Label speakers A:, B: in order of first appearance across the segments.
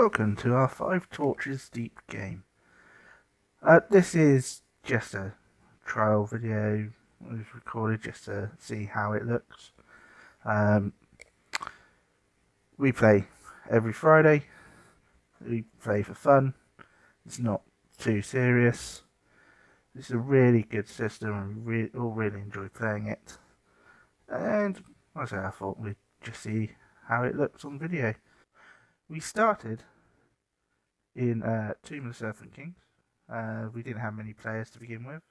A: Welcome to our 5 Torches Deep game. This is just a trial video we've recorded just to see how it looks. We play every Friday. We play for fun. It's not too serious. It's a really good system and we all really enjoy playing it. And I thought we'd just see how it looks on video. We started in Tomb of the Serpent Kings. We didn't have many players to begin with.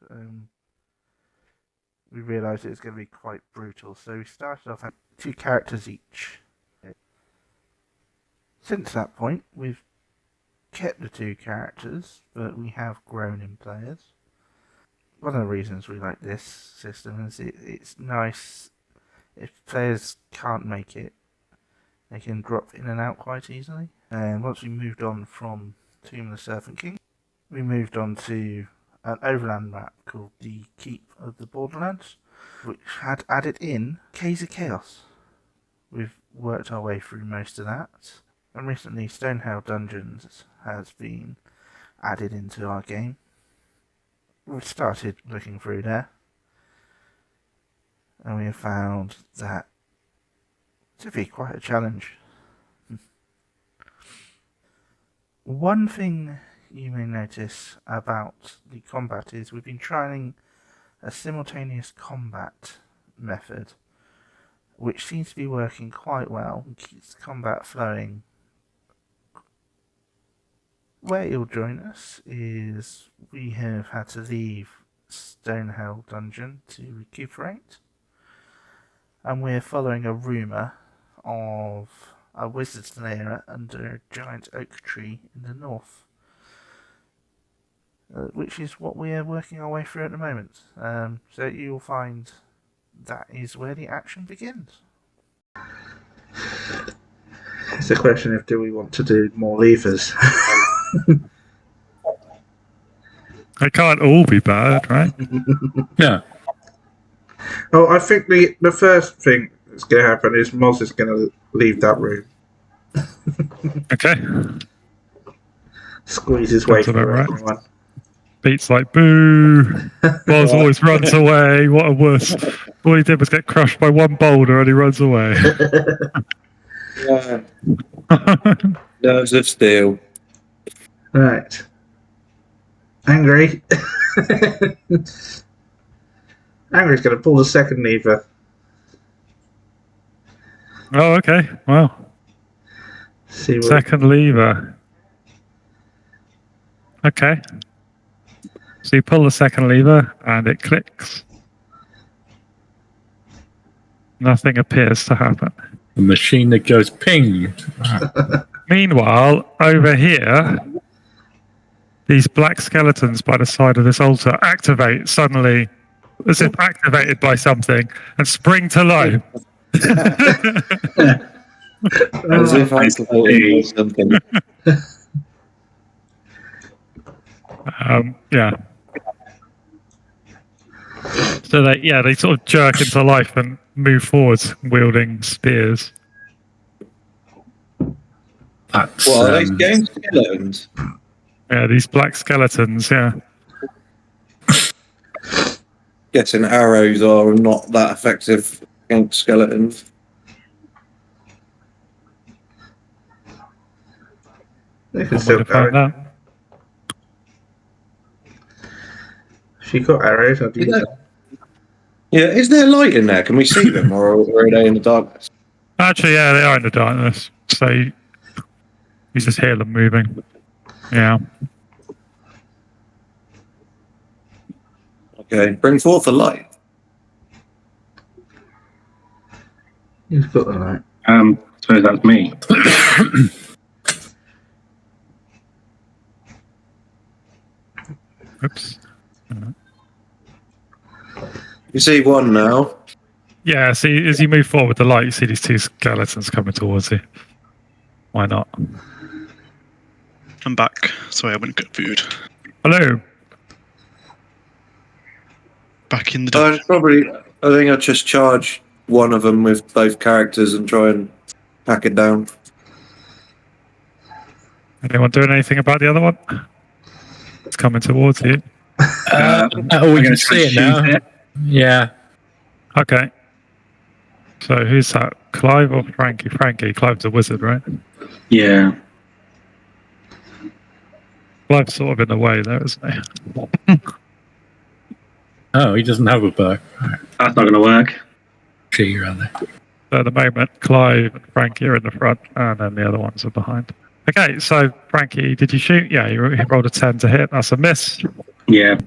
A: We realised it was going to be quite brutal, so we started off having 2 characters each. Since that point, we've kept the 2 characters, but we have grown in players. One of the reasons we like this system is it's nice if players can't make it. They can drop in and out quite easily. And once we moved on from Tomb of the Serpent King, we moved on to an overland map called the Keep of the Borderlands, which had added in Caves of Chaos. We've worked our way through most of that, and recently Stonehill Dungeons has been added into our game. We've started looking through there, and we have found that to be quite a challenge. One thing you may notice about the combat is we've been trying a simultaneous combat method, which seems to be working quite well and keeps the combat flowing. Where you'll join us is we have had to leave Stonehill Dungeon to recuperate, and we're following a rumour of a wizard's lair under a giant oak tree in the north, which is what we are working our way through at the moment. So you'll find that is where the action begins. It's a question of do we want to do more levers?
B: They can't all be bad, right?
C: Yeah.
A: Oh, I think the first thing that's going to happen is Moz is going to leave that room.
B: Okay.
A: Squeeze his way through
B: right.
A: everyone.
B: Beats like boo. Boz always runs away. What a wuss. All he did was get crushed by one boulder and he runs away.
C: Yeah. Nerves of steel.
A: Right. Angry. Angry's going to pull the second lever.
B: Oh, okay. Wow.
A: See what...
B: Second lever. Okay. So you pull the second lever and it clicks. Nothing appears to happen.
C: A machine that goes ping.
B: Meanwhile, over here, these black skeletons by the side of this altar activate suddenly, as if activated by something, and spring to life.
C: As if activated by something.
B: Yeah. So they sort of jerk into life and move forwards, wielding spears.
C: What are these game skeletons?
B: Yeah, these black skeletons. Yeah.
C: Guessing arrows are not that effective against skeletons.
A: They can still find out. If you've got arrows, I'd use them.
C: Yeah, is there light in there? Can we see them, or are they in the darkness?
B: Actually, yeah, they are in the darkness. So you just hear them moving. Yeah.
C: Okay, bring forth the light.
A: Who's got the light?
D: So that's me.
B: Oops.
C: You see one now.
B: Yeah, see, as you move forward with the light, you see these 2 skeletons coming towards you. Why not?
E: I'm back. Sorry, I went and got food.
B: Hello.
E: Back in the
C: I think I'd just charge one of them with both characters and try and pack it down.
B: Anyone doing anything about the other one? It's coming towards you.
D: We
F: I'm
D: can
F: gonna try
D: see
F: and
D: it now.
F: shoot it.
D: Yeah.
B: Okay. So who's that? Clive or Frankie? Frankie. Clive's a wizard, right?
F: Yeah.
B: Clive's sort of in the way there, isn't he?
D: Oh, he doesn't have a bow.
F: That's not going to work.
D: Gee, rather.
B: So at the moment, Clive and Frankie are in the front, and then the other ones are behind. Okay, so Frankie, did you shoot? Yeah, he rolled a 10 to hit. That's a miss.
F: Yeah.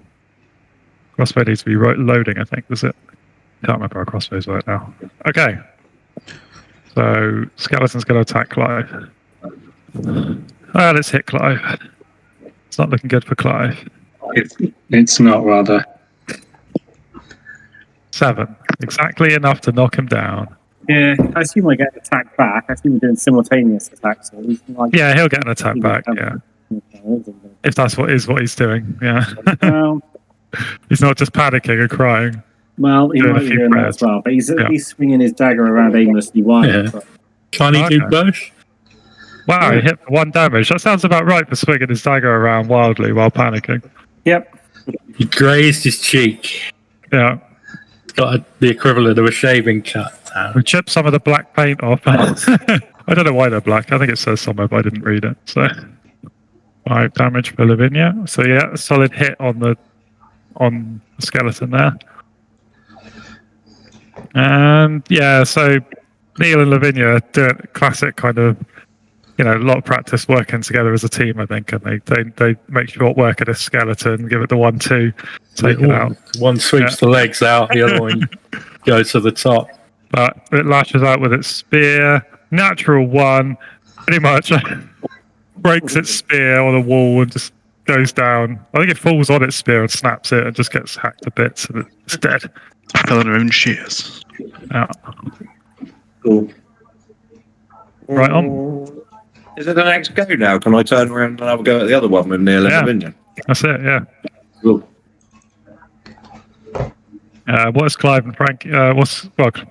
B: Crossbow needs to be loading, I think, was it? Can't remember how crossbows work now. Okay. So Skeleton's going to attack Clive. Let's hit Clive. It's not looking good for Clive.
F: It's not, rather.
B: 7. Exactly enough to knock him down.
G: Yeah, I assume I get an attack back. I assume we're doing simultaneous attacks. So
B: Yeah, he'll get an attack back, yeah. If that's what he's doing, yeah.
G: Well,
B: He's not just panicking and crying.
G: well, he
B: Doing a
G: might be
B: few
G: doing that
B: prayers.
G: as well, but he's at
B: Yeah.
G: least swinging his dagger around aimlessly wide.
D: Yeah.
G: But
D: Can't he do
B: Okay.
D: both?
B: Wow, he hit for 1 damage. That sounds about right for swinging his dagger around wildly while panicking.
G: yep.
D: He grazed his cheek.
B: Yeah.
D: Got the equivalent of a shaving cut.
B: We chipped some of the black paint off. I don't know why they're black. I think it says somewhere, but I didn't read it. So 5 damage for Lavinia. So yeah, a solid hit on the skeleton there. And yeah, so Neil and Lavinia do it classic kind of, a lot of practice working together as a team, I think, and they make short work at a skeleton, give it the 1-2, take it out.
D: One sweeps the legs out, the other one goes to the top.
B: But it lashes out with its spear. Natural 1, pretty much breaks its spear on the wall and just goes down. I think it falls on its spear and snaps it and just gets hacked to bits and it's dead.
E: Fell on her own shears.
B: Yeah.
C: Cool.
B: Right on.
C: Is it the next go now? Can I turn around and have a go at the other one with Neil and
B: Yeah.
C: Lavinia?
B: That's it, yeah.
C: Cool.
B: What's Clive and Frank?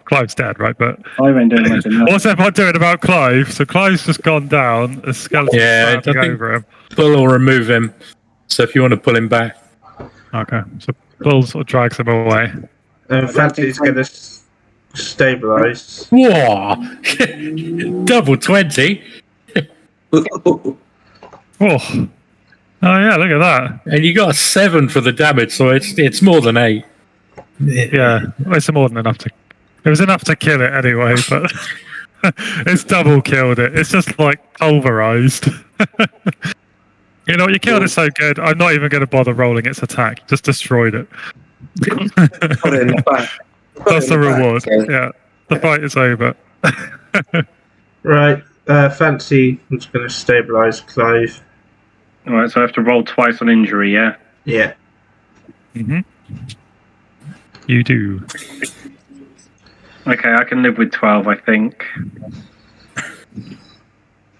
B: Clive's dead, right? But
G: I ain't doing much enough.
B: what's everyone doing about Clive? So Clive's just gone down. A skeleton
D: Yeah, I think-
B: over him.
D: Pull or remove him. So if you want to pull him back.
B: Okay, so Bull sort of drags him away.
A: Fancy's going to stabilise.
D: Whoa! Double 20.
B: Oh, yeah, look at that.
D: And you got a 7 for the damage, so it's more than 8.
B: Yeah, it's more than enough to. It was enough to kill it anyway, but it's double killed it. It's just like pulverized. You killed it so good. I'm not even going to bother rolling its attack. Just destroyed it.
C: Put it in the back.
B: That's the reward.
C: Okay.
B: Yeah, the fight is over.
A: Right, Fancy was going to stabilise Clive.
G: Alright, so I have to roll twice on injury, yeah?
A: Yeah.
B: Mm-hmm. You do.
G: Okay, I can live with 12, I think.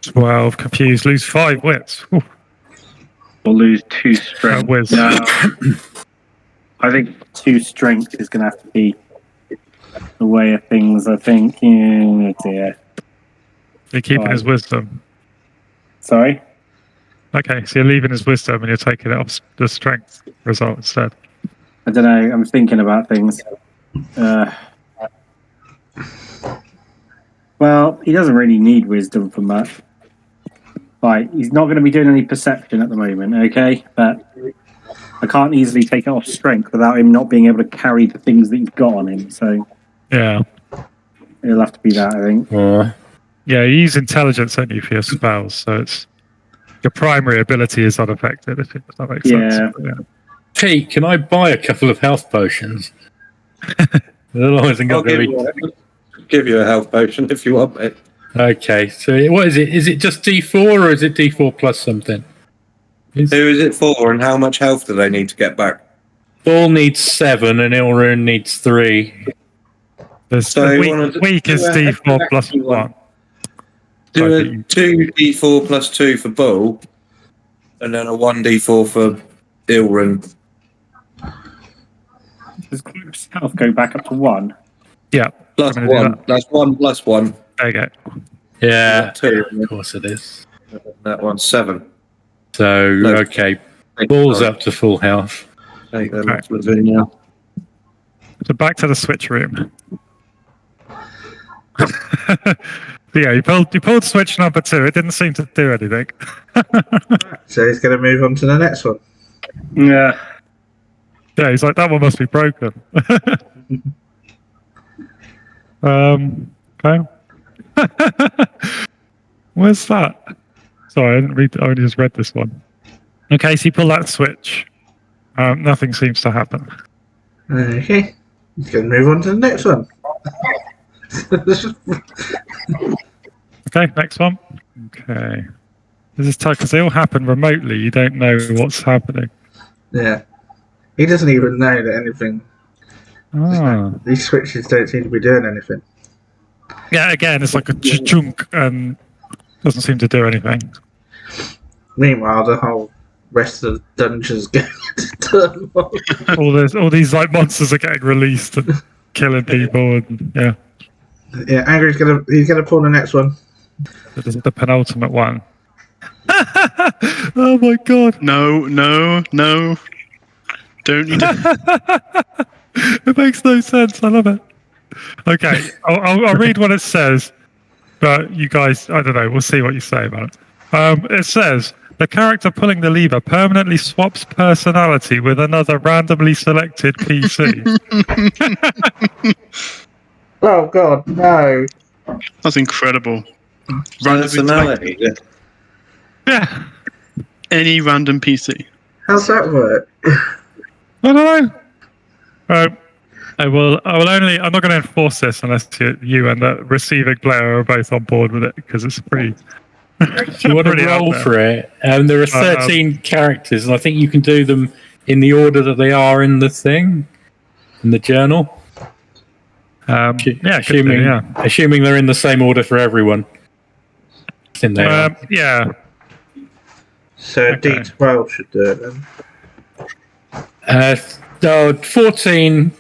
B: 12, confused, lose 5 wits. Ooh.
G: We'll lose 2 strength.
B: Whiz.
G: No. I think 2 strength is going to have to be the way of things, I think. Oh dear.
B: You're keeping his wisdom.
G: Sorry?
B: Okay, so you're leaving his wisdom and you're taking it off the strength result instead.
G: I don't know, I'm thinking about things. Well, he doesn't really need wisdom for much. Right, he's not going to be doing any perception at the moment, okay? But I can't easily take it off strength without him not being able to carry the things that he's got on him. So
B: Yeah.
G: it'll have to be that, I think.
B: Yeah, you use intelligence, don't you, for your spells, so it's your primary ability is unaffected, if that makes sense. Yeah.
D: Hey, can I buy a couple of health potions? Otherwise, I'm
C: I'll
D: going
C: give you a health potion if you want it.
D: Okay, so what is it? Is it just D4 or is it D4 plus something?
C: Who is it for and how much health do they need to get back?
D: Ball needs 7 and Ilrune needs 3.
B: There's
C: So you
B: weak,
C: wanna do-
B: weak is
C: do a
B: D4 plus
C: exactly
B: 1.
C: Do
B: Right,
C: a 2d4 plus 2 for Bull, and then a 1d4 for Ilrune.
G: Does Cloak's health go back up to 1?
B: Yeah,
C: Plus
B: I'm gonna do
C: 1. That's 1 plus 1.
B: there you go.
D: Yeah,
C: 2.
D: of course it is.
C: That one's 7.
D: So,
C: No.
D: okay.
C: Eight,
D: Ball's
C: sorry.
D: up to full health.
C: 8 then.
B: Okay.
C: That's what we're doing now.
B: So back to the switch room. Yeah, you pulled switch number 2. It didn't seem to do anything.
A: So he's going to move on to the next one.
G: Yeah.
B: Yeah, he's like, that one must be broken. Okay. Where's that? Sorry, I didn't read. I only just read this one. Okay, so you pull that switch. Nothing seems to happen.
A: Okay. He's going to move on to the next one.
B: Okay, next one. Okay. This is tough because they all happen remotely. You don't know what's happening.
A: Yeah. He doesn't even know that anything.
B: Ah.
A: These switches don't seem to be doing anything.
B: Yeah, again, it's like a chunk and doesn't seem to do anything.
A: Meanwhile, the whole rest of the dungeon's going to turn on.
B: all these like monsters are getting released and killing people, and yeah.
A: Yeah, Angry's he's gonna pull the next one.
B: This is the penultimate one. Oh my god!
E: No. Don't you do
B: It makes no sense. I love it. Okay, I'll read what it says, but you guys, I don't know. We'll see what you say about it. It says the character pulling the lever permanently swaps personality with another randomly selected PC.
A: Oh god, no.
E: That's incredible. Random
C: Personality. Yeah.
B: Yeah,
E: any random PC.
A: How's that work?
B: I don't know. I will only. I'm not going to enforce this unless you and the receiving player are both on board with it because it's pretty.
D: If you want to
B: pretty out
D: roll
B: there.
D: for it, there are 13 characters, and I think you can do them in the order that they are in the thing, in the journal.
B: Yeah,
D: Assuming they're in the same order for everyone. I think they are.
B: Yeah.
A: So
B: Okay.
A: D12 should do it then.
D: 14.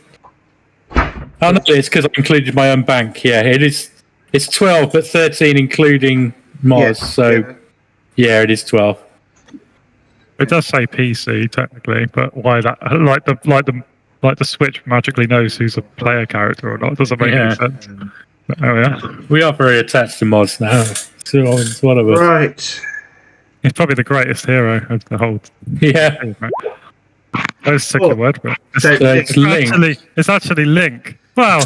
D: Oh no, it's because I included my own bank. Yeah, it is. It's 12, but 13 including Moz.
A: Yes,
D: So yeah, it is 12.
B: It does say PC technically, but why that? Like the Switch magically knows who's a player character or not. It doesn't make any sense. But, oh yeah,
D: We are very attached to Moz now. So it's one of us.
A: Right.
B: he's probably the greatest hero of the whole
D: Yeah.
B: thing. Right? That's a good word, but
A: So,
D: it's Link.
B: it's actually Link. Wow,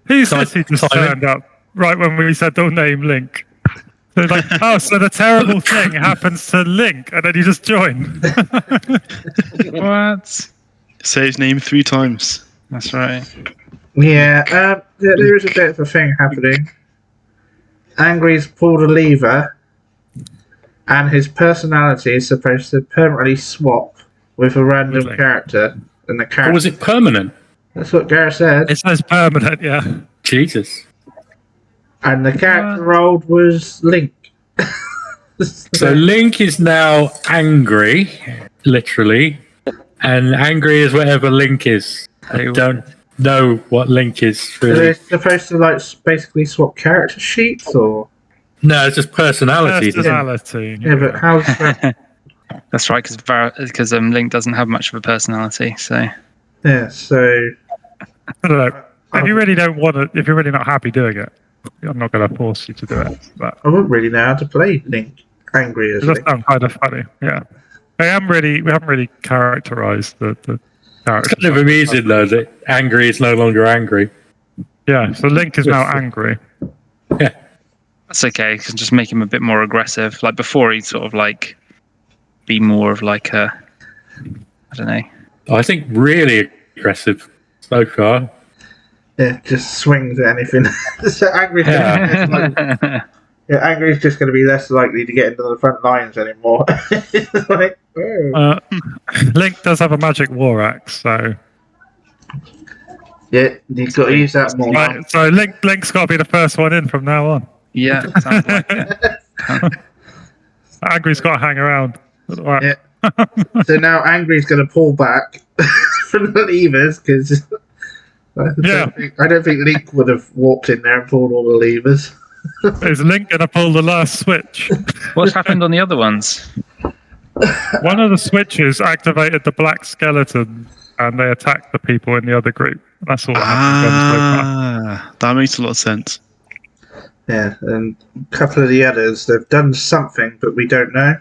B: who says he just
D: Timing.
B: turned up right when we said the name Link? So it's like, oh, so the terrible thing happens to Link, and then you just join.
H: What?
E: Say his name 3 times.
H: That's right.
A: yeah, there is a bit of a thing happening. Angry's pulled a lever, and his personality is supposed to permanently swap with a random
B: Really?
A: character. And the
D: Or
A: character.
D: was it permanent?
A: That's what Gareth said.
B: It says permanent, yeah.
D: Jesus.
A: And the character rolled was Link.
D: So Link is now angry, literally, and angry is whatever Link is. I don't know what Link is
A: Are they
D: really.
A: supposed to like basically swap character sheets, or
D: No, it's just personality.
B: Personality.
A: yeah? But how's that?
H: That's right, because Link doesn't have much of a personality. So
A: Yeah, so
B: I don't know. If you really don't want to, if you're really not happy doing it, I'm not going to force you to do it. But
A: I wouldn't really know how to play Link. Angry as
B: it does
A: Link.
B: sound kind of funny. Yeah, we haven't really characterized the characters.
D: It's kind of amusing though that angry is no longer angry.
B: Yeah, so Link is now angry.
D: Yeah.
H: that's okay. Can just make him a bit more aggressive. Like before, he'd sort of like be more of like a, I don't know.
D: I think really aggressive so far.
A: Yeah, just swings at anything. So Angry's
D: Yeah.
A: Angry's just going to be less likely to get into the front lines anymore. It's like, oh.
B: Link does have a magic war axe, so
A: Yeah, you've got to use that more.
B: right, so Link's got to be the first one in from now on.
H: Yeah, sounds like it.
B: Angry's got to hang around. Right.
A: Yeah. So now Angry's going to pull back from the levers because
B: Yeah.
A: I don't think Link would have walked in there and pulled all the levers.
B: Is Link gonna pull the last switch?
H: What's happened on the other ones?
B: One of the switches activated the black skeleton, and they attacked the people in the other group. That's all that happened so far.
E: Ah, that makes a lot of sense.
A: Yeah, and a couple of the others, they've done something, but we don't know.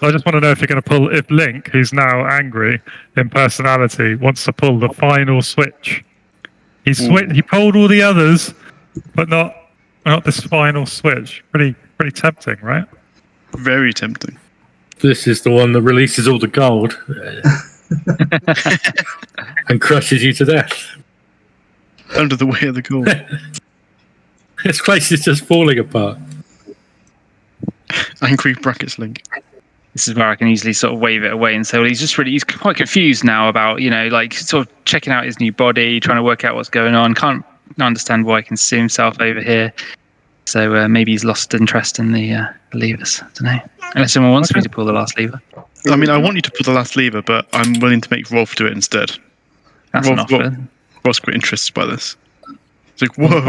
B: I just want to know if you're going to pull, if Link, who's now angry in personality, wants to pull the final switch. He pulled all the others, but not this final switch. Pretty tempting, right?
E: Very tempting.
D: This is the one that releases all the gold and crushes you to death.
E: Under the weight of the gold.
D: This place is just falling apart.
E: Angry brackets Link.
H: This is where I can easily sort of wave it away and say, well, he's quite confused now about, like sort of checking out his new body, trying to work out what's going on. Can't understand why he can see himself over here. So maybe he's lost interest in the levers. I don't know. Unless someone wants me to pull the last lever.
E: I mean, I want you to pull the last lever, but I'm willing to make Rolf do it instead.
H: That's an offer.
E: Rolf's quite interested by this. It's like, whoa.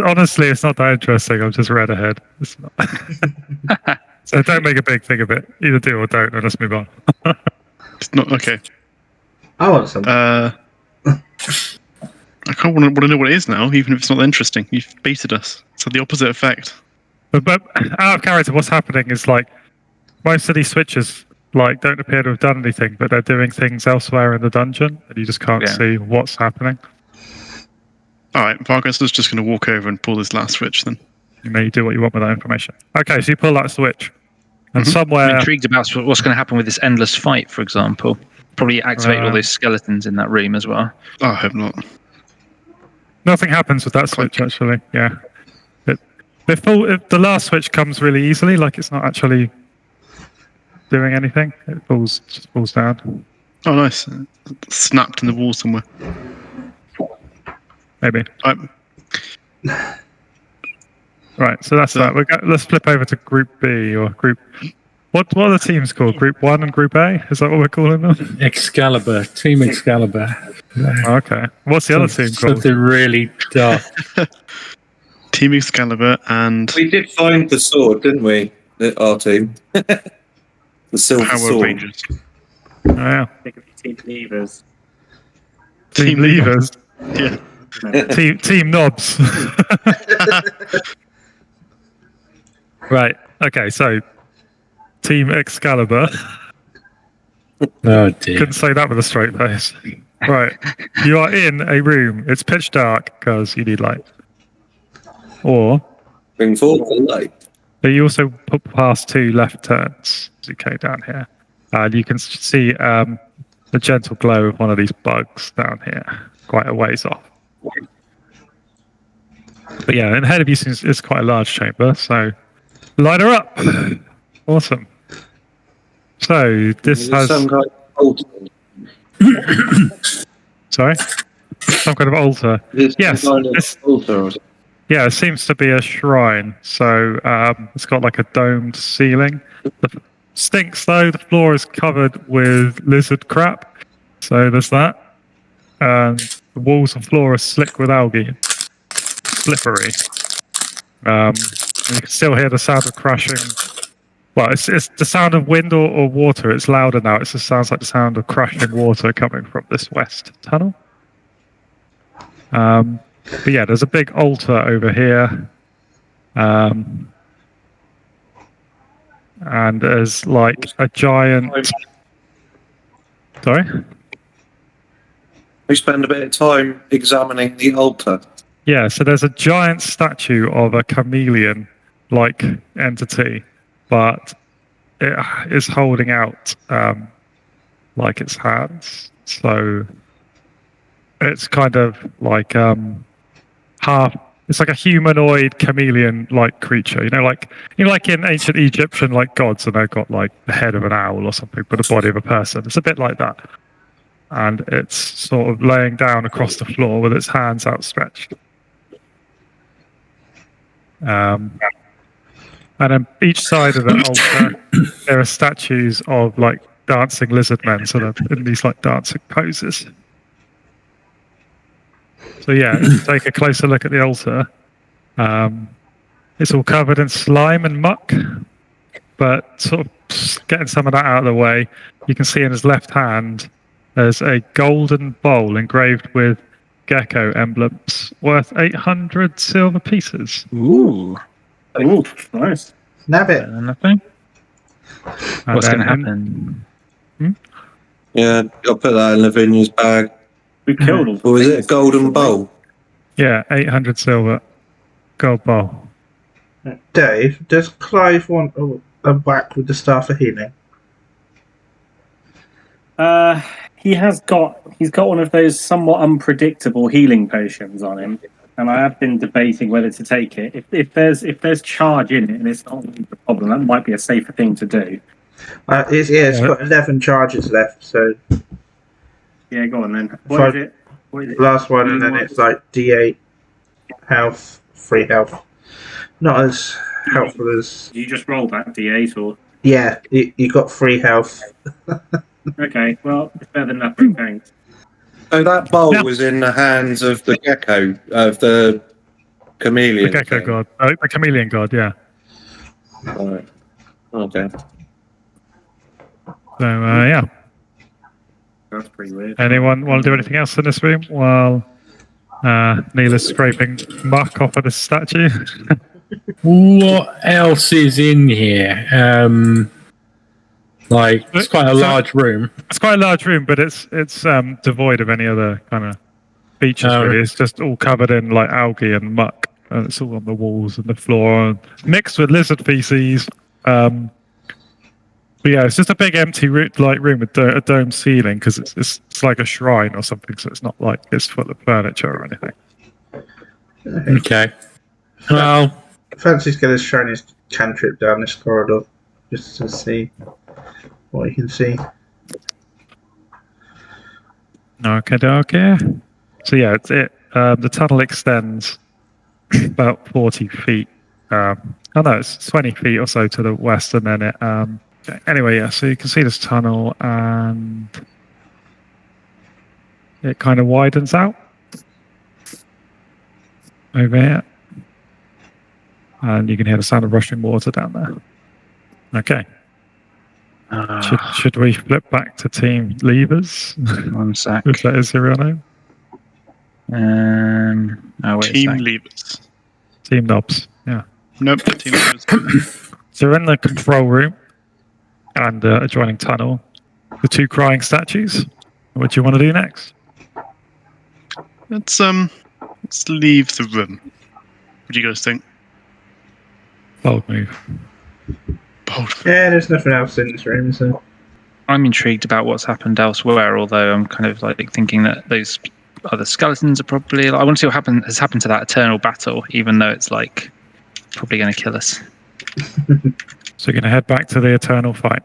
B: Honestly, it's not that interesting. I've just read ahead. It's not. So don't make a big thing of it. Either do or don't, and let's move on.
E: It's not okay.
A: I want something.
E: I can't want to know what it is now, even if it's not interesting. You've baited us. So the opposite effect.
B: But out of character, what's happening is like most of these switches don't appear to have done anything, but they're doing things elsewhere in the dungeon, and you just can't see what's happening.
E: All right, Vargas is just going to walk over and pull this last switch then.
B: You may do what you want with that information. Okay, so you pull that switch, and somewhere.
H: I'm intrigued about what's going to happen with this endless fight, for example. Probably activate all those skeletons in that room as well.
E: Oh, I hope not.
B: Nothing happens with that switch, actually. Yeah. If the last switch comes really easily, it's not actually doing anything, it just falls down.
E: Oh, nice. Snapped in the wall somewhere.
B: Maybe. Right, so that's that. Let's flip over to Group B or Group. What are the teams called? Group 1 and Group A? Is that what we're calling them?
D: Excalibur, Team Excalibur.
B: Okay. What's the other team called?
D: Something really dark.
E: Team Excalibur and
C: We did find the sword, didn't we? Our team. The silver
E: Power
C: sword.
E: Rangers.
B: Oh, yeah.
G: Think of Team Levers.
B: Team Levers.
E: Yeah.
B: Team Knobs. Right. Okay, so Team Excalibur.
D: Oh dear.
B: Couldn't say that with a straight face. Right. You are in a room. It's pitch dark because you need light. Or
C: Bring forward the light.
B: you also put past 2 left turns as you came down here. And you can see the gentle glow of one of these bugs down here, quite a ways off. But yeah, and ahead of you is quite a large chamber, so light her up. Awesome. So this has
C: Some kind of altar.
B: sorry, some kind of altar. Yes,
C: Some kind of
B: this,
C: altar or something.
B: yeah, it seems to be a shrine. So it's got like a domed ceiling. The stinks though. The floor is covered with lizard crap. So there's that. And the walls and floor are slick with algae, slippery. You can still hear the sound of crashing. Well, it's the sound of wind or water. It's louder now. It just sounds like the sound of crashing water coming from this west tunnel. But yeah, there's a big altar over here. And there's like a giant... Sorry?
C: We spend a bit of time examining the altar.
B: Yeah, so there's a giant statue of a chameleon-like entity, but it is holding out like its hands. So it's kind of like it's like a humanoid chameleon-like creature. Like in ancient Egyptian gods, and they've got like the head of an owl or something, but the body of a person. It's a bit like that. And it's sort of laying down across the floor with its hands outstretched. And on each side of the altar, there are statues of like dancing lizard men, sort of in these like dancing poses. So yeah, if you take a closer look at the altar, It's all covered in slime and muck, but sort of getting some of that out of the way, you can see in his left hand there's a golden bowl engraved with gecko emblems worth 800 silver pieces.
H: Ooh.
G: Ooh, nice.
A: Nab it.
H: Nothing.
B: And
H: What's going to
B: then
H: happen?
C: Yeah, I'll put that in Lavinia's bag.
G: We killed all.
C: Or was it a golden bowl?
B: Yeah, 800 silver gold bowl.
A: Dave, does Clive want a whack with the Staff of Healing?
G: He's got one of those somewhat unpredictable healing potions on him, and I have been debating whether to take it. If there's charge in it and it's not a problem, that might be a safer thing to do.
A: It's got 11 charges left, so
G: Yeah, go on then. What is it?
A: last one, and then it's like D8 health, 3 health. Not as helpful as.
G: You just rolled that D8, or
A: Yeah, you got 3 health.
G: okay? Well, it's better than nothing. Thanks.
C: So that bowl was in the hands of the gecko, of the chameleon.
B: The gecko god. The chameleon god, yeah.
C: Right. Okay.
B: So, yeah.
G: That's pretty weird.
B: Anyone want to do anything else in this room while Neil is scraping muck off of this statue?
D: What else is in here? It's quite a large room.
B: It's quite a large room, but it's devoid of any other kind of features. Really, it's just all covered in like algae and muck, and it's all on the walls and the floor, and mixed with lizard feces. But yeah, it's just a big empty room with a domed ceiling because it's like a shrine or something. So it's not like it's full of furniture or anything.
D: Okay. Well,
A: Fancy's going to shine his cantrip down this corridor just to see what he can see.
B: Okay. So yeah, the tunnel extends about 40 feet. It's 20 feet or so to the west, and then it. Anyway, yeah. So you can see this tunnel, and it kind of widens out over here, and you can hear the sound of rushing water down there. Okay. Should we flip back to Team Levers?
H: 1 sec.
B: If that is your real name.
E: Team Levers.
B: Team Knobs. Yeah.
E: Nope, Team Levers.
B: So we're in the control room and adjoining tunnel. The 2 crying statues. What do you want to do next?
E: Let's leave the room. What do you guys think?
B: Bold move.
E: Bold.
A: Yeah, there's nothing else in this room, so.
H: I'm intrigued about what's happened elsewhere, although I'm kind of like thinking that those other skeletons are probably. I want to see what has happened to that eternal battle, even though it's like probably going to kill us.
B: So you're going to head back to the eternal fight.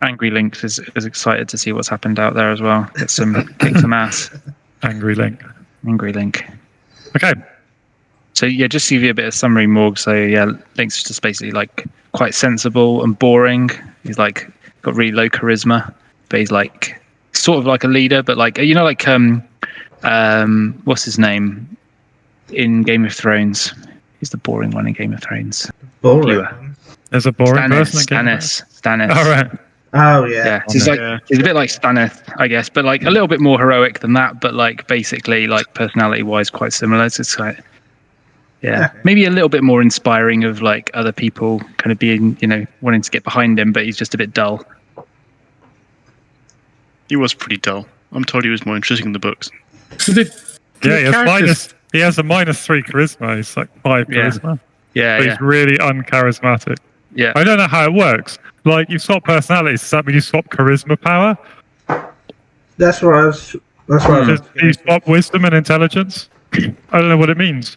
H: Angry Link is excited to see what's happened out there as well. Kick some ass.
B: Angry Link.
H: Angry Link.
B: Okay.
H: So yeah, just to give you a bit of summary, Morg. So yeah, Link's just basically like quite sensible and boring. He's like got really low charisma, but he's like sort of like a leader, but like like what's his name in Game of Thrones? He's the boring one in Game of Thrones.
A: Boring.
B: There's a boring person in Game of Thrones.
H: Stannis.
B: All right.
A: Oh, yeah.
H: Yeah, he's he's a bit like Stannis, I guess, but like a little bit more heroic than that. But like basically, like personality-wise, quite similar. So it's like, maybe a little bit more inspiring of like other people kind of being, wanting to get behind him, but he's just a bit dull.
E: He was pretty dull. I'm told he was more interesting in the books.
B: He has a -3 charisma. He's like 5 charisma.
H: Yeah,
B: but he's really uncharismatic.
H: Yeah.
B: I don't know how it works. Like, you swap personalities. Does that mean you swap charisma power?
A: That's what I was.
B: Do you swap wisdom and intelligence? I don't know what it means.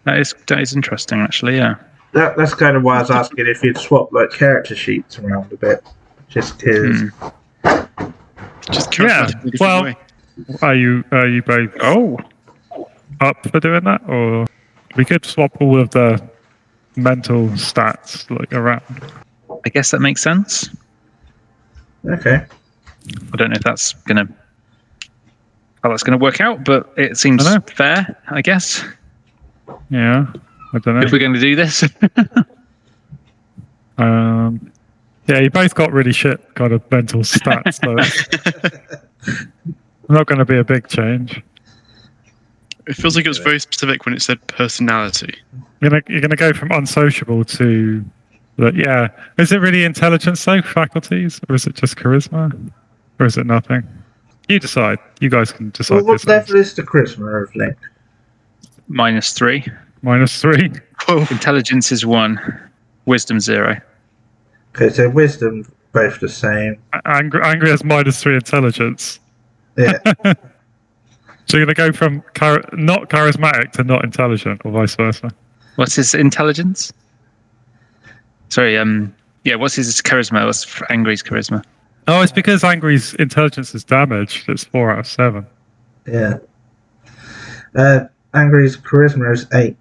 H: That is interesting, actually. Yeah.
A: That's kind of why I was asking if you'd swap like character sheets around a bit, just because.
E: Just charismatically different way.
B: Are you both up for doing that, or we could swap all of the mental stats like around?
H: I guess that makes sense.
A: Okay.
H: I don't know if that's how that's gonna work out, but it seems fair, I guess.
B: Yeah. I don't know.
H: If we're going to do this,
B: Yeah, you both got really shit kind of mental stats, so it's not going to be a big change.
E: It feels like it was very specific when it said personality.
B: You're gonna go from unsociable to, yeah. Is it really intelligence though, faculties, or is it just charisma, or is it nothing? You decide. You guys can decide.
A: Well, what level is the charisma of Link?
H: -3.
B: -3.
E: Whoa.
H: Intelligence is 1. Wisdom 0.
A: Okay, so wisdom both the same.
B: Angry has -3 intelligence.
A: Yeah.
B: So you're gonna go from not charismatic to not intelligent, or vice versa.
H: What's his intelligence? Sorry, what's his charisma? What's Angry's charisma?
B: Oh, it's because Angry's intelligence is damaged. It's 4 out of 7.
A: Yeah. Angry's charisma is 8.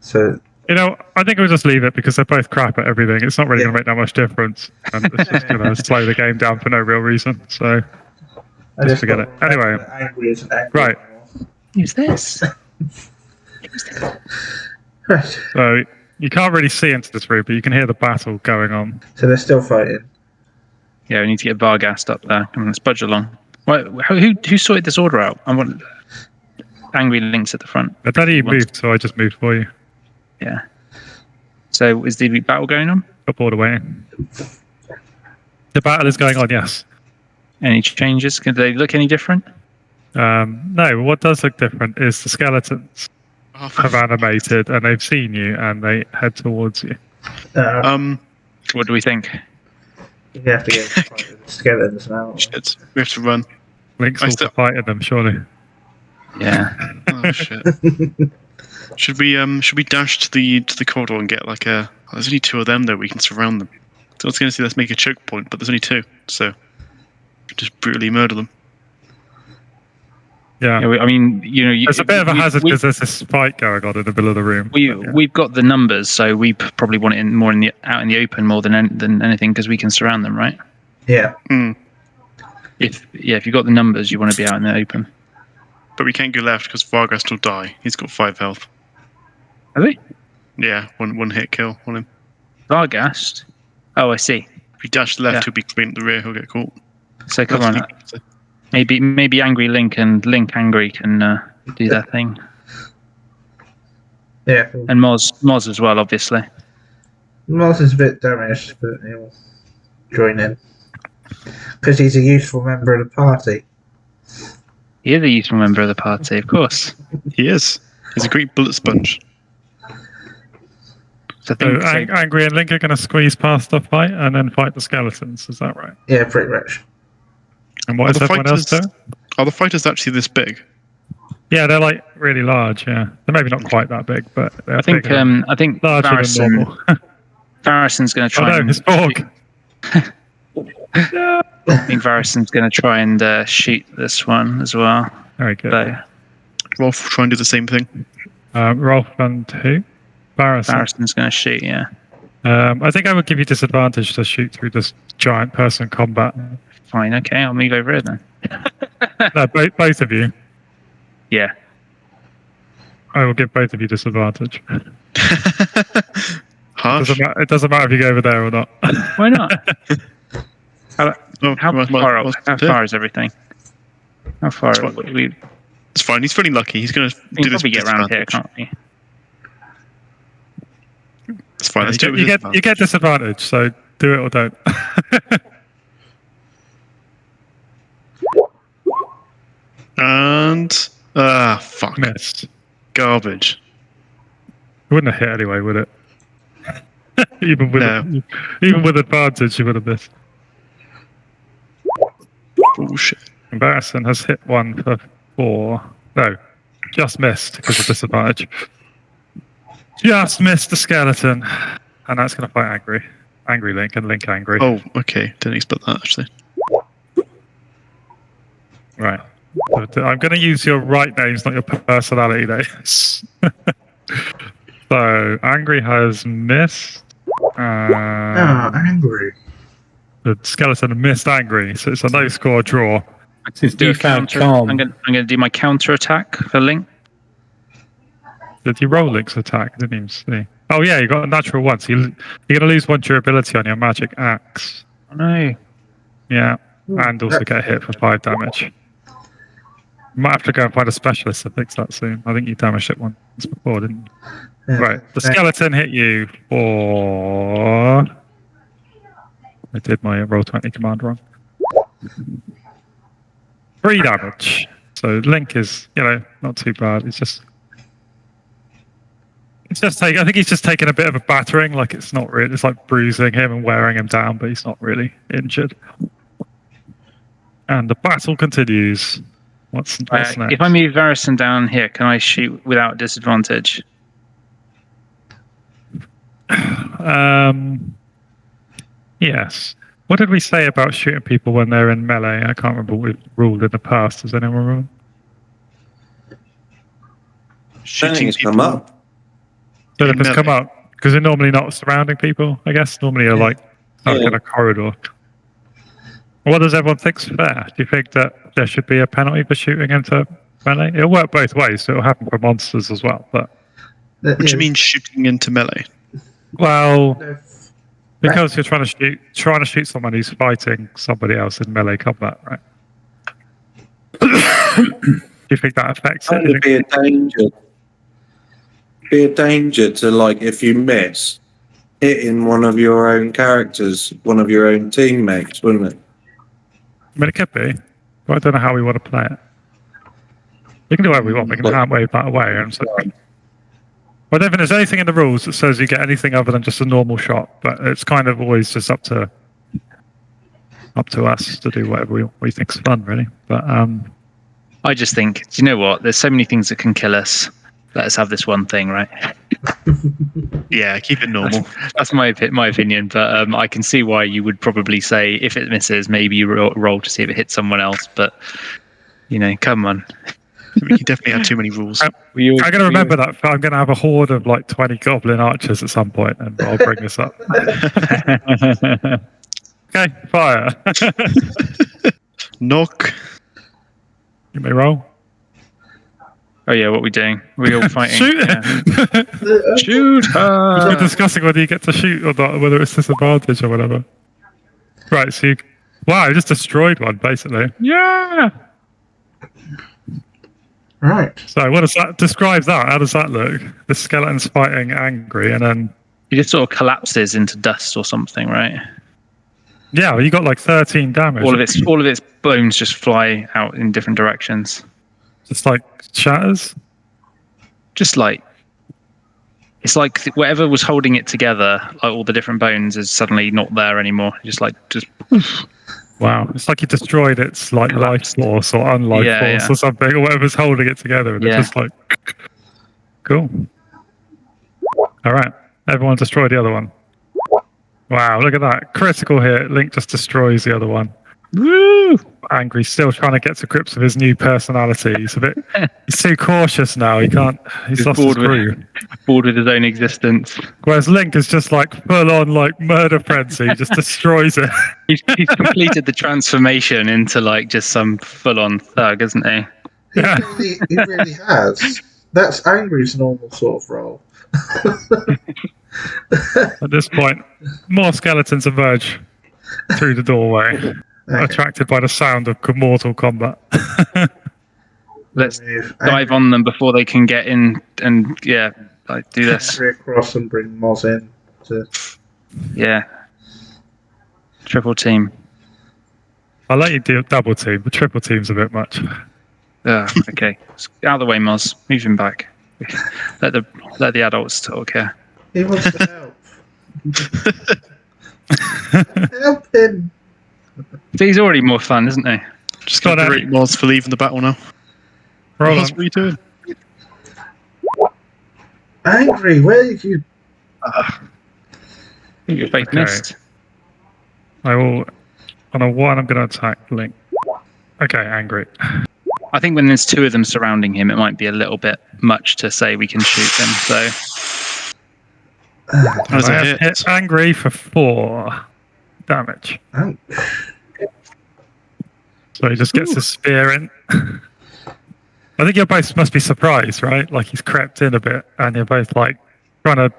A: So
B: You know, I think we'll just leave it because they're both crap at everything. It's not really going to make that much difference. And it's just going to slow the game down for no real reason. So just forget it. Anyway.
A: Angry is an angry
B: Right.
H: Who's this?
A: Right.
B: So you can't really see into this room, but you can hear the battle going on.
A: So they're still fighting.
H: Yeah, we need to get Vargast up there. Come on, let's budge along. Who sorted this order out? I want Angry Link's at the front.
B: But then you moved, so I just moved for you.
H: Yeah. So is the battle going on?
B: Up all the way. The battle is going on, yes.
H: Any changes? Can they look any different?
B: No, what does look different is the skeletons have animated and they've seen you and they head towards you.
H: What do we think?
A: You have to get the skeletons now.
E: Shit. We have to run.
B: Link's all fighting them, surely.
H: Yeah.
E: Oh shit. Should we dash to the corridor and get like a? There's only 2 of them though. We can surround them. So I was going to say let's make a choke point, but there's only 2, so just brutally murder them.
B: Yeah.
H: I mean, you know,
B: it's a bit of a hazard because there's this fight going on in the middle of the room.
H: We've got the numbers, so we probably want it more out in the open more than anything because we can surround them, right?
A: Yeah.
E: Mm.
H: If you've got the numbers, you want to be out in the open.
E: But we can't go left because Vargast will die. He's got 5 health.
H: Have we?
E: Yeah, one hit kill on him.
H: Vargast? Oh, I see.
E: If we dash left, he'll be clean at the rear. He'll get caught.
H: So come on. Maybe Angry Link and Link Angry can do that thing.
A: Yeah.
H: And Moz as well, obviously.
A: Moz is a bit damaged, but he'll join in. Because he's a useful member of the party.
H: He is a useful member of the party, of course.
E: He is. He's a great bullet sponge.
H: So
B: Angry and Link are going to squeeze past the fight and then fight the skeletons, is that right?
A: Yeah, pretty much.
B: And what is everyone else doing?
E: Are the fighters actually this big?
B: Yeah, they're like really large. Yeah, they're maybe not quite that big, but they're
H: I think
B: larger than normal.
H: Farrison's going to try.
B: Oh no, it's Borg.
H: I think Varrison's going to try and shoot this one as well.
B: Very good.
H: So,
E: Rolf will try and do the same thing.
B: Rolf and who?
H: Varrison's going to shoot. Yeah.
B: I think I would give you disadvantage to shoot through this giant person combat.
H: Fine. Okay, I'll move over here then.
B: No, both of you.
H: Yeah.
B: I will give both of you disadvantage.
E: Harsh.
B: It doesn't matter if you go over there or not.
H: Why not? How
E: How
H: far is everything? How far are we?
E: It's fine. He's feeling lucky. He's going to do this.
H: Probably get around here, can't we?
E: It's fine. Let's do it with
B: you get disadvantage, so do it or don't.
E: And fuck.
B: Missed.
E: Garbage.
B: It wouldn't have hit anyway, would it? even with advantage, you would have missed.
E: Bullshit.
B: Embarrassing has hit one for 4. No, just missed because of disadvantage. Just missed the skeleton, and that's going to fight Angry Link and Link Angry.
E: Oh, okay. Didn't expect that actually.
B: Right. I'm going to use your right names, not your personality names. So, Angry has missed.
A: Angry.
B: The skeleton missed Angry, so it's a no-score draw.
D: Since you found calm.
H: I'm going to do my counter attack for Link.
B: Did you roll Link's attack? Didn't even see. Oh yeah, you got a natural one. So you're going to lose 1 durability on your magic axe.
H: Oh no.
B: Yeah, and also get hit for 5 damage. You might have to go and find a specialist to fix that soon. I think you damaged it once before, didn't you? Right, the skeleton hit you for... I did my roll 20 command wrong. 3 damage. So Link is, not too bad. I think he's just taken a bit of a battering. Like it's not really. It's like bruising him and wearing him down, but he's not really injured. And the battle continues. What's next?
H: If I move Varison down here, can I shoot without disadvantage?
B: Yes. What did we say about shooting people when they're in melee? I can't remember what we've ruled in the past. Does anyone remember?
C: Shooting has come up.
B: So if it's come up, because they're normally not surrounding people, I guess. Normally you're like stuck in a corridor. What does everyone think's fair? Do you think that there should be a penalty for shooting into melee? It'll work both ways, so it'll happen for monsters as well. But
E: what do you mean shooting into melee?
B: Well, because you're trying to shoot someone who's fighting somebody else in melee combat, right? Do you think that affects it?
C: It'd be a danger. Be a danger to, like, if you miss, hitting one of your own characters, one of your own teammates, wouldn't it?
B: I mean, it could be, but I don't know how we want to play it. We can do whatever we want. We can hand wave that away. And so, I don't think there's anything in the rules that says you get anything other than just a normal shot, but it's kind of always just up to us to do whatever we think's fun, really. But
H: I just think, do you know what? There's so many things that can kill us. Let us have this one thing, right?
E: Yeah, keep it normal.
H: That's my opinion, but I can see why you would probably say if it misses, maybe you roll to see if it hits someone else. But come on.
E: We can definitely have too many rules.
B: I'm going to remember that. I'm going to have a horde of like 20 goblin archers at some point, and I'll bring this up. Okay, fire.
E: Knock.
B: You may roll.
H: Oh yeah, what are we doing? We're all fighting.
B: Shoot!
H: Yeah. Shoot her!
B: We're discussing whether you get to shoot or not, whether it's disadvantage or whatever. Right, so you just destroyed one, basically. Yeah!
A: Right.
B: So what does that describe that? How does that look? The skeleton's fighting angry, and then
H: He just sort of collapses into dust or something, right?
B: yeah, well, you got like 13 damage.
H: All of its bones just fly out in different directions.
B: Just like shatters.
H: Just like it's like whatever was holding it together, like all the different bones, is suddenly not there anymore. Just
B: Wow, it's like you destroyed its like life force or unlife force or something, or whatever's holding it together, and it's just like cool. All right, everyone destroy the other one. Wow, look at that critical hit. Link just destroys the other one. Woo! Angry, still trying to get to grips with his new personality. He's too cautious now. He's lost his groove.
H: Bored with his own existence.
B: Whereas Link is just like full on like murder frenzy. He just destroys it.
H: He's completed the transformation into like just some full on thug, isn't he?
B: Yeah.
A: He really has. That's Angry's normal sort of role.
B: At this point, more skeletons emerge through the doorway. Attracted by the sound of Mortal Kombat.
H: Let's dive on them before they can get in and do this.
A: Across and bring Moz in.
H: Yeah. Triple team.
B: I'll let you do double team, but triple team's a bit much.
H: Okay. Out of the way, Moz. Move him back. Let the adults talk here.
A: He wants to help. Help him.
H: He's already more fun, isn't he?
E: Just got to rate Moz for leaving the battle now.
B: Roll on.
E: What are you doing?
A: Angry, where are you?
H: Your faith missed.
B: I will. On a 1, I'm going to attack Link. Okay, Angry.
H: I think when there's 2 of them surrounding him, it might be a little bit much to say we can shoot them. So
E: How does
B: I
E: it
B: have
E: hit?
B: hit Angry for 4 damage.
A: Oh.
B: So he just gets his spear in. I think you both must be surprised, right? Like he's crept in a bit, and you're both like trying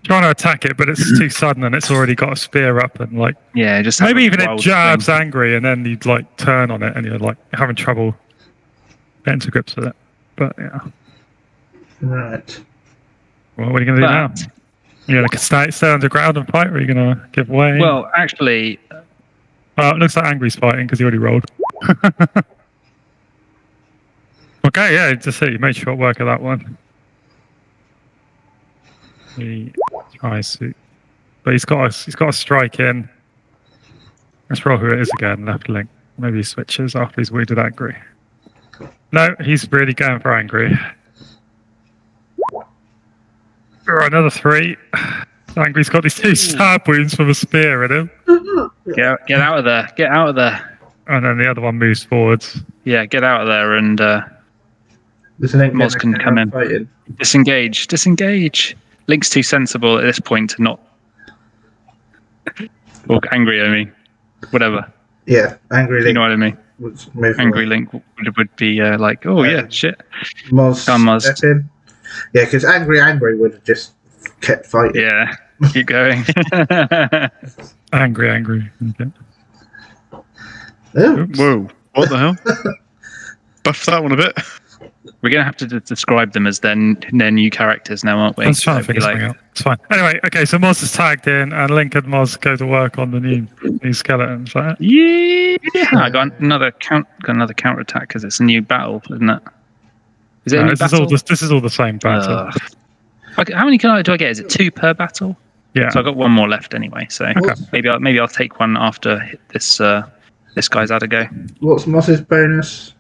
B: to attack it, but it's too sudden, and it's already got a spear up, and like
H: Yeah, just have
B: maybe
H: a
B: even it
H: wild
B: jabs
H: swing.
B: angry, and then you'd like turn on it, and you're like having trouble getting to grips with it. But yeah,
A: Right.
B: well, what are you going to do now?
H: But,
B: You're going to stay underground and fight, or are you going to give way?
H: well, actually,
B: Well, it looks like Angry's fighting because he already rolled. Okay, yeah, just see, you made short work of that one. He tries to, but he's got a strike in. Let's roll who it is again. Left link. Maybe he switches after he's wounded Angry. No, he's really going for Angry. Another 3. Angry's got these 2 stab wounds from a spear in him.
H: get out of there. Get out of there.
B: And then the other one moves forwards.
H: Yeah, get out of there and
A: There's an
H: Moz can come in.
A: fighting.
H: Disengage. Link's too sensible at this point to not. Or angry, I mean. Whatever.
A: Yeah, angry Link.
H: You know what I mean?
A: Would move
H: Angry
A: away.
H: Link would be like, oh yeah, shit.
A: Moz.
H: Come on, Moz.
A: Step in. Yeah, because angry would have just kept fighting.
H: Yeah, keep going.
B: Angry. Okay.
A: Oops.
E: Whoa! What the hell? Buff that one a bit.
H: We're gonna have to describe them as their new characters now, aren't we?
B: Let's try and
H: So
B: figure something out. It's fine. Anyway, okay, so Moz is tagged in, and Link and Moz go to work on the new skeletons, right?
H: Yeah, I got another counter attack because it's a new battle, isn't it? Is it a new battle?
B: This is all the same battle.
H: Okay, how many do I get? Is it 2 per battle?
B: Yeah.
H: So I got 1 more left anyway. So
A: Okay.
H: maybe I'll take one after this guy's had a go.
A: What's Moss's bonus?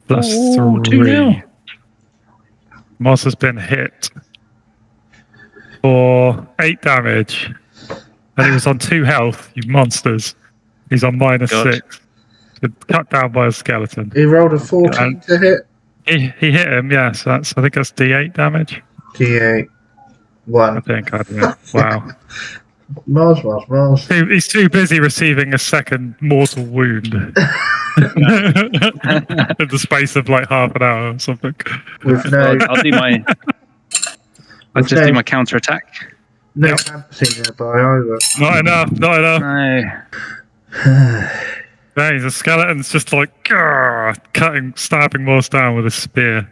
B: Plus
H: Ooh,
B: 3.
H: 2-0.
B: Moz has been hit for 8 damage, and he was on 2 health. You monsters! He's on minus
H: God.
B: 6. Been cut down by a skeleton.
A: He rolled a 14 to hit.
B: He hit him. Yeah, so I think that's D8 damage.
A: D8.
B: I
A: 1.
B: think. I don't know. Wow.
A: Moz.
B: He's too busy receiving a second mortal wound in the space of like half an hour or something.
A: With no,
H: I'll do my. I'll just do my counter attack.
A: no fantasy nearby either.
B: Not enough.
H: No.
B: He's a skeleton's just like stabbing Moss down with a spear.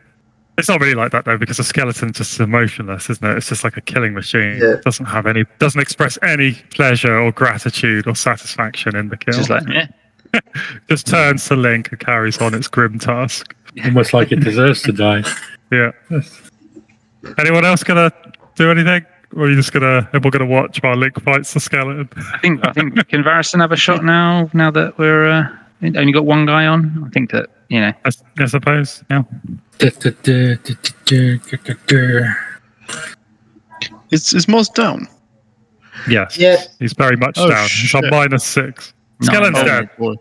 B: It's not really like that though, because a skeleton's just emotionless, isn't it? It's just like a killing machine.
A: Yeah.
B: It doesn't express any pleasure or gratitude or satisfaction in the kill.
H: Just like, yeah.
B: Just turns to Link and carries on its grim task.
D: Almost like it deserves to die.
B: Yeah. Anyone else gonna do anything? Or are you just everyone gonna watch while Link fights the skeleton?
H: I think can Varison have a shot now? Now that we're only got 1 guy on, I think that
B: I suppose. Yeah.
E: Is Moz down?
B: Yes.
A: Yeah.
B: He's very much
E: Oh,
B: down. He's on
E: shit.
B: minus 6. Skeleton's
H: Nice.
B: dead.
E: Boy.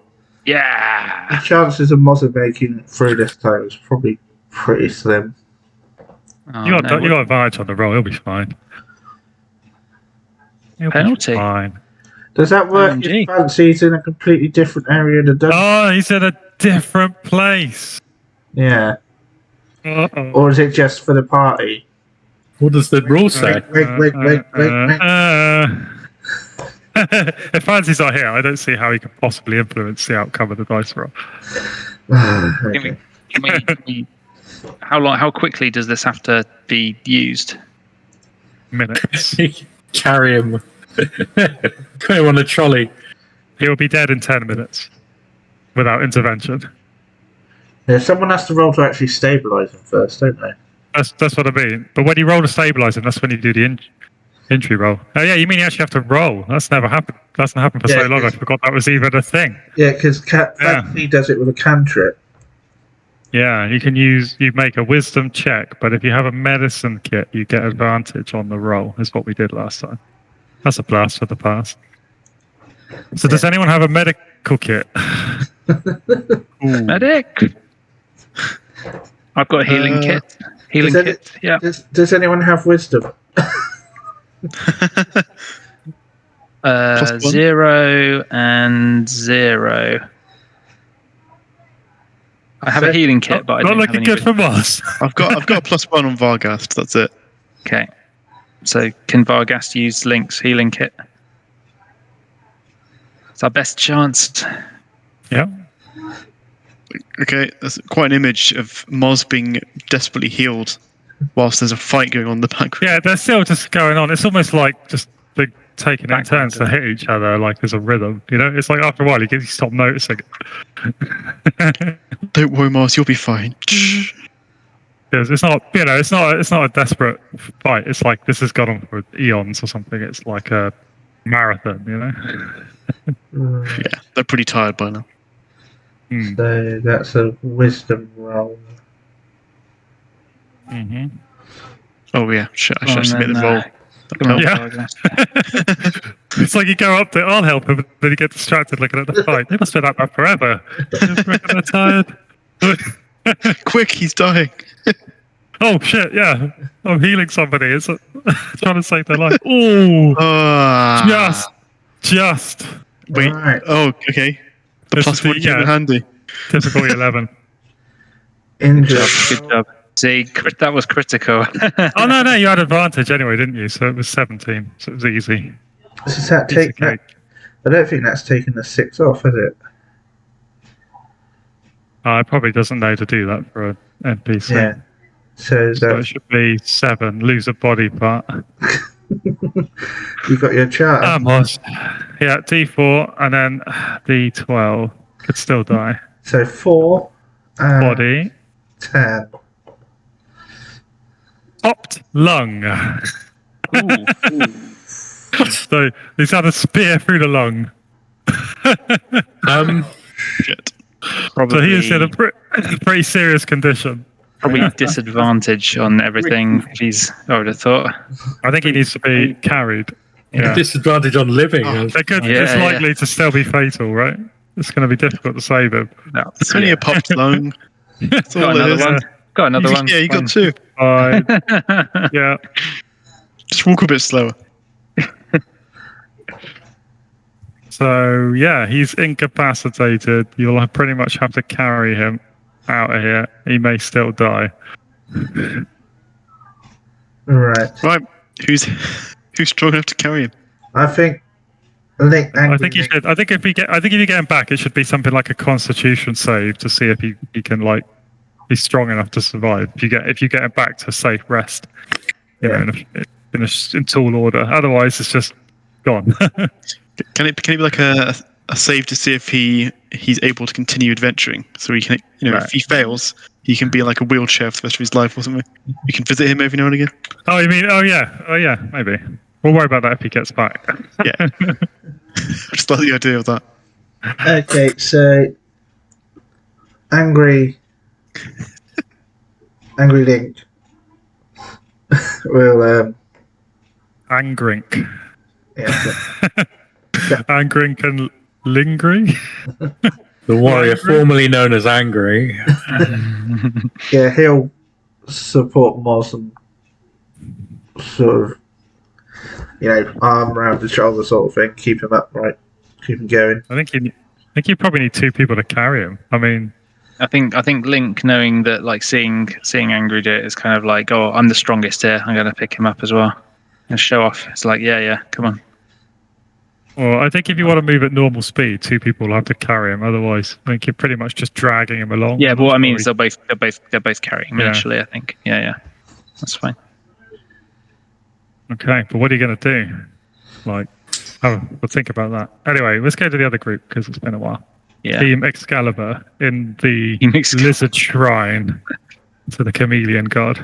H: Yeah.
A: The chances of Moz making it through this time is probably pretty slim.
H: Oh,
B: You got
H: no,
B: you got advantage on the roll. He'll be fine. He'll
H: Penalty.
B: be fine.
A: Does that work
H: OMG.
A: if Fancy's in a completely different area of the dungeon?
B: Oh, he's in a different place.
A: Yeah.
B: Uh-oh.
A: Or is it just for the party?
D: What does the rule say?
A: Wait.
B: If Fancy's not here, I don't see how he could possibly influence the outcome of the dice roll.
A: Okay.
H: Can we- how quickly does this have to be used?
B: Minutes.
D: Carry him. Put him on a trolley.
B: He will be dead in 10 minutes without intervention.
A: Yeah, someone has to roll to actually stabilise him first, don't they?
B: That's what I mean. But when you roll to stabilize him, that's when you do the entry roll. Oh yeah, you mean you actually have to roll? That's never happened. That's not happened for
A: Yeah,
B: so long. I forgot that was even a thing.
A: Yeah, because Fancy does it with a cantrip.
B: Yeah, you make a wisdom check, but if you have a medicine kit, you get advantage on the roll. Is what we did last time. That's a blast for the past. So does anyone have a medical kit?
H: Medic. I've got a healing kit. Healing
A: Does
H: kit. Yeah.
A: Does anyone have wisdom?
E: +1.
H: 0 and 0. I have a healing kit, but I
B: not
H: don't
B: looking
H: have any
B: good for Moss.
E: I've got a +1 on Varghast. That's it.
H: Okay. So can Varghast use Link's healing kit? It's our best chance.
B: Yeah.
E: Okay, that's quite an image of Moz being desperately healed whilst there's a fight going on in the background.
B: Yeah, they're still just going on. It's almost like just they're taking it in
H: Background,
B: turns to hit each other, like as a rhythm. You know, it's like after a while you stop noticing.
E: Don't worry, Moz, you'll be fine.
B: Because it's not, you know, it's not a desperate fight. It's like this has gone on for eons or something. It's like a marathon, you know.
A: Right.
E: Yeah, they're pretty tired by now.
A: So that's a wisdom roll.
B: Mm-hmm.
E: Oh yeah, shit, I should actually make the roll.
H: Come on,
B: Yeah.
H: Varghast.
B: It's like you go up to, I'll help him, then you get distracted looking at the fight. They must have been up there forever. They're tired.
E: Quick, he's dying.
B: Oh shit! Yeah, I'm healing somebody. It's trying to save their life. Oh,
E: Ah.
B: just.
E: Wait.
A: Right.
E: Oh, okay. The
B: This
E: plus
B: is the-
E: 1 came in
B: yeah.
E: handy.
B: Difficulty 11.
A: Injured.
H: Good job. See, that was critical.
B: Oh no, you had advantage anyway, didn't you? So it was 17. So it was easy.
A: Does that
B: Piece of
A: take that?
B: cake.
A: I don't think that's taken the 6 off, is it?
B: It probably doesn't know to do that for an NPC.
A: Yeah. So
B: So it
A: that
B: should be 7. Lose a body part.
A: you got your chart.
B: Moss. Yeah, D4 and then D12. Could still die.
A: So 4 and
B: Body.
A: 10.
B: Popped lung. So he's had a spear through the lung.
E: Shit.
B: So
H: Probably,
B: he is in a pretty serious condition.
H: probably disadvantage on everything. I would have thought.
B: I think he needs to be carried. Yeah.
D: Disadvantage on living.
B: It's
H: Yeah,
B: likely to still be fatal, right? It's going to be difficult to save him.
H: No,
E: It's only a popped lung. That's all
H: got
E: it
H: another
E: is.
H: one. Got another one.
E: Yeah, you got 2.
B: Fine. Yeah.
E: Just walk a bit slower.
B: So, yeah, he's incapacitated. You'll pretty much have to carry him out of here. He may still die.
A: Right.
E: Right. Who's strong enough to carry him?
A: I think Link.
B: I think you should. I think if you get him back, it should be something like a Constitution save to see if he can be strong enough to survive. If you get him back to safe rest, you know, in tall order. Otherwise, it's just gone.
E: Can it be like a save to see if he's able to continue adventuring? So he can,
B: Right.
E: if he fails, he can be in like a wheelchair for the rest of his life or something. You can visit him every now and again.
B: Oh, you mean? Oh, yeah, maybe. We'll worry about that if he gets back.
E: Yeah. Just like the idea of that.
A: Okay, so angry Link will
B: Angrink.
A: yeah.
B: Angrink and Lingry.
D: The warrior formerly known as Angry.
A: Yeah, he'll support Moz and sort of, arm around his shoulder sort of thing, keep him upright, keep him going.
B: I think you probably need 2 people to carry him. I mean,
H: I think Link, knowing that, like seeing Angry do it, is kind of like, oh, I'm the strongest here. I'm going to pick him up as well and show off. It's like, yeah, come on.
B: well, I think if you want to move at normal speed, 2 people will have to carry him. Otherwise, I think you're pretty much just dragging him along.
H: Yeah, but what I mean is they're both carrying him
B: Yeah.
H: initially. I think. Yeah, that's fine.
B: Okay, but what are you going to do? We'll think about that. Anyway, let's go to the other group because it's been a while.
H: Yeah.
B: Team Excalibur in the
H: Team Excalibur.
B: Lizard Shrine to the Chameleon God.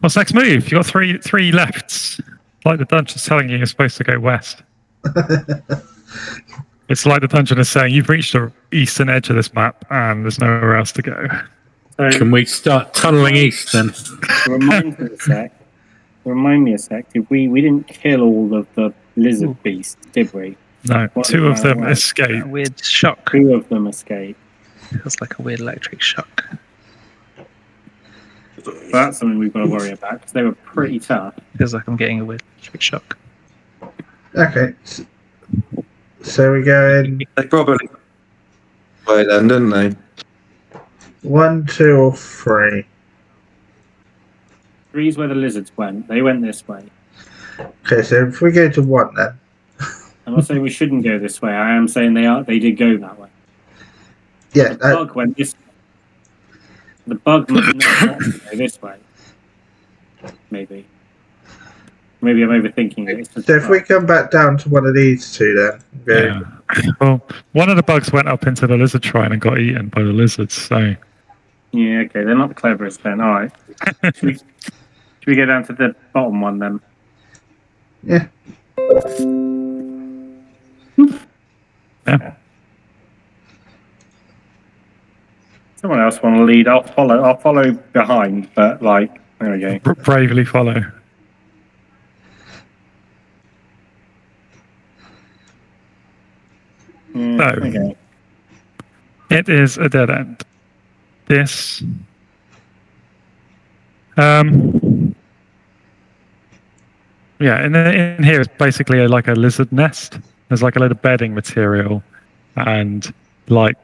B: What's next move? You got three lefts. Like the dungeon's telling you, you're supposed to go west. It's like the dungeon is saying you've reached the eastern edge of this map and there's nowhere else to go.
D: Can we start tunneling east then?
G: Remind me a sec. Did we didn't kill all of the lizard beasts, did we?
B: No,
G: What
B: 2 of them
G: about
H: A
B: escaped.
H: weird shock.
G: 2 of them escaped.
H: Feels like a weird electric shock.
G: That's something we've got to worry about because they were pretty tough.
H: Feels like I'm getting a weird electric shock.
A: Okay, so we're going.
C: They probably wait then, didn't they?
A: 1, 2, or 3?
G: 3's where the lizards went. They went this way.
A: Okay, so if we go to 1 then.
G: I'm not saying we shouldn't go this way. I am saying they did go that way.
A: Yeah,
G: The bug went this way. The bug must not go this way. Maybe. Maybe I'm overthinking it. It's just
A: so if we come back down to one of these two then. Go,
B: Yeah. Well, one of the bugs went up into the lizard shrine and got eaten by the lizards. So
G: Yeah, okay. They're not the cleverest then. All right. Should we go down to the bottom one then?
A: Yeah.
B: yeah.
G: Someone else want to lead? I'll follow behind, but like, there we go.
B: Bravely follow.
G: Yeah,
B: So
G: okay.
B: it is a dead end. This. Yeah, in here it's basically like a lizard nest. There's like a load of bedding material and like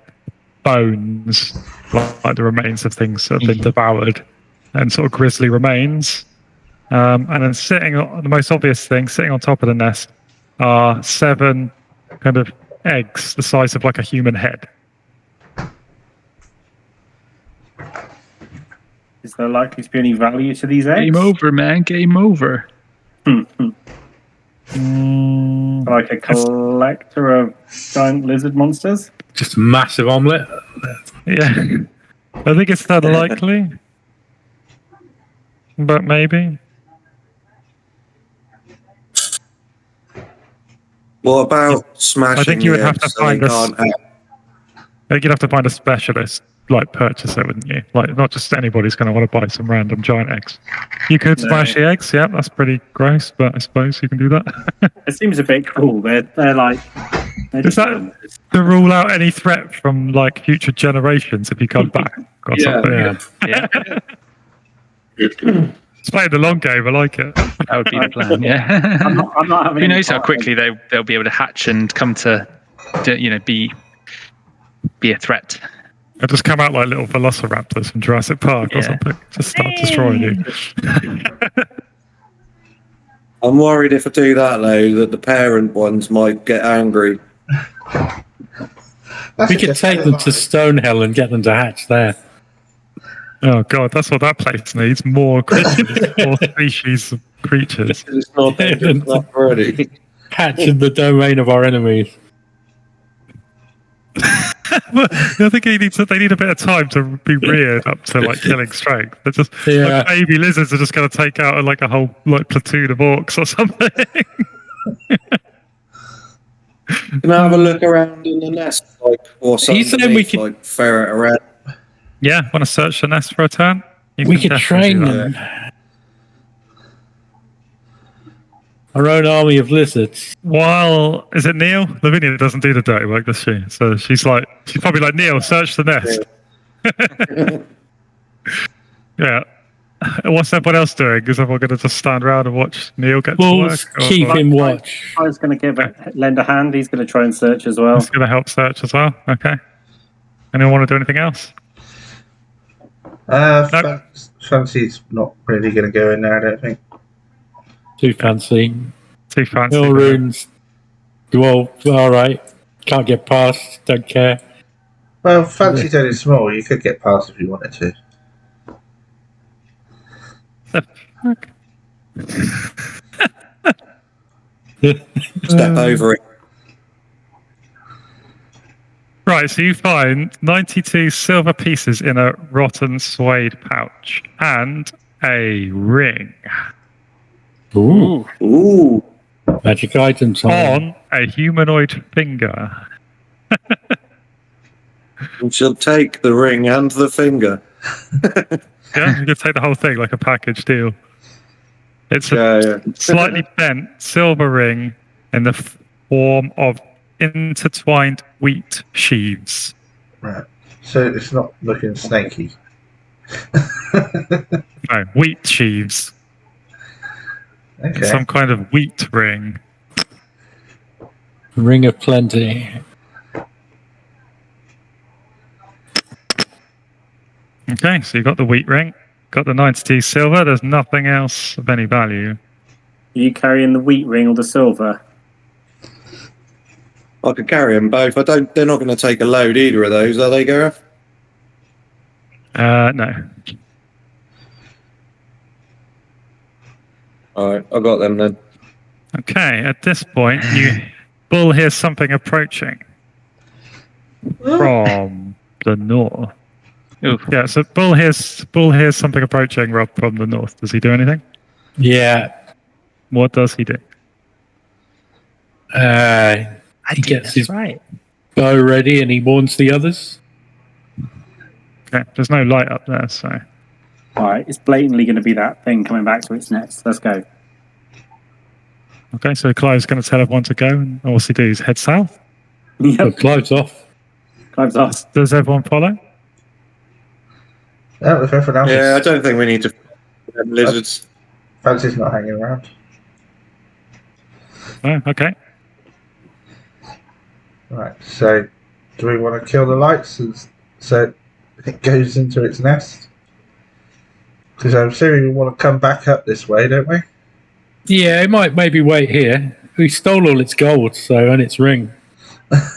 B: bones, like the remains of things that have been devoured, and sort of grisly remains. And then the most obvious thing, sitting on top of the nest, are 7 kind of eggs the size of like a human head.
G: Is there likely to be any value to these eggs?
H: Game over, man. Game over.
G: Like a collector of giant lizard monsters?
D: Just a massive omelette.
B: Yeah, I think it's unlikely, but maybe.
C: What about smashing?
B: I think you would
C: the
B: have to
C: eggs so they
B: find a.
C: can't hatch?
B: I think you'd have to find a specialist, like purchaser, wouldn't you? Like, not just anybody's going to want to buy some random giant eggs. You could smash the eggs, yeah, that's pretty gross, but I suppose you can do that.
G: It seems a bit cool. They're like.
B: Is that to rule out any threat from like future generations if you come back or something?
H: Yeah.
B: It's playing the long game. I like it.
H: That would be the plan. Yeah.
G: I'm not having.
H: Who knows how quickly they'll be able to hatch and come to be a threat.
B: They'll just come out like little velociraptors from Jurassic Park or something. Just start destroying you.
C: I'm worried if I do that though, that the parent ones might get angry.
D: We could take them to Stonehell and get them to hatch there.
B: Oh god, that's what that place needs. More creatures, more species of creatures.
C: It's not ready.
D: Hatch in the domain of our enemies.
B: I think they need a bit of time to be reared up to like killing strength. They're just like, baby lizards are just going to take out like a whole like platoon of orcs or something.
C: Can I have a look around in the nest, like, or something?
D: He said we could
C: like ferret around.
B: Yeah, want to search the nest for a turn?
D: We could train them. Our own army of lizards.
B: While is it Neil? Lavinia doesn't do the dirty work, does she? So she's probably like, Neil, search the nest. Yeah. What's everyone else doing? Is everyone going to just stand around and watch Neil get to work?
D: Keep him watch.
G: I was going to lend a hand. He's going to try and search as well.
B: He's going to help search as well. Okay. Anyone want to do anything else?
A: Nope. Fancy's not really going to go in there, I don't think.
D: Too fancy.
B: Too fancy.
D: No runes. Well, all right. Can't get past. Don't care.
A: Well, Fancy's only small. You could get past if you wanted to.
C: Step over it.
B: Right, so you find 92 silver pieces in a rotten suede pouch and a ring.
D: Ooh.
C: Ooh.
D: Magic items
B: on a humanoid finger.
C: We shall take the ring and the finger.
B: Yeah, you can take the whole thing like a package deal. It's a slightly bent silver ring in the form of intertwined wheat sheaves.
A: Right. So it's not looking snaky.
B: No, wheat sheaves.
A: Okay.
B: Some kind of wheat ring.
D: Ring of plenty.
B: Okay, so you got the wheat ring, got the 92 silver. There's nothing else of any value.
G: Are you carrying the wheat ring or the silver?
C: I could carry them both. They're not going to take a load either of those, are they, Gareth?
B: No.
C: All right, I got them then.
B: Okay, at this point, Bull hears something approaching from the north.
H: Ooh.
B: Yeah, so Bull hears something approaching, Rob, from the north. Does he do anything?
D: Yeah.
B: What does he do?
D: He gets his bow ready and he warns the others.
B: Okay, there's no light up there, so.
G: Alright, it's blatantly going to be that thing coming back to its nest. Let's go.
B: Okay, so Clive's going to tell everyone to go, and all he do is head south.
D: But Clive's off.
G: Clive's off.
B: Does everyone follow?
A: Yeah, if everyone else
C: Yeah, I
A: is,
C: don't think we need to lizards.
A: Fancy's not hanging around.
B: Oh, okay.
A: Right, so do we want to kill the lights so it goes into its nest? Because I'm assuming we want to come back up this way, don't we?
D: Yeah, it might maybe wait here. We stole all its gold, and its ring.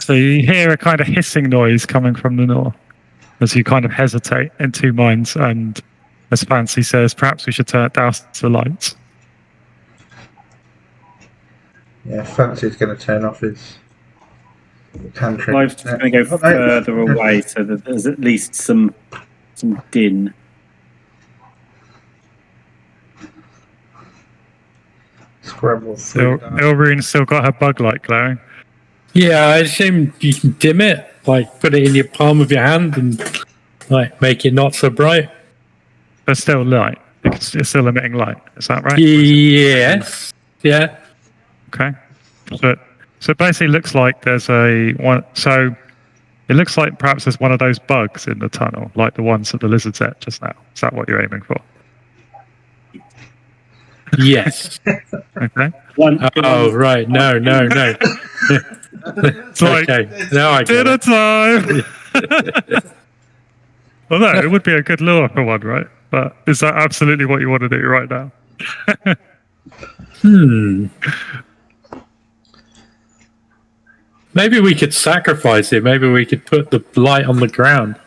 B: So you hear a kind of hissing noise coming from the north as you kind of hesitate in two minds, and as Fancy says, perhaps we should douse the lights.
A: Yeah, Fancy's going to turn off his cantrip.
G: Clive's just going to go further away so that there's at least some din.
A: Scramble
B: Still,
A: through.
B: Ilrune's still got her bug light glowing.
D: Yeah, I assume you can dim it, like put it in your palm of your hand and like make it not so bright.
B: But still light. It's still emitting light. Is that right?
D: Yes. Yeah.
B: Okay. So it basically looks like there's one. So it looks like perhaps there's one of those bugs in the tunnel, like the ones that the lizards ate just now. Is that what you're aiming for?
D: Yes.
B: Okay.
D: Oh, right. No.
B: It's like
D: Okay. Now I get
B: dinner
D: it.
B: time. Well, no, it would be a good lure for one, right? But is that absolutely what you want to do right now?
D: Maybe we could sacrifice it. Maybe we could put the light on the ground.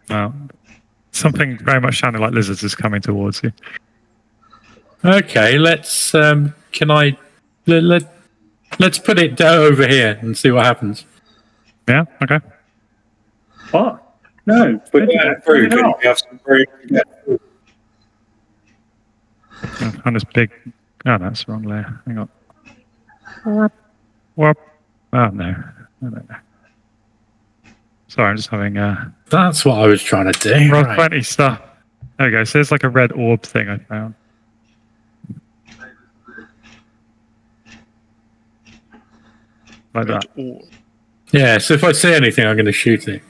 B: Well, something very much sounding like lizards is coming towards you.
D: Okay, let's. Can I? Let's put it over here and see what happens.
B: Yeah. Okay.
G: What? No.
C: Put that through. Can you have some fruit? Yeah.
B: On this big. Oh, that's the wrong layer. Hang on. Whoop. Oh no. No. Sorry, I'm just having
D: That's what I was trying to do. Right.
B: plenty stuff. There we go. So there's like a red orb thing I found. Like that.
D: Yeah. So if I see anything, I'm going to shoot it.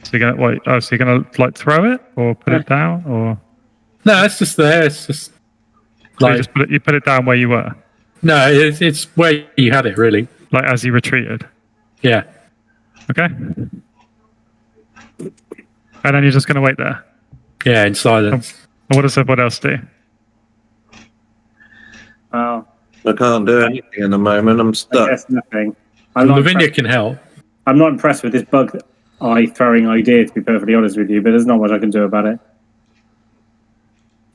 B: So you're gonna wait? Oh, so you're gonna like throw it or put it down, or
D: No, it's just there. It's just
B: so
D: like
B: you put it down where you were,
D: no. It's where you had it, really.
B: like as you retreated.
D: Yeah.
B: Okay. And then you're just gonna wait there.
D: Yeah, in silence.
B: And what does everyone else do?
G: Oh,
C: I can't do anything at the moment. I'm
G: I
C: stuck.
G: guess nothing. I'm not,
D: Lavinia
G: impressed,
D: can help.
G: I'm not impressed with this bug throwing idea, to be perfectly honest with you, but there's not much I can do about it.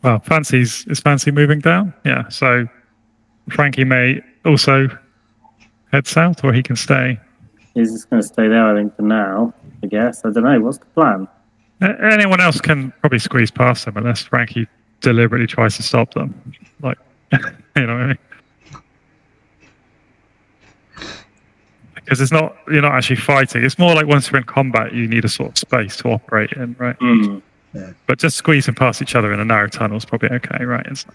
B: Well, is Fancy moving down? Yeah. So Frankie may also head south, or he can stay.
G: He's just going to stay there, I think, for now, I guess. I don't know. What's the plan?
B: Anyone else can probably squeeze past them, unless Frankie deliberately tries to stop them. Like, you know what I mean? Because you're not actually fighting. It's more like once you're in combat, you need a sort of space to operate in, right?
G: Mm.
A: Yeah.
B: But just squeezing past each other in a narrow tunnel is probably okay, right? So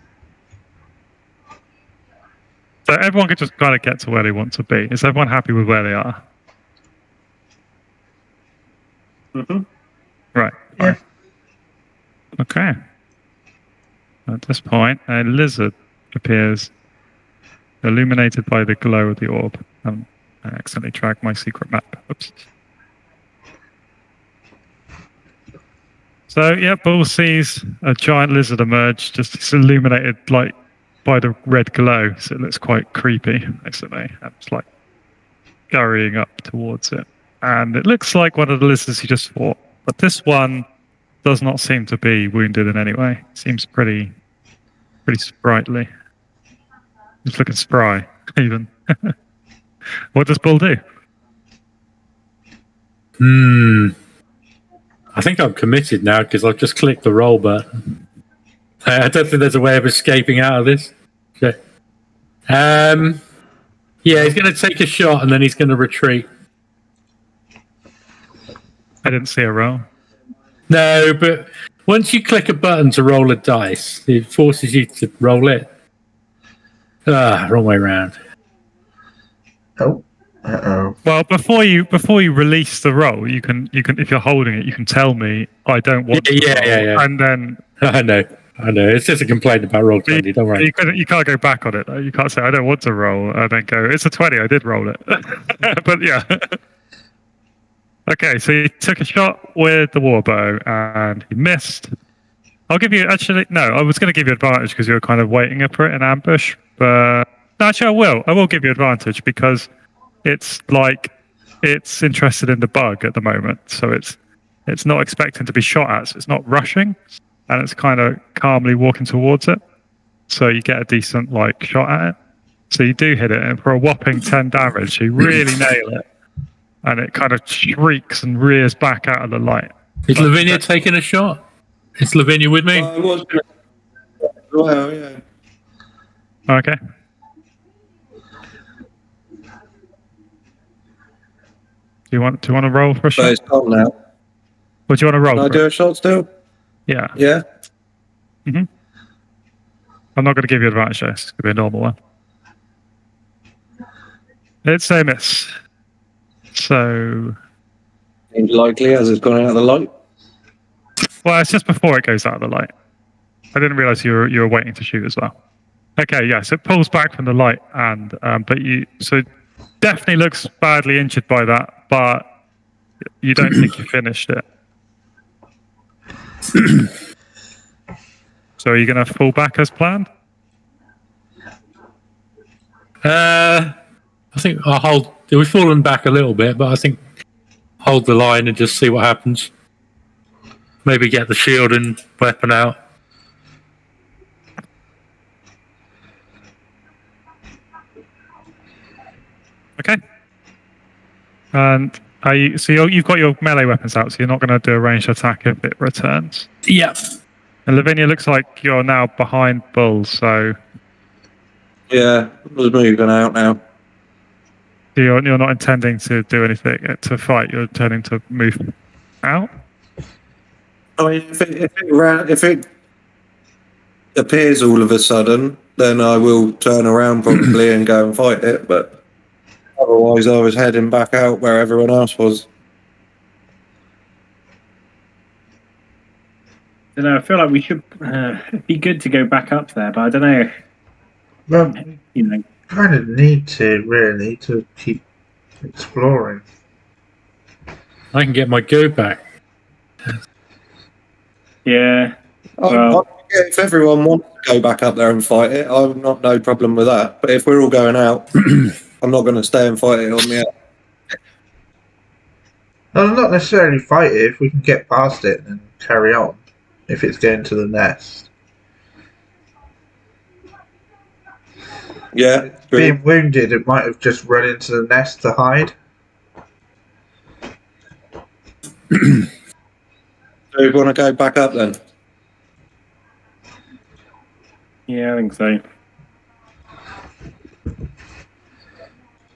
B: everyone could just kind of get to where they want to be. Is everyone happy with where they are?
G: Mm-hmm.
B: Right.
A: Yeah.
B: Okay. At this point, a lizard appears, illuminated by the glow of the orb. I accidentally dragged my secret map. Oops. So yeah, Bull sees a giant lizard emerge, just it's illuminated like by the red glow, so it looks quite creepy, basically. And it's like scurrying up towards it, and it looks like one of the lizards he just fought. But this one does not seem to be wounded in any way. Seems pretty sprightly. He's looking spry, even. What does Bull do?
D: I think I'm committed now because I've just clicked the roll button. I don't think there's a way of escaping out of this. Okay. Yeah, he's going to take a shot and then he's going to retreat.
B: I didn't see a roll.
D: No, but once you click a button to roll a dice, it forces you to roll it. Wrong way around.
A: Oh. Uh-oh.
B: Well, before you release the roll, you can if you're holding it, you can tell me I don't want to roll,
D: yeah.
B: and then
D: I know. It's just a complaint about roll 20. Don't worry.
B: You can't go back on it. Though. You can't say I don't want to roll and then go. It's a 20. I did roll it, but yeah. Okay, so you took a shot with the warbow and he missed. I'll give you no. I was going to give you advantage because you were kind of waiting for it in ambush, but no, actually I will give you advantage because it's like it's interested in the bug at the moment, so it's not expecting to be shot at, so it's not rushing, and it's kind of calmly walking towards it. So you get a decent like shot at it. So you do hit it, and for a whopping 10 damage, you really nail it, and it kind of shrieks and rears back out of the light.
D: Is Lavinia taking a shot? Is Lavinia with me?
C: I was well, yeah.
B: Okay. Do you want to roll for a shot?
C: But it's gone now.
B: What do you want to roll?
C: Can I do a shot still?
B: Yeah.
C: Yeah.
B: I'm not going to give you advantage. Though. It's going to be a normal one. It's a miss. So.
C: Seems likely as it's gone out of the light.
B: Well, it's just before it goes out of the light. I didn't realize you were waiting to shoot as well. Okay, yeah. So it pulls back from the light, and so definitely looks badly injured by that, but you don't think you finished it. So are you going to fall back as planned?
D: I think I'll hold. We've fallen back a little bit, but I think hold the line and just see what happens. Maybe get the shield and weapon out.
B: Okay. And you've got your melee weapons out, so you're not going to do a ranged attack if it returns.
D: Yeah.
B: And Lavinia looks like you're now behind Bull, so
C: Yeah, I was moving out now.
B: you're not intending to do anything to fight. You're intending to move out.
C: I mean, if it appears all of a sudden, then I will turn around probably and go and fight it. But otherwise, I was heading back out where everyone else was.
G: I don't know, I feel like we should be good to go back up there, but I don't know.
A: Well,
G: You know,
A: kind of need to really to keep exploring.
D: I can get my go back.
G: yeah.
C: If everyone wants to go back up there and fight it, I've not no problem with that. But if we're all going out, I'm not going to stay and fight it on the out.
A: No, not necessarily fight it if we can get past it and carry on. If it's getting to the nest.
C: Yeah.
A: Being wounded, it might have just run into the nest to hide.
C: Do we want to go back up then?
G: Yeah, I think so.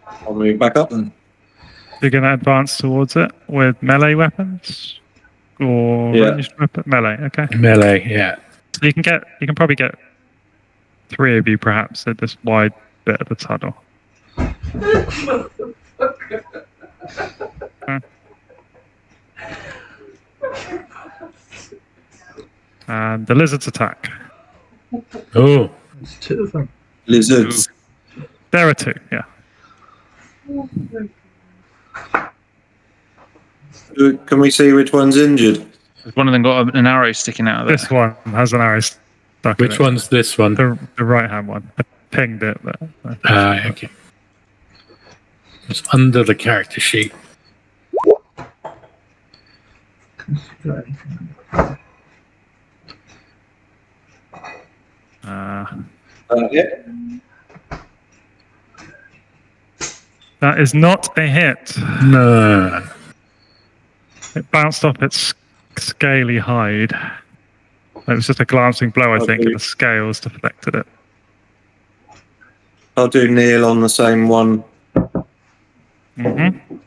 C: I'll move back up then.
B: You're going to advance towards it with melee weapons, or ranged weapon? Melee. Okay.
D: Melee, yeah.
B: So you can probably get 3 of you perhaps at this wide bit of the tunnel. And the lizards attack.
D: Oh.
A: There's 2 of them.
C: Lizards.
B: There are 2, yeah.
C: Can we see which one's injured?
H: One of them got an arrow sticking out of it.
B: This one has an arrow stuck in
D: Which
B: it.
D: one's this one?
B: The right-hand one. I pinged it. But
D: Okay. It's under the character sheet.
C: Hit.
B: That is not a hit.
D: No.
B: It bounced off its scaly hide. It was just a glancing blow, I think, and the scales deflected it.
C: I'll do Neil on the same one.
B: Mm-hmm.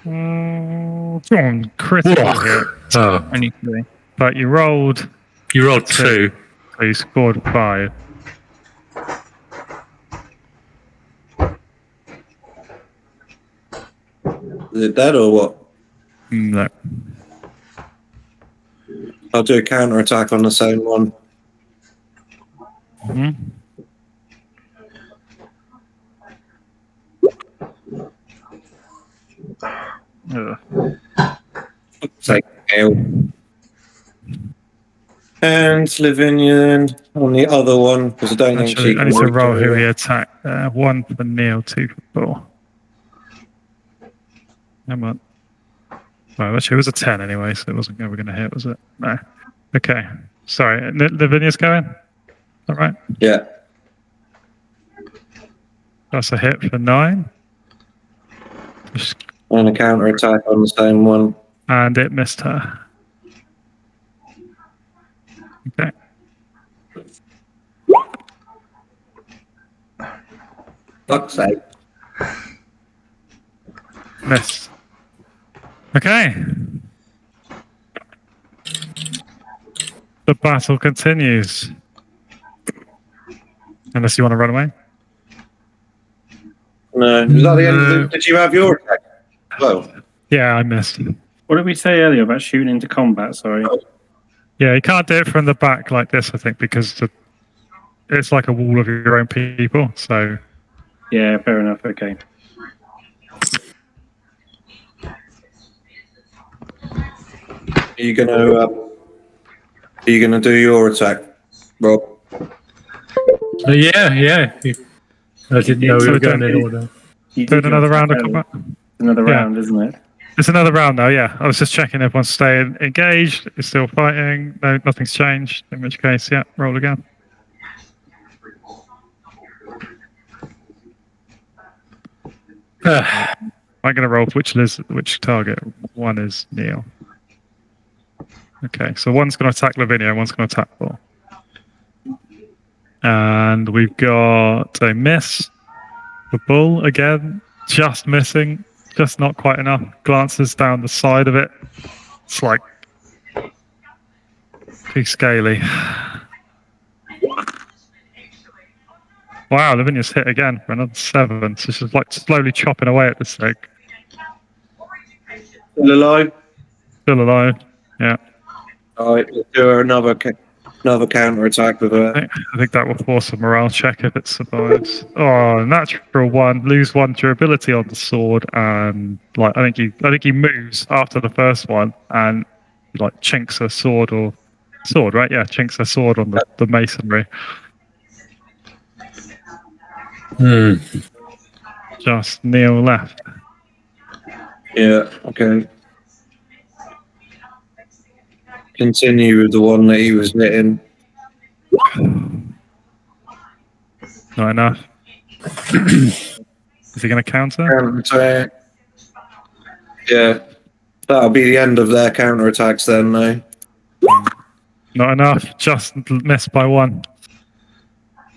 B: Come on, critical hit.
D: Oh,
H: Only 3.
B: But you rolled,
D: you rolled 2.
B: so you scored 5.
C: Is it dead or what?
B: No.
C: I'll do a counter attack on the same one.
B: Mm-hmm.
C: Take Neil. And Lavinia then on the other one, because I don't think
B: Actually,
C: she
B: I
C: can
B: need to
C: reach
B: roll who
C: her.
B: he attacked. 1 for Neil, 2 for Paul. Come on. Well, actually, it was a 10 anyway, so it wasn't ever going to hit, was it? No. Okay. Sorry. Lavinia's going? All right.
C: Yeah.
B: That's a hit for 9.
C: And a counter attack on the same one.
B: And it missed her. Okay.
C: Fuck's sake.
B: Missed. Okay. The battle continues. Unless you want to run away.
C: No. Was that the end of the... Did you have your attack? Well,
B: Yeah, I missed.
G: What did we say earlier about shooting into combat? Sorry.
B: Yeah, you can't do it from the back like this, I think, because it's like a wall of your own people. So
G: Yeah, fair enough. Okay.
C: are you gonna do your attack, Rob?
D: Yeah. I didn't know we were going in order.
G: You
B: do
G: did
B: another
G: your
B: round of
G: attack
B: combat.
G: earlier. Another
B: Yeah.
G: round, isn't it?
B: It's another round now, yeah. I was just checking everyone's staying engaged. It's still fighting. No, nothing's changed. In which case, yeah, roll again. I'm going to roll for which target. One is Neil. Okay, so one's going to attack Lavinia, one's going to attack Paul. And we've got a miss for Bull again. Just missing. Just not quite enough. Glances down the side of it. It's like too scaly. Wow, Lavinia's hit again for another 7. So she's like slowly chopping away at this thing.
C: Still alive?
B: Still alive. Yeah.
C: Alright, let's do another counter attack with her.
B: I think that will force a morale check if it survives. Oh, natural 1. Lose 1 durability on the sword, and like I think he moves after the first one and like chinks her sword, right? Yeah, chinks her sword on the masonry. Just Neil left.
C: Yeah, okay. Continue with the one that he was hitting.
B: Not enough. Is he going to counter?
C: Counter attack. Yeah. That'll be the end of their counter attacks then, though.
B: Not enough. Just missed by 1.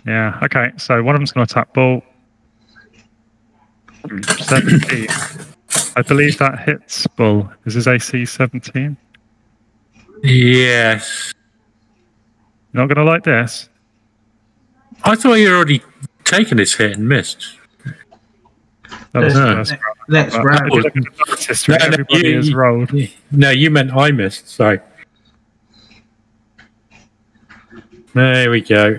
B: Yeah. Okay. So one of them's going to attack Bull. 17. I believe that hits Bull. Is his AC 17?
D: Yes.
B: You're not going to like this?
D: I thought you already taken his hit and missed.
B: That was the
D: No.
B: first round.
I: Next
B: But
I: round.
B: if you look at the past history,
D: No,
B: everybody has rolled.
D: No, you meant I missed. Sorry. There we go.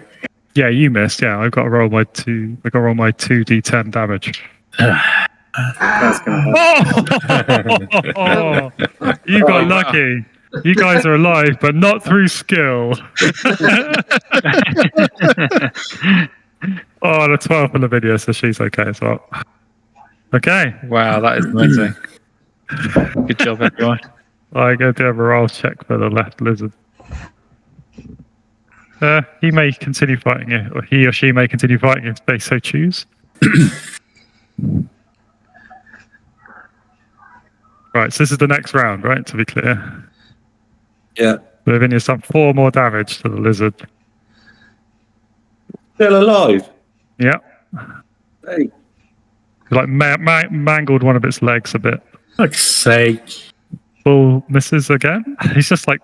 B: Yeah, you missed. Yeah, I've got to roll my 2. I've got to roll my 2d10 damage.
G: That's going to hurt.
B: Oh, you got lucky. You guys are alive, but not through skill. Oh, the 12 for Lavinia, so she's okay as well. Okay.
H: Wow, that is amazing. Good job, everyone.
B: I go do a morale check for the left lizard. He may continue fighting you, or he or she may continue fighting if they so choose. Right, so this is the next round, right? To be clear.
C: Yeah.
B: Lavinia's done 4 more damage to the lizard.
C: Still alive.
B: Yeah.
C: Hey.
B: Like mangled one of its legs a bit.
D: Fuck's sake.
B: Bull misses again. He's just like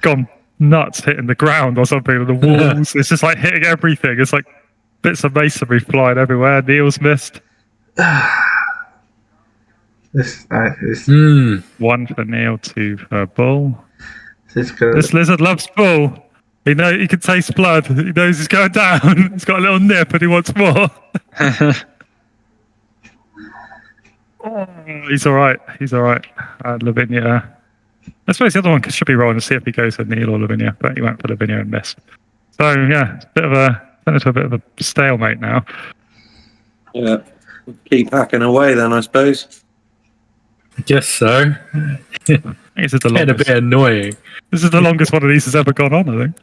B: gone nuts, hitting the ground or something, the walls. It's just like hitting everything. It's like bits of masonry flying everywhere. Neil's missed.
A: This
B: 1 for Neil, 2 for Bull.
A: this
B: Lizard loves Bull. He can taste blood. He knows he's going down. He's got a little nip and he wants more. He's all right. He's all right. Lavinia. I suppose the other one should be rolling to see if he goes for Neil or Lavinia, but he went for Lavinia and missed. So yeah, it's a bit of a stalemate now.
C: Yeah. Keep hacking away then, I suppose.
D: I guess so.
B: This is the
D: Getting a
B: longest.
D: bit annoying.
B: This is the longest one of these has ever gone on, I think.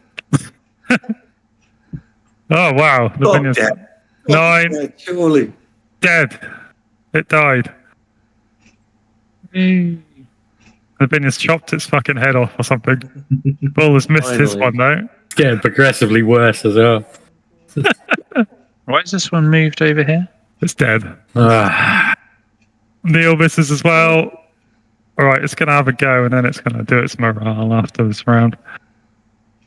B: Oh wow, Lavinia's
C: yeah.
B: 9
C: Yeah, surely.
B: dead. It died. Lavinia's chopped its fucking head off or something. Bull has missed his
C: Finally.
B: one though.
D: It's getting progressively worse as well.
H: Why is this one moved over here?
B: It's dead.
D: Ah,
B: Neil misses as well. Alright, it's going to have a go and then it's going to do its morale after this round.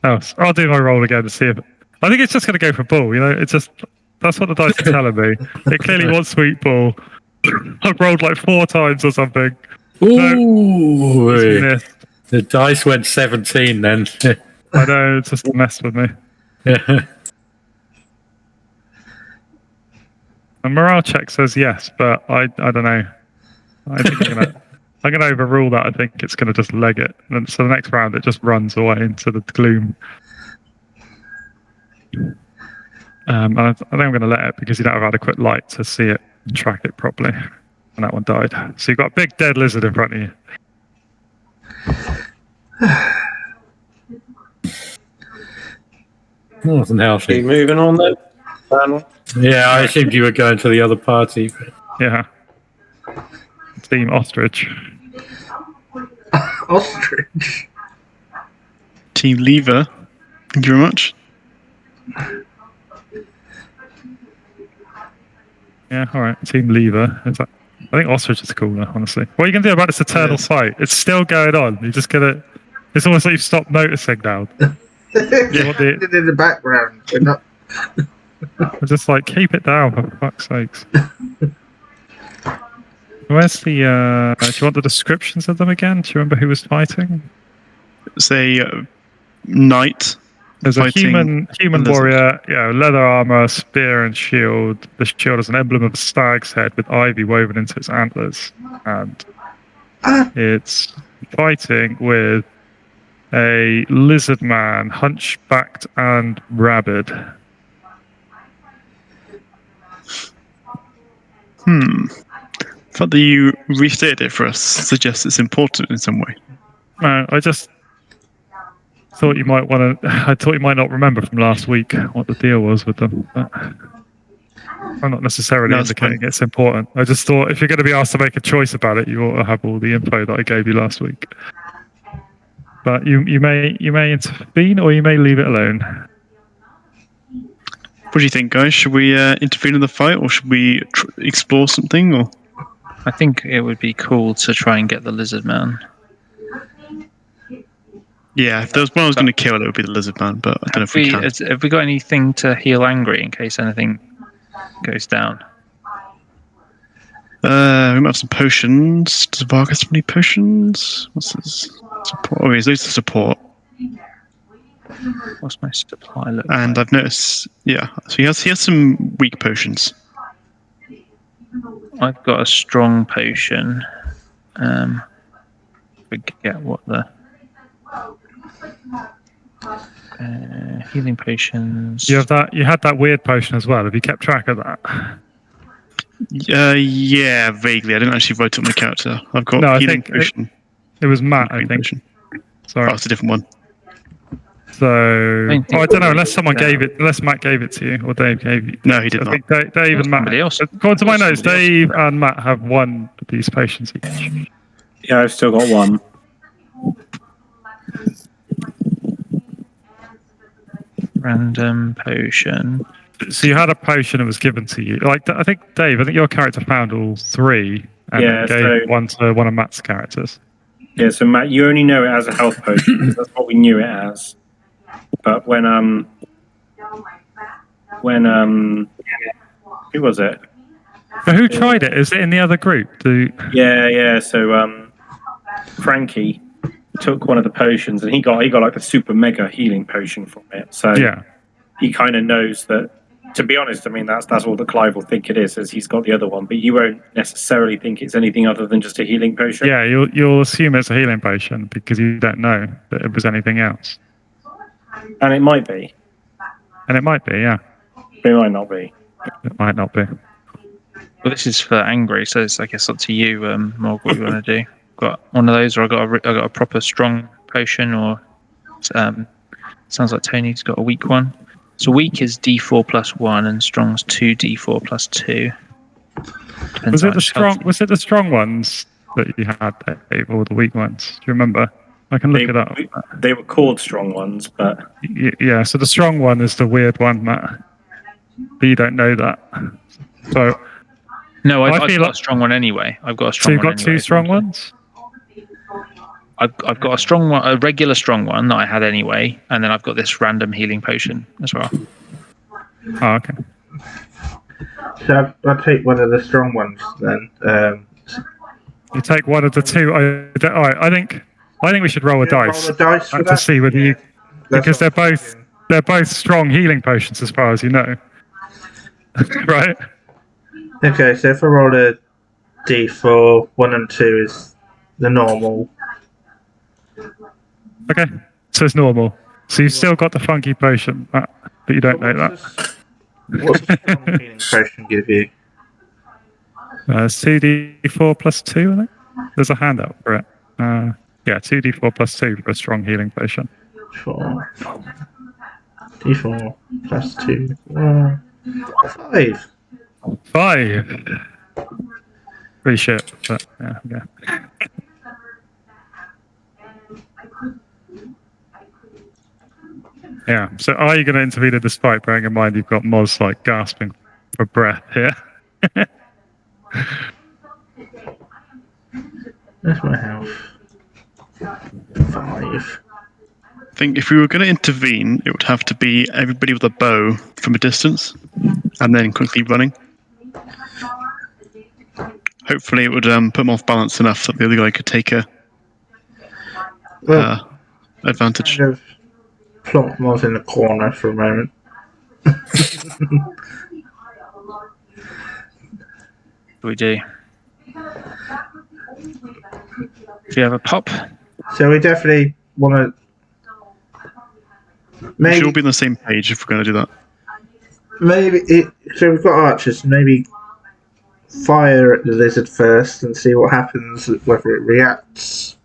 B: Oh, I'll do my roll again to see if... I think it's just going to go for Bull, you know? It's just... That's what the dice are telling me. It clearly wants sweet Bull. I've rolled like 4 times or something.
D: ooh,
B: It's missed.
D: the dice went 17 then.
B: I know, it's just a mess with me. A morale check says yes, but I don't know. I think I'm gonna overrule that. I think it's gonna just leg it, and so the next round it just runs away into the gloom. And I think I'm gonna let it because you don't have adequate light to see it and track it properly. And that one died. So you've got a big dead lizard in front of you.
D: Wasn't
C: Keep
D: healthy.
C: moving on then.
D: Yeah, I assumed you were going to the other party. But
B: Yeah. Team Ostrich.
A: ostrich.
E: Team Lever. Thank you very much.
B: Yeah, alright. Team Lever. I think Ostrich is cooler, honestly. What are you going to do about this eternal
E: Yes.
B: fight? It's still going on. You just gonna... It's almost like you've stopped noticing now.
A: In the background. We're not.
B: I'm just like, keep it down, for fuck's sakes. Where's the... do you want the descriptions of them again? Do you remember who was fighting?
E: It's a knight.
B: There's a
E: fighting
B: human
E: a lizard.
B: warrior, leather armor, spear and shield. The shield is an emblem of a stag's head with ivy woven into its antlers. And it's fighting with a lizard man, hunchbacked and rabid.
E: The fact that you restated it for us suggests it's important in some way.
B: No, I just thought you might want to. I thought you might not remember from last week what the deal was with them. But I'm not necessarily
E: No, it's
B: indicating
E: fine.
B: it's important. I just thought if you're going to be asked to make a choice about it, you ought to have all the info that I gave you last week. But you may intervene or you may leave it alone.
E: What do you think, guys? Should we intervene in the fight, or should we explore something? Or
H: I think it would be cool to try and get the lizard man.
E: yeah, if there was one I was going to kill, it would be the lizard man. But I don't know if we can.
H: Have we got anything to heal angry in case anything goes down?
E: We might have some potions. Does Vargas have any potions? What's his support? Oh, he's those are support.
H: What's my supply look
E: And
H: like?
E: I've noticed, yeah, so he has some weak potions.
H: I've got a strong potion. Forget what the healing potions.
B: You have that. You had that weird potion as well. Have you kept track of that?
E: Yeah, vaguely. I didn't actually write it on the character. I've got
B: No, I
E: healing
B: think
E: potion.
B: it was Matt. I
E: Healing
B: think.
E: potion.
B: Sorry.
E: Oh, it's a different one.
B: So
H: I
B: I don't know. Unless someone
H: no.
B: gave it, unless Matt gave it to you or Dave gave you.
E: No, he did
B: I
E: not.
B: think Dave and Matt.
H: Somebody else.
B: According to my notes,
H: Somebody else.
B: Dave and Matt have one of these potions each.
G: Yeah, I've still got one.
H: Random potion.
B: So you had a potion that was given to you. Like I think Dave, I think your character found all three and
G: Yeah,
B: gave
G: so-
B: one to one of Matt's characters.
G: Yeah, so Matt, you only know it as a health potion because that's what we knew it as. But when who was it?
B: But who tried it? Is it in the other group?
G: Yeah. So Frankie took one of the potions and he got like the super mega healing potion from it. So
B: Yeah.
G: he kind of knows that. To be honest, I mean that's all that Clive will think it is he's got the other one, but you won't necessarily think it's anything other than just a healing potion.
B: Yeah, you'll assume it's a healing potion because you don't know that it was anything else.
G: And it might be,
B: And it might be, yeah.
G: but it might not be.
B: It might not be.
H: Well, this is for angry, so it's I guess up to you, Morg, what you want to do. Got one of those, or I got a proper strong potion, or sounds like Tony's got a weak one. So weak is D4 plus 1, and strong's 2D4 plus 2.
B: Was it the strong ones that you had, Dave, or the weak ones? Do you remember? I can look it up.
G: They were called strong ones, but
B: Yeah, so the strong one is the weird one, Matt. But you don't know that. So
H: No, I've
B: feel
H: got
B: like-
H: a strong one anyway. I've got a
B: so
H: strong
B: you've
H: one
B: got
H: anyway.
B: two strong ones?
H: I've got a strong one, a regular strong one that I had anyway, and then I've got this random healing potion as well.
B: Oh, okay.
A: So I'll take one of the strong ones then.
B: You take one of the two. All right, I think we should roll a dice
A: Roll a dice for
B: to
A: that?
B: see whether
A: Yeah.
B: you, because they're both strong healing potions as far as you know. Right?
A: Okay, so if I roll a d4, 1 and 2 is the normal.
B: Okay, so it's normal. So you've still got the funky potion, but you don't know that.
A: What's the strong healing potion give you?
B: It's 2d4 plus 2, I think. There's a handout for it. Yeah, 2d4 plus 2 for a strong healing potion.
A: 4. d4 plus 2. 5.
B: 5. Pretty shit, but yeah. Yeah, so are you going to intervene in this fight, bearing in mind you've got Moz like gasping for breath here?
A: That's my health. 5.
E: I think if we were going to intervene, it would have to be everybody with a bow from a distance, and then quickly running. Hopefully, it would put them off balance enough that the other guy could take a advantage.
A: Kind of plonk Moz in the corner for a moment.
H: We do. Do you have a pop?
A: So we definitely want to.
E: We should all be on the same page if we're going to do that.
A: So we've got archers. Maybe fire at the lizard first and see what happens, whether it reacts.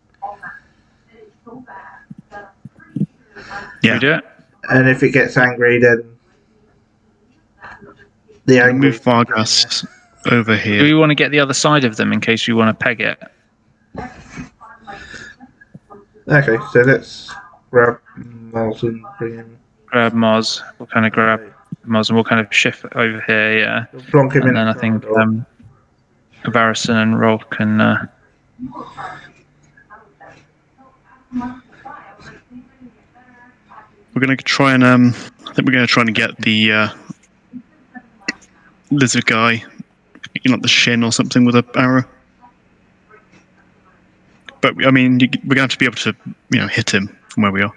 E: Yeah.
H: We do it.
A: And if it gets angry, then the
E: We'll
A: angry.
E: move Vargas over
H: Do
E: here.
H: we want to get the other side of them in case we want to peg it?
A: Okay, so let's grab Moz and bring him.
H: Grab Moz. We'll kind of grab Moz and we'll kind of shift over here, yeah.
A: We'll plonk him
H: And
A: in
H: then I
A: the
H: think
A: corridor.
H: Varison and Rolf can.
E: We're going to try and I think we're going to try and get the lizard guy, like the shin or something with an arrow. But I mean, we're going to have to be able to, hit him from where we are.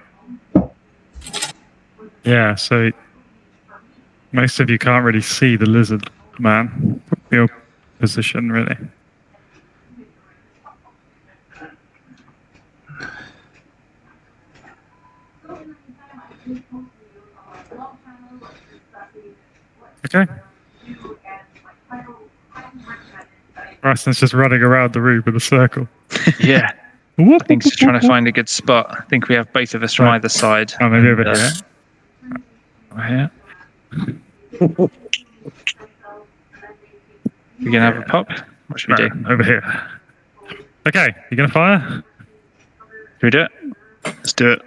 B: Yeah, so most of you can't really see the lizard man. You're position, really. Okay. Raston's just running around the room in a circle.
H: Yeah. I think he's just trying to find a good spot. I think we have both of us from either side.
B: Oh, maybe over here.
H: Right here. You gonna have a pop? What should we do?
B: Over here. Okay, you gonna fire?
H: Should we do it?
E: Let's do it.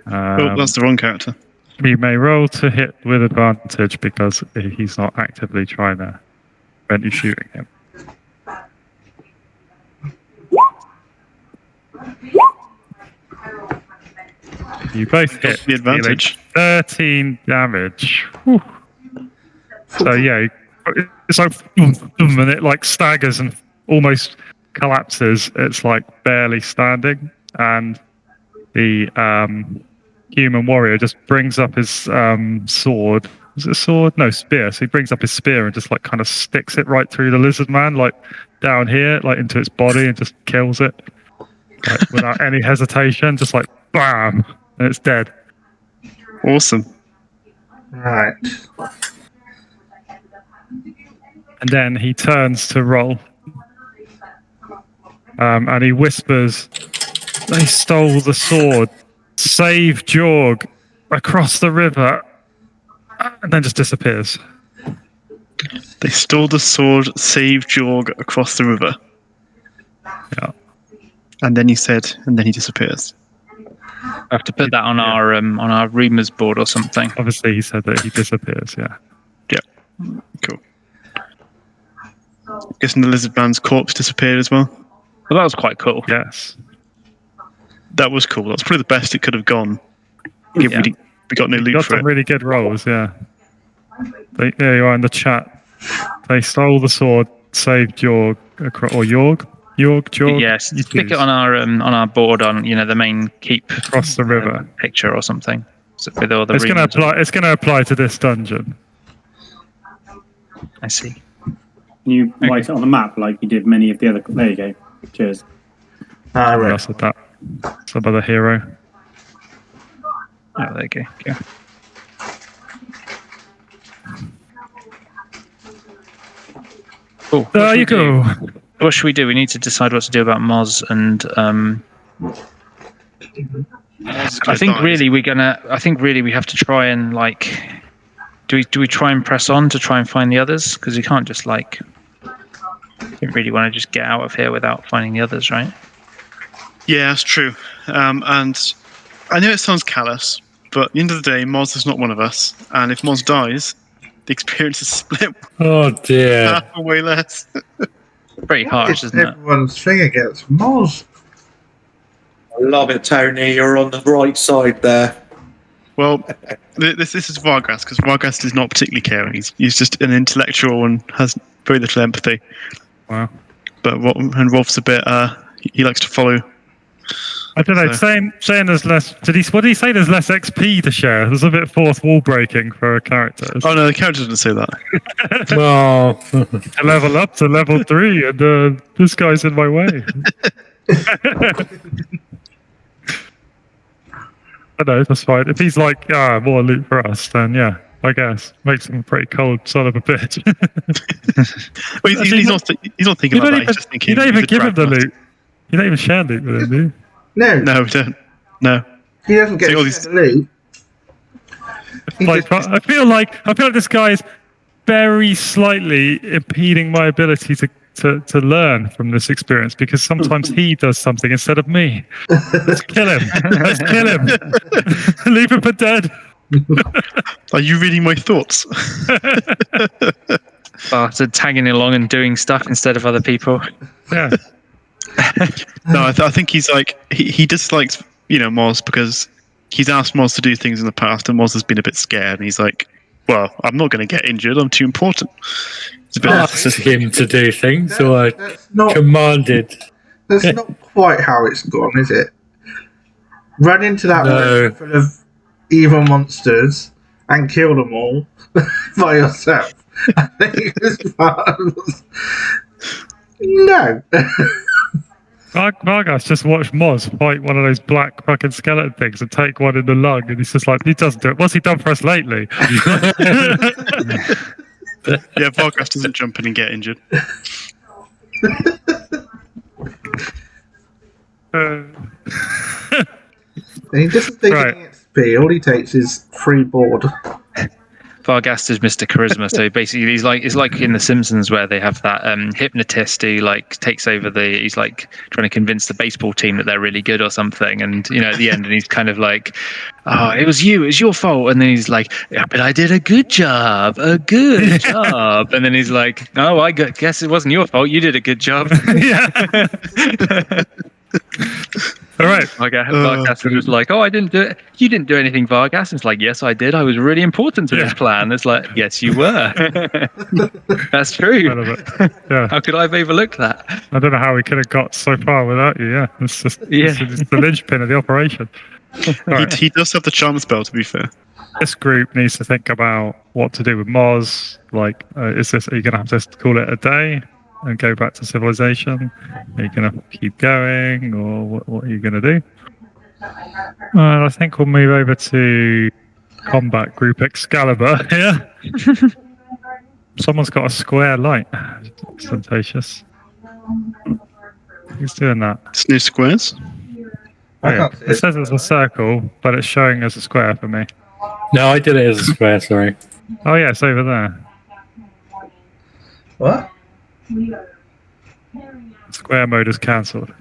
E: Oh, that's the wrong character.
B: You may roll to hit with advantage because he's not actively trying to prevent you shooting him. You both hit.
E: The advantage.
B: 13 damage. Whew. So yeah, it's like, and it like staggers and almost collapses. It's like barely standing, and the human warrior just brings up his sword. Is it a sword? No, spear. So he brings up his spear and just like kind of sticks it right through the lizard man, like down here, like into its body, and just kills it, like, without any hesitation. Just like bam, and it's dead.
E: Awesome.
A: Right.
B: And then he turns to roll, and he whispers, "They stole the sword. Save Jorg across the river," and then just disappears.
E: They stole the sword, saved Jorg across the river.
B: Yeah.
E: And then he said, and then he disappears.
H: I have to put that on our rumors board or something.
B: Obviously, he said that he disappears. Yeah.
E: Yeah. Cool. Guessing the lizard man's corpse disappeared as well.
H: Well, that was quite cool.
B: Yes.
E: That was cool. That's probably the best it could have gone. Given we got no loot
B: Got
E: for
B: some
E: it.
B: really good rolls. Yeah. There you are in the chat. They stole the sword, saved Jorg, or Jorg.
H: Yes, stick it on our board on the main keep
B: across the river
H: picture or something. So with all the
B: it's going to apply. It's going to apply to this dungeon.
H: I see.
G: Can you write it on the map like you did many of the other? There you go. Cheers.
B: Right. I said that. Some other hero.
H: Oh, there you go. Yeah. Cool.
B: There you go.
H: What should we do? We need to decide what to do about Moz and. I think really we have to try and like. Do we try and press on to try and find the others? Because we can't just like. Don't really want to just get out of here without finding the others, right?
E: Yeah, that's true. And I know it sounds callous, but at the end of the day, Moz is not one of us. And if Moz dies, the experience is split.
D: Oh dear.
E: Half or way less.
H: Pretty harsh, isn't it?
A: Everyone's thing against Moz.
C: I love it, Tony. You're on the right side there.
E: Well, this is Vargas, because Vargas is not particularly caring. He's just an intellectual and has very little empathy.
B: Wow.
E: But Rolf's a bit. He likes to follow.
B: I don't know. Saying there's less. What did he say? There's less XP to share. There's a bit fourth wall breaking for a character.
E: Oh no, the character didn't say that.
D: Oh.
B: To level up to level 3, and this guy's in my way. I know, that's fine. If he's like, more loot for us, then yeah, I guess. Makes him a pretty cold son of a bitch.
E: Well, he's not thinking about that. He's just thinking.
B: You don't even give him the loot. You don't even share loot with him, do you?
E: No, we don't. No.
A: He doesn't get the loot.
B: I feel like this guy is very slightly impeding my ability to learn from this experience, because sometimes he does something instead of me. Let's kill him. Let's kill him. Leave him for dead.
E: Are you reading my thoughts?
H: So tagging along and doing stuff instead of other people.
B: Yeah.
E: No, I think he's like he dislikes Moz because he's asked Moz to do things in the past, and Moz has been a bit scared, and he's like, "Well, I'm not going to get injured. I'm too important." It's a bit
D: Asked him to do things, or
A: That's not,
D: commanded.
A: that's not quite how it's gone, is it? Run into that room full of evil monsters and kill them all by yourself.
I: I think this part was... No.
B: Vargas just watched Moz fight one of those black fucking skeleton things and take one in the lung, and he's just like, he doesn't do it. What's he done for us lately?
E: Yeah, Vargas doesn't jump in and get injured.
I: He doesn't take
B: Right.
I: any XP. All he takes is free board.
H: Vargas is Mr. Charisma, so basically he's like, it's like in The Simpsons where they have that hypnotist who like takes over he's like trying to convince the baseball team that they're really good or something, and at the end, and he's kind of like, oh, it was your fault, and then he's like, yeah, but I did a good job, and then he's like, oh, I guess it wasn't your fault, you did a good job.
B: Yeah. All right.
H: Vargas was like, oh, I didn't do it. You didn't do anything, Vargas. It's like, yes, I did. I was really important to this plan. It's like, yes, you were. That's true.
B: Yeah.
H: How could I have overlooked that?
B: I don't know how we could have got so far without you. Yeah, it's just it's the linchpin of the operation. Right.
E: He does have the charm spell, to be fair.
B: This group needs to think about what to do with Moz. Like, are you going to have to call it a day and go back to civilization? Are you going to keep going, or what are you going to do? I think we'll move over to combat group Excalibur here. Someone's got a square light. ostentatious. Who's doing that?
E: It's new squares.
B: Oh, yeah. It says it's a circle, but it's showing as a square for me.
D: No, I did it as a square, sorry.
B: Oh yeah, it's over there.
I: What?
B: Square mode is cancelled.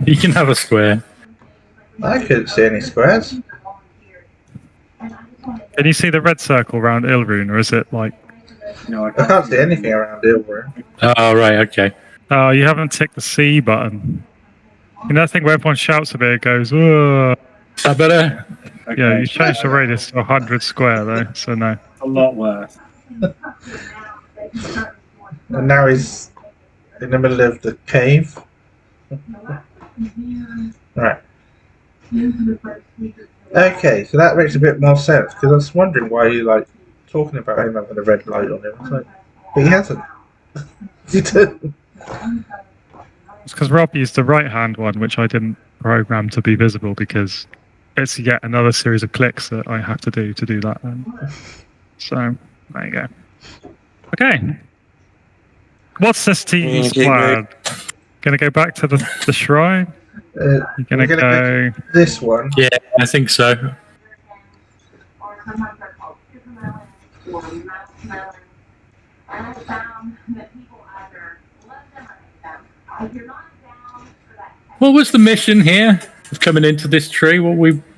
D: You can have a square.
I: I couldn't see any squares.
B: Can you see the red circle around Ilrune, or is it like...
G: No,
I: I can't see anything around Ilrune.
D: Oh, right, okay.
B: Oh, you haven't ticked the C button. You know that thing where everyone shouts a bit, it goes, "Whoa."
D: Is that better?
G: Okay.
B: Yeah, you changed the radius to 100 square though, so no.
G: A lot worse.
I: And now he's in the middle of the cave. Right. Okay, so that makes a bit more sense, because I was wondering why you like talking about him having a red light on him. I was like, but he hasn't. He didn't.
B: It's because Rob used the right hand one, which I didn't program to be visible because it's yet another series of clicks that I have to do that. So, there you go. Okay. What's this TV's plan? Gonna go back to the shrine? You're gonna go...
I: This one.
D: Yeah, I think so. What was the mission here of coming into this tree?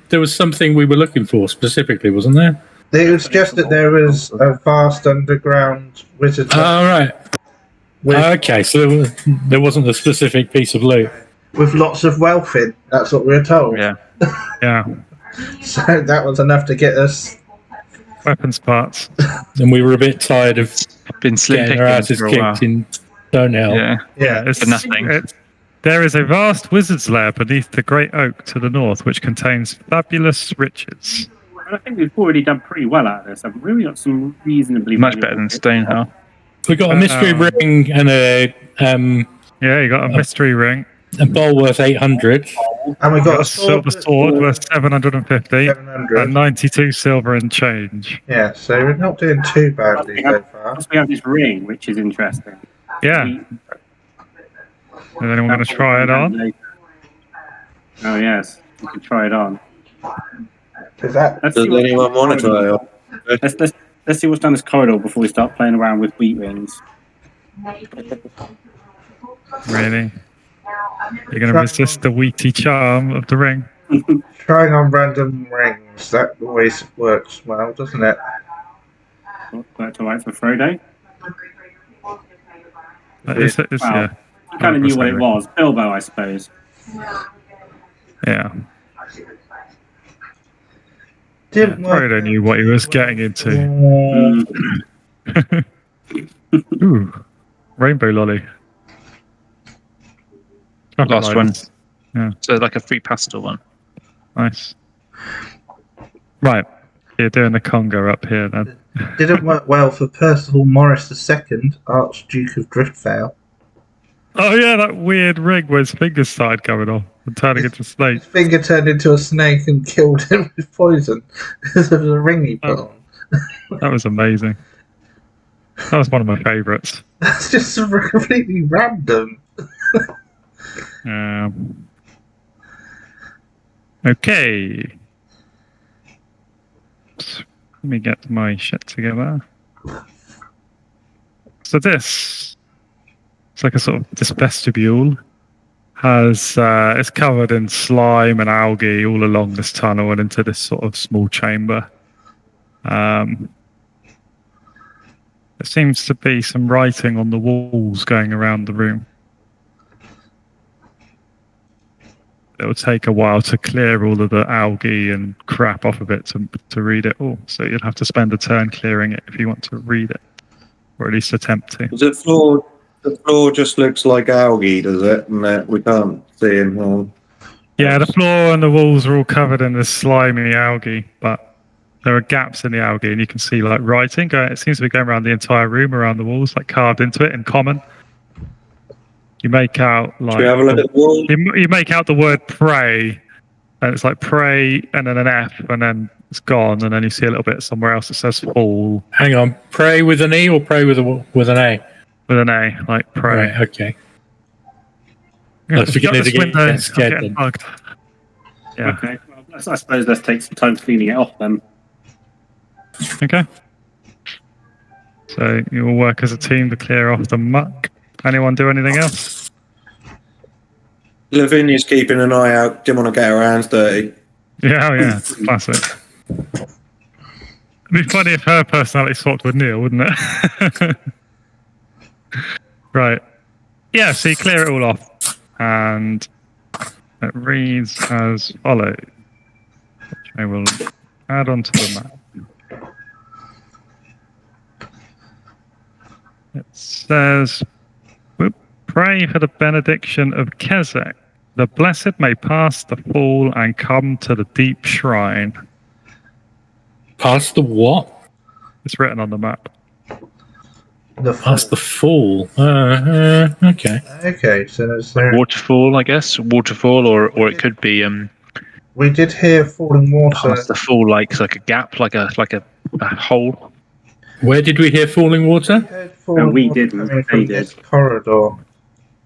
D: There was something we were looking for specifically, wasn't there?
I: It was just that there was a vast underground wizard.
D: Oh, right. Okay, so there wasn't a specific piece of loot.
I: With lots of wealth in. That's what we were told.
H: Yeah.
B: Yeah.
I: So that was enough to get us
B: Weapons parts.
D: And we were a bit tired of
H: Been slim
D: getting our asses
H: pickings for a while.
D: kicked in Stonehell.
H: Yeah.
B: Yeah, it's
H: For nothing.
B: There is a vast wizard's lair beneath the great oak to the north, which contains fabulous riches.
G: I think we've already done pretty well out of this. I've really got some reasonably
H: Much better than Stonehell.
D: We got a mystery ring and
B: Yeah, you got a mystery ring.
D: a bowl worth 800.
I: and we
B: You
I: got
B: got a silver sword worth 750
I: 700.
B: and 92 silver and change.
I: Yeah, so we're not doing too badly so far.
G: Plus we have this ring, which is interesting.
B: Yeah. Is anyone going to try it on?
G: Oh yes, we can try it on.
I: Is that
G: Let's
C: Does
G: see what's
C: anyone want to try it?
G: Let's see what's down this corridor before we start playing around with wheat rings.
B: Really? You're going to resist the wheaty charm of the ring?
I: trying on random rings? That always works well, doesn't it?
G: Worked all right for Frodo.
B: It's,
G: Wow.
B: yeah.
G: I kind of knew what it
B: 100%
G: was. Bilbo, I suppose.
B: Yeah.
I: Didn't work.
B: Frodo knew what he was getting into. Ooh. Rainbow lolly.
H: Last one.
B: Yeah.
H: So like a free pastel one.
B: Nice. Right. You're doing the conga up here then.
I: Didn't work well for Percival Morris II, Archduke of Driftvale.
B: Oh yeah, that weird rig where his fingers started coming off and turning into snake.
I: His finger turned into a snake and killed him with poison because of the ring he put on.
B: That was amazing. That was one of my favourites.
I: That's just completely random.
B: Okay. Let me get my shit together. So this, it's like a sort of this vestibule. It's covered in slime and algae all along this tunnel and into this sort of small chamber. There seems to be some writing on the walls going around the room. It will take a while to clear all of the algae and crap off of it to read it all. So you'll have to spend a turn clearing it if you want to read it, or at least attempt to.
C: Does it floor? The floor just looks like algae, does it? And that we can't see in all.
B: Yeah, the floor and the walls are all covered in this slimy algae, but there are gaps in the algae, and you can see like writing. It seems to be going around the entire room, around the walls, like carved into it in common. You make out like
C: Should we have a look at the wall?
B: you make out the word pray, and it's like pray and then an F, and then it's gone, and then you see a little bit somewhere else that says fall.
D: Hang on, pray with an E or pray with an A?
B: With an A, like pray.
D: Right, okay.
B: Yeah,
D: I was beginning to get scared
B: getting
D: then.
B: bugged. Yeah.
G: Okay. Well, I suppose let's take some time cleaning it off then.
B: Okay. So you will work as a team to clear off the muck. Anyone do anything else?
C: Lavinia's keeping an eye out. Didn't want to get her hands dirty.
B: Yeah, oh yeah, classic. It'd be funny if her personality swapped with Neil, wouldn't it? Right. Yeah, so you clear it all off, and it reads as follows, which I will add onto the map. It says, pray for the benediction of Kesek. The blessed may pass the fall and come to the deep shrine.
D: Past the what?
B: It's written on the map.
D: Past the fall. Okay.
I: Okay, so there's there.
E: Waterfall, I guess. Waterfall, or it could be
I: We did hear falling water.
E: past the fall, like a gap, like a hole.
D: Where did we hear falling water?
I: We heard falling
G: No, we
I: water
G: didn't.
I: coming
G: They
I: from
G: did.
I: this corridor.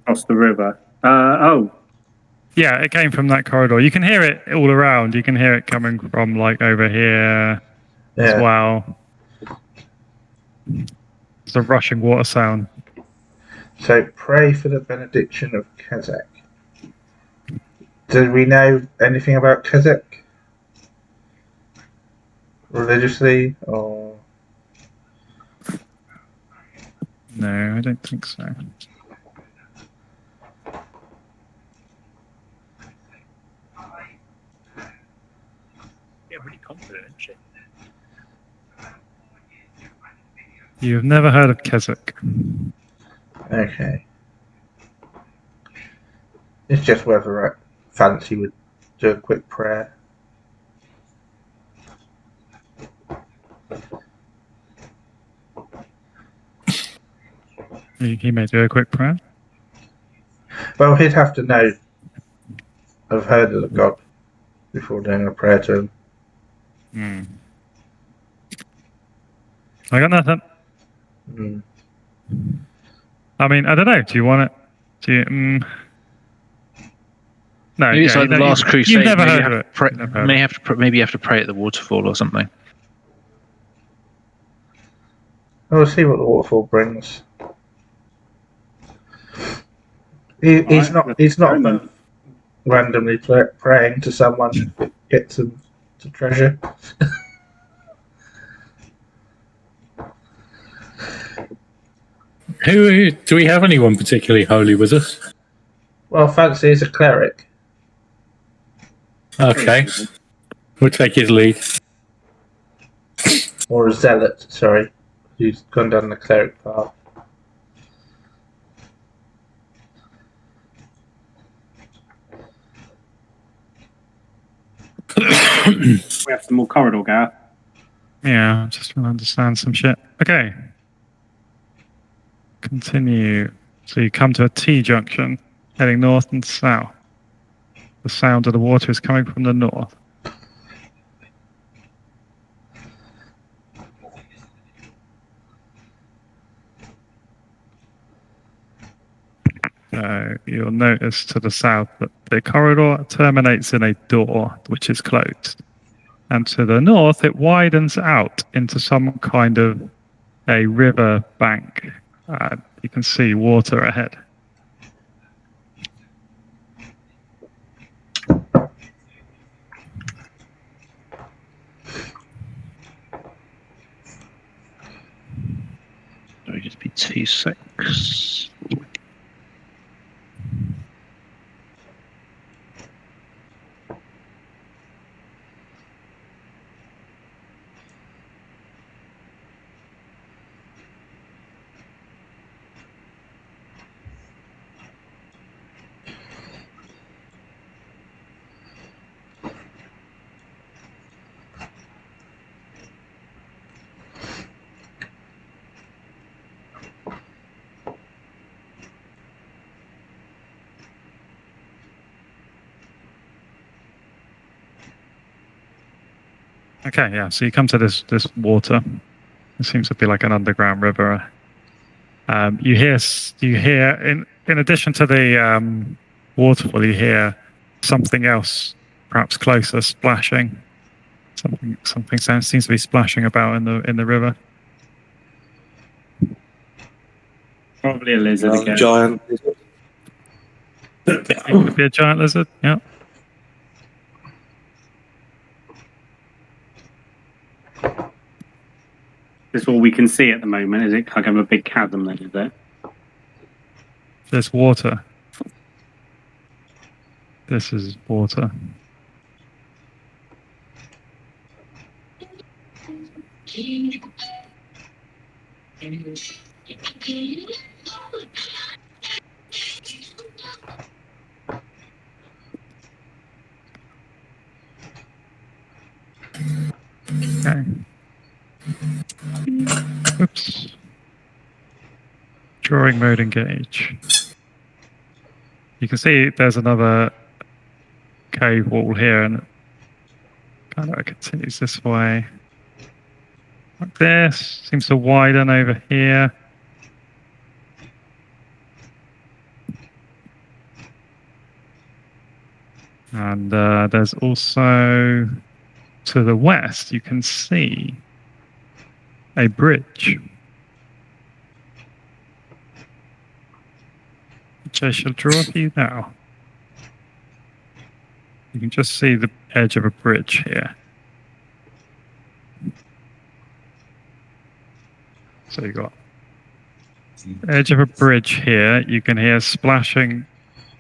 G: Across the river.
B: Yeah, it came from that corridor. You can hear it all around. You can hear it coming from like over here as well. It's a rushing water sound.
I: So pray for the benediction of Kesek. Do we know anything about Kesek? Religiously, or
B: No, I don't think so.
D: Yeah, really confident, isn't she?
B: You've never heard of Keswick.
I: okay. It's just whether Fancy would do a quick prayer.
B: He may do a quick prayer.
I: Well, he'd have to know. I've heard of the god before doing a prayer to him.
B: I got nothing. I mean, I don't know. Do you want it? Do you? No,
E: Maybe it's like the Last Crusade.
B: You've never
E: maybe
B: heard of it.
E: maybe you have to pray at the waterfall or something.
I: We'll see what the waterfall brings. He's not above randomly praying to someone if it gets him to treasure.
D: Who do we have anyone particularly holy with us?
I: Well, Fancy is a cleric.
D: Okay, we'll take his lead.
I: Or a zealot, sorry. Who's gone down the cleric path.
G: We have some more corridor, Gareth.
B: Yeah, I'm just trying to understand some shit. Okay. Continue. So you come to a T-junction, heading north and south. The sound of the water is coming from the north. You'll notice to the south that the corridor terminates in a door, which is closed. And to the north, it widens out into some kind of a river bank. You can see water ahead.
E: Sorry, just be T6.
B: Okay, yeah. So you come to this water. It seems to be like an underground river. You hear in addition to the waterfall, you hear something else, perhaps closer, splashing. Something seems to be splashing about in the river.
G: Probably a lizard again.
C: Giant.
B: It could be a giant lizard. Yeah.
G: This is all we can see at the moment. Is it kind of a big chasm then, is it?
B: There's water. This is water. Okay. Oops. Drawing mode engage. You can see there's another cave wall here, and it kind of continues this way. Like this. Seems to widen over here. And there's also, to the west, you can see a bridge, which I shall draw for you now. You can just see the edge of a bridge here. So you got edge of a bridge here. You can hear splashing.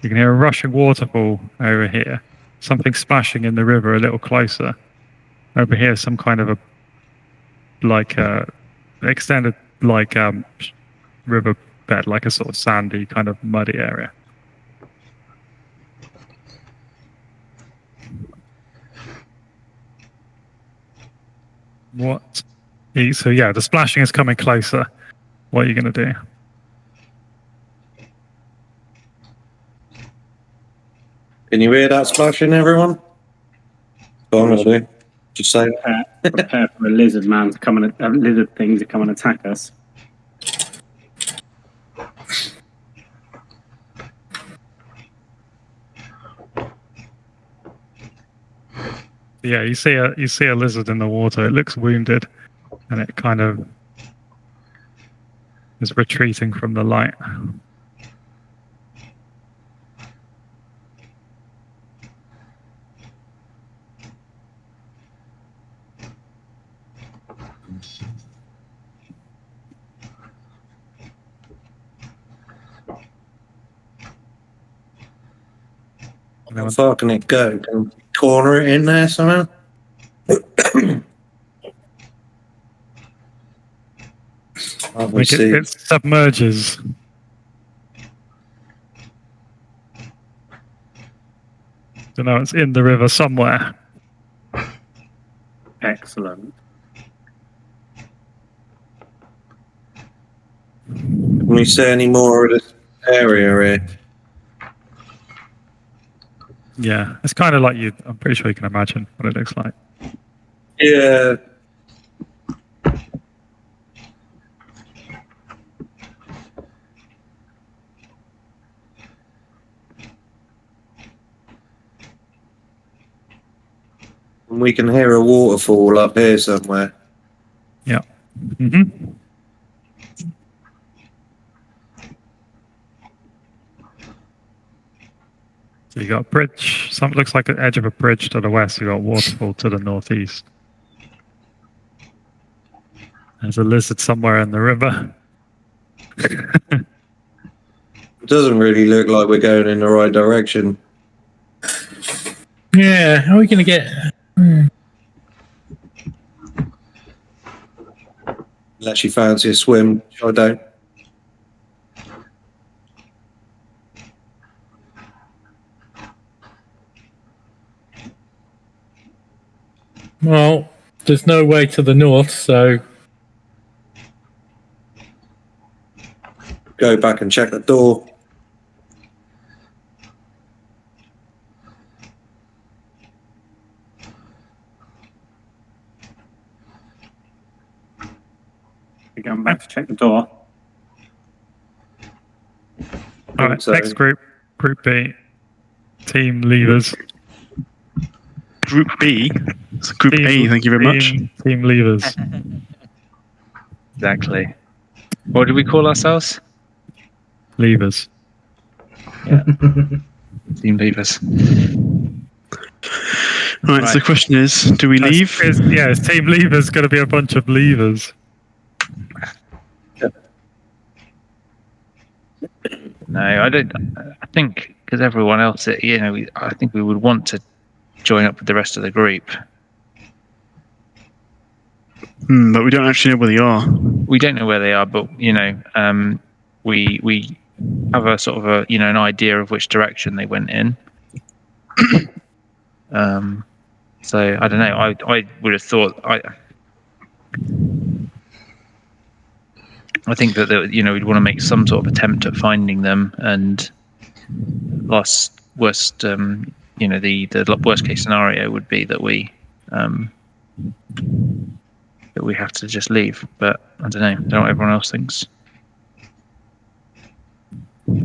B: You can hear a rushing waterfall over here. Something splashing in the river a little closer. Over here, some kind of extended river bed, like a sort of sandy kind of muddy area. What? So yeah, the splashing is coming closer. What are you going to do?
C: Can you hear that splashing, everyone? Honestly, just say
G: Prepare for a lizard man to come and lizard thing to come and attack us.
B: Yeah, you see a lizard in the water. It looks wounded, and it kind of is retreating from the light.
C: how far can it go? Can we corner it in there somehow?
B: Like it submerges. Don't know. It's in the river somewhere.
G: Excellent.
C: Can we see any more of this area here?
B: Yeah, it's kind of like you. I'm pretty sure you can imagine what it looks like.
C: Yeah. And we can hear a waterfall up here somewhere.
B: Yeah. hmm So you got a bridge. Something looks like the edge of a bridge to the west. You got a waterfall to the northeast. There's a lizard somewhere in the river.
C: It doesn't really look like we're going in the right direction.
D: Yeah, how are we going to get?
C: Unless you fancy a swim, which I don't.
D: Well, there's no way to the north, so
C: Go back and check the door.
G: We're going back to check the door.
B: All right,
C: So-
B: next group, Group B, Team Levers.
E: Group B. It's Group A. Thank you very much.
B: Team Levers.
H: Exactly. What did we call ourselves?
B: Levers.
H: Team Beavers.
E: Right, so the question is, do we leave?
B: Is Team Levers going to be a bunch of levers?
H: No, I don't. I think because everyone else, I think we would want to join up with the rest of the group.
E: But we don't actually know where they are.
H: We don't know where they are, but we have a sort of an idea of which direction they went in. So I don't know. I would have thought I think that we'd want to make some sort of attempt at finding them, and the worst case scenario would be that we have to just leave. But I don't know. I don't know what everyone else thinks.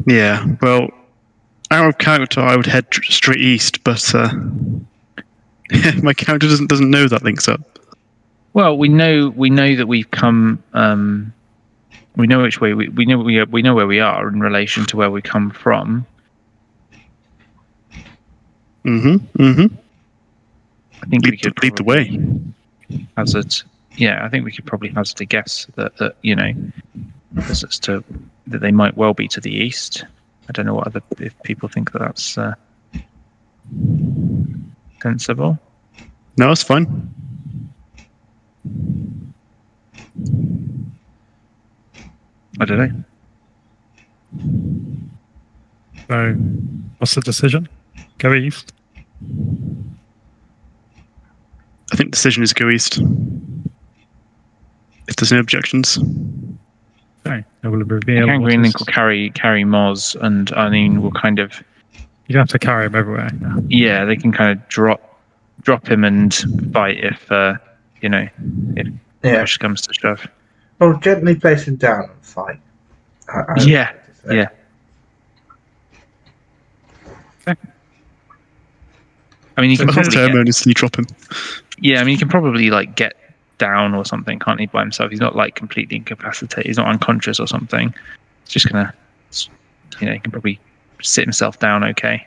E: Yeah, well, out of character, I would head straight east, but my character doesn't know that links up.
H: Well, we know that we've come. We know which way we know where we are in relation to where we come from. I think we could
E: lead the way.
H: Hazard. Yeah, I think we could probably hazard a guess that as to that they might well be to the east. I don't know if people think that's sensible.
E: No, it's fine.
H: I don't know.
B: So, what's the decision? Go east.
E: I think the decision is go east. If there's no objections.
B: Okay, I will reveal.
H: Angry and Link will carry Moz, and I mean we'll kind of.
B: You have to carry him everywhere.
H: Yeah, they can kind of drop him and fight if push comes to shove.
I: Well, gently place him down and fight.
H: Yeah. I mean, you can probably
E: ceremoniously drop him.
H: Yeah, I mean, you can probably get down or something, can't he, by himself? He's not completely incapacitated. He's not unconscious or something. He's just gonna, he can probably sit himself down. Okay.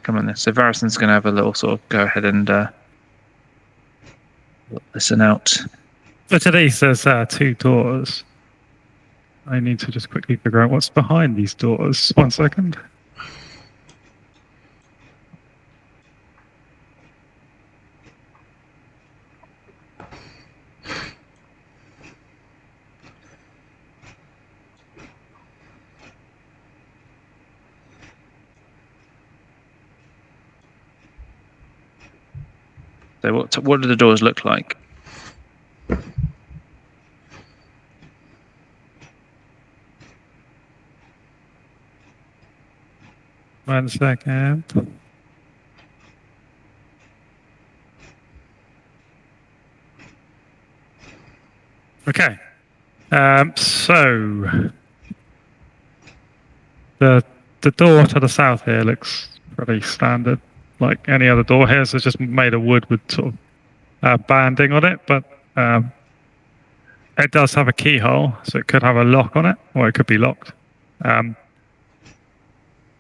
H: Come on then. So Varison's gonna have a little sort of go ahead and listen out.
B: So today says 2 doors. I need to just quickly figure out what's behind these doors. 1 second.
H: So what do the doors look like?
B: 1 second. Okay. So the door to the south here looks pretty standard, like any other door here. So it's just made of wood with sort of banding on it, but it does have a keyhole, so it could have a lock on it, or it could be locked.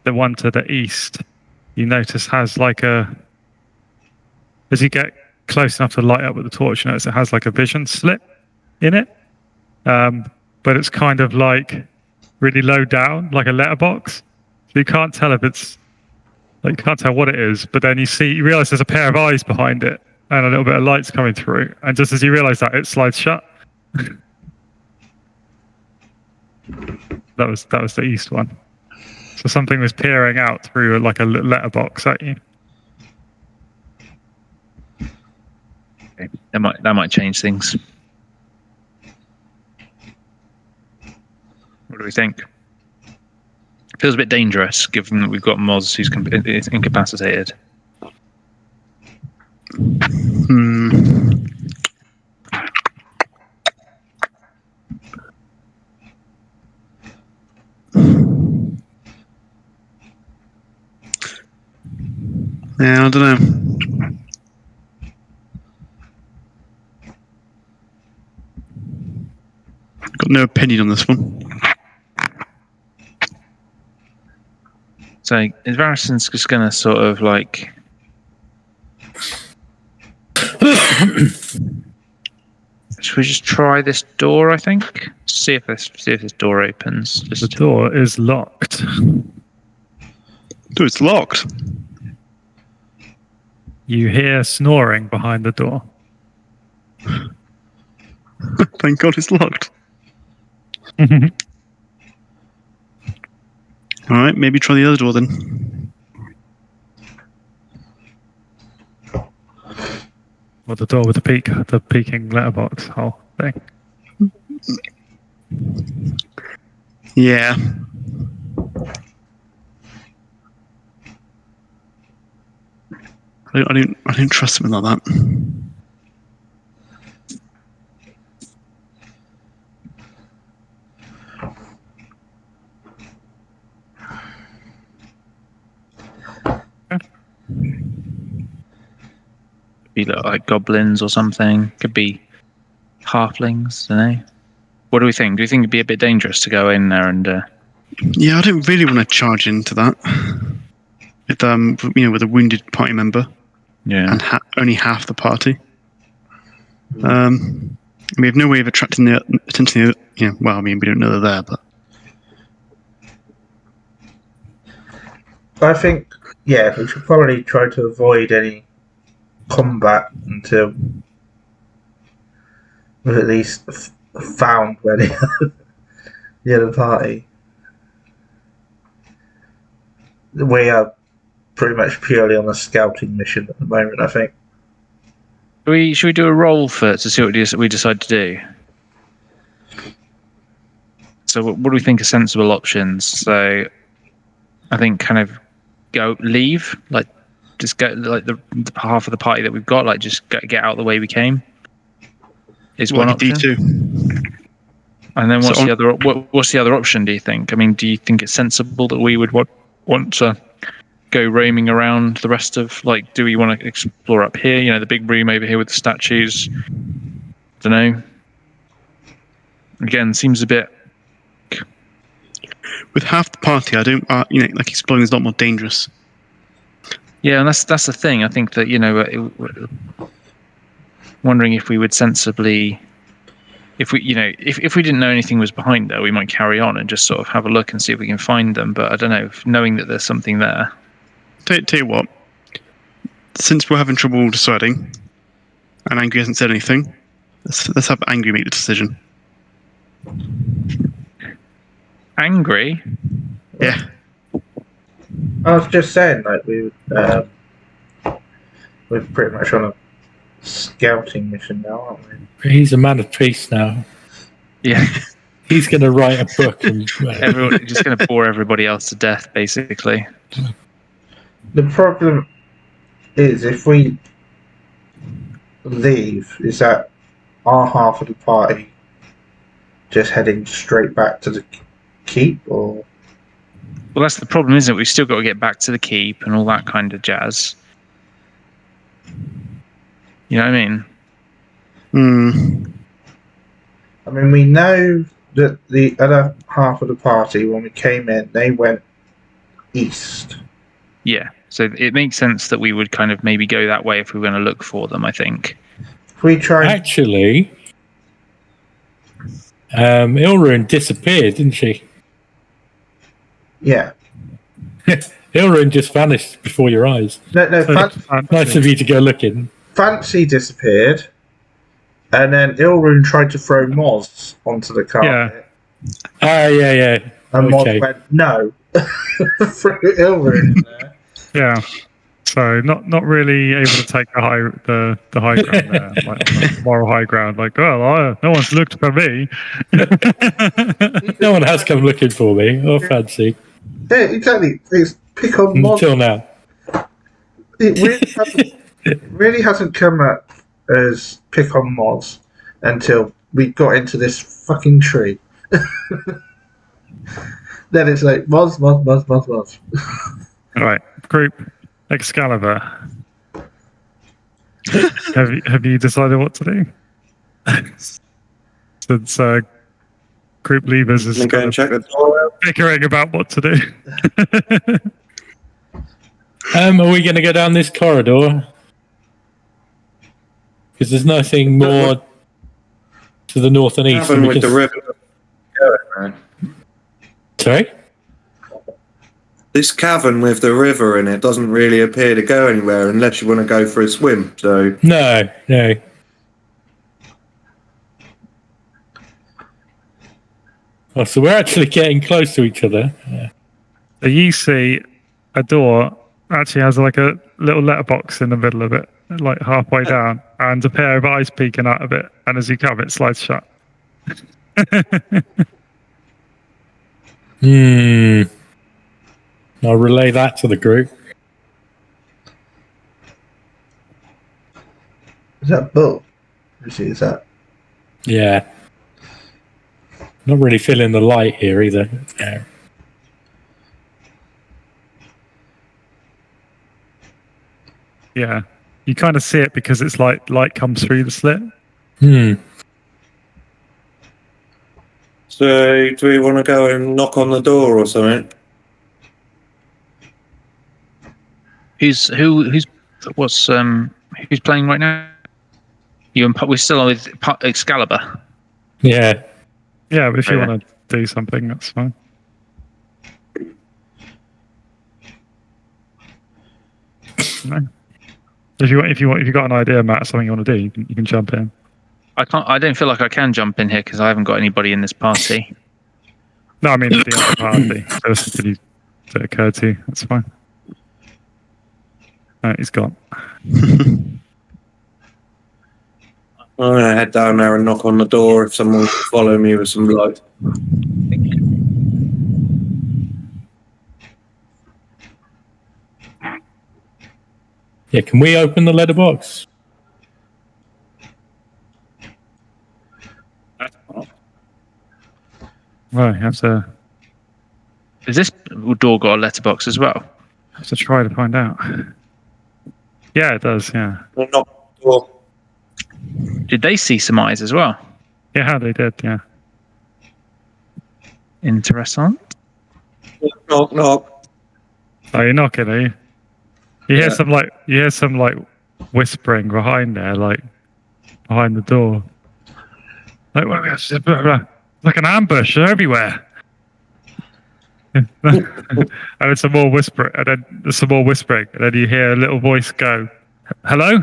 B: The one to the east, you notice, has like as you get close enough to light up with the torch, you notice it has like a vision slit in it. But it's kind of like really low down, like a letterbox. So you can't tell if it's, like, you can't tell what it is, but then you realize there's a pair of eyes behind it and a little bit of light's coming through. And just as you realize that, it slides shut. That was the east one. So something was peering out through like a letterbox at you.
H: Okay. That might change things. What do we think? Feels a bit dangerous, given that we've got Moz who's incapacitated.
E: Yeah, I don't know. Got no opinion on this one.
H: So Varyson's just going to sort of like... Should we just try this door, I think? See if this door opens.
B: The door is locked.
E: Dude, it's locked.
B: You hear snoring behind the door.
E: Thank God it's locked. Alright, maybe try the other door then.
B: Well, the door with the peeking letterbox hole thing.
E: Yeah. I don't trust something like that.
H: Be like goblins or something. Could be halflings. I don't know. What do we think? Do you think it'd be a bit dangerous to go in there and?
E: Yeah, I don't really want to charge into that. With with a wounded party member.
H: Yeah.
E: And only half the party. We have no way of attracting the attention of well, I mean, we don't know they're there, but
I: I think, yeah, we should probably try to avoid any combat until we've at least found where the other party. We are pretty much purely on a scouting mission at the moment, I think.
H: Should we do a roll to see what we decide to do? So what do we think are sensible options? So I think kind of leave, like just go, like the half of the party that we've got, like just get out of the way we came. Is one option.
E: D2.
H: And then what's the other option? Do you think? I mean, do you think it's sensible that we would want to go roaming around the rest of, like, do we want to explore up here? The big room over here with the statues. Don't know. Again, seems a bit.
E: With half the party, I don't. Like exploring is a lot more dangerous.
H: Yeah, and that's the thing. I think that wondering if we would sensibly, if we didn't know anything was behind there, we might carry on and just sort of have a look and see if we can find them. But I don't know, knowing that there's something there.
E: Tell you what. Since we're having trouble deciding, and Angry hasn't said anything, let's have Angry make the decision.
H: Angry?
E: Yeah.
I: I was just saying, like, we're pretty much on a scouting mission now, aren't we?
D: He's a man of peace now.
H: Yeah.
D: He's going to write a book and
H: Everyone just going to bore everybody else to death, basically.
I: The problem is if we leave, is that our half of the party just heading straight back to the keep, or?
H: Well, that's the problem, isn't it? We've still got to get back to the keep and all that kind of jazz. You know what I mean?
I: I mean, we know that the other half of the party, when we came in, they went east.
H: Yeah. So it makes sense that we would kind of maybe go that way if we were going to look for them, I think.
I: If we try,
D: actually, Ilrun disappeared, didn't she?
I: yeah.
D: Ilrun just vanished before your eyes.
I: No,
D: Nice of you to go looking.
I: Fancy disappeared, and then Ilrun tried to throw Moz onto the carpet.
D: Yeah.
I: And
D: Okay.
I: Moz went, no. Threw Ilrun in there.
B: Yeah. So not really able to take the high ground there, like the moral high ground. Like, well, no one's looked for me.
D: No one has come looking for me. Oh, Fancy.
I: Yeah, exactly. It's pick on Moz.
D: Until now.
I: It really hasn't come up as pick on Moz until we got into this fucking tree. Then it's like Moz.
B: All right, group Excalibur. have you decided what to do? Since group leaders is
C: Go and check the door out.
B: bickering about what to do.
D: Are we going to go down this corridor? Because there's nothing more to the north and east.
C: With the river.
D: Sorry?
C: This cavern with the river in it doesn't really appear to go anywhere unless you want to go for a swim. So
D: No. Oh, so we're actually getting close to each other. Yeah.
B: So you see a door actually has like a little letterbox in the middle of it, like halfway down, and a pair of eyes peeking out of it. And as you come, it slides shut.
D: I'll relay that to the group.
I: Is that Bull? Is that?
D: Yeah. Not really feeling the light here either. Yeah.
B: Yeah, you kind of see it because it's like light comes through the slit.
C: So do we want to go and knock on the door or something?
H: Who's playing right now? You and we're still on with Excalibur.
D: Yeah.
B: Yeah, but if you want to do something, that's fine. No. If you got an idea, Matt, something you want to do, you can jump in.
H: I don't feel like I can jump in here because I haven't got anybody in this party.
B: No, I mean the other party. So if it occurred to you, that's fine. No, he's gone.
C: I'm going to head down there and knock on the door if someone will follow me with some light.
D: Yeah, can we open the letterbox?
B: Right, you have to
H: Has this door got a letterbox as well?
B: try to find out. Yeah, it does. Yeah.
C: Knock on the door.
H: Did they see some eyes as well?
B: Yeah, they did. Yeah.
H: Interessant.
C: Knock, knock.
B: Oh, you're knocking, are you? You hear some whispering behind there, like behind the door. Like an ambush everywhere. And then some more whispering, and then there's some more whispering, and then you hear a little voice go, "Hello."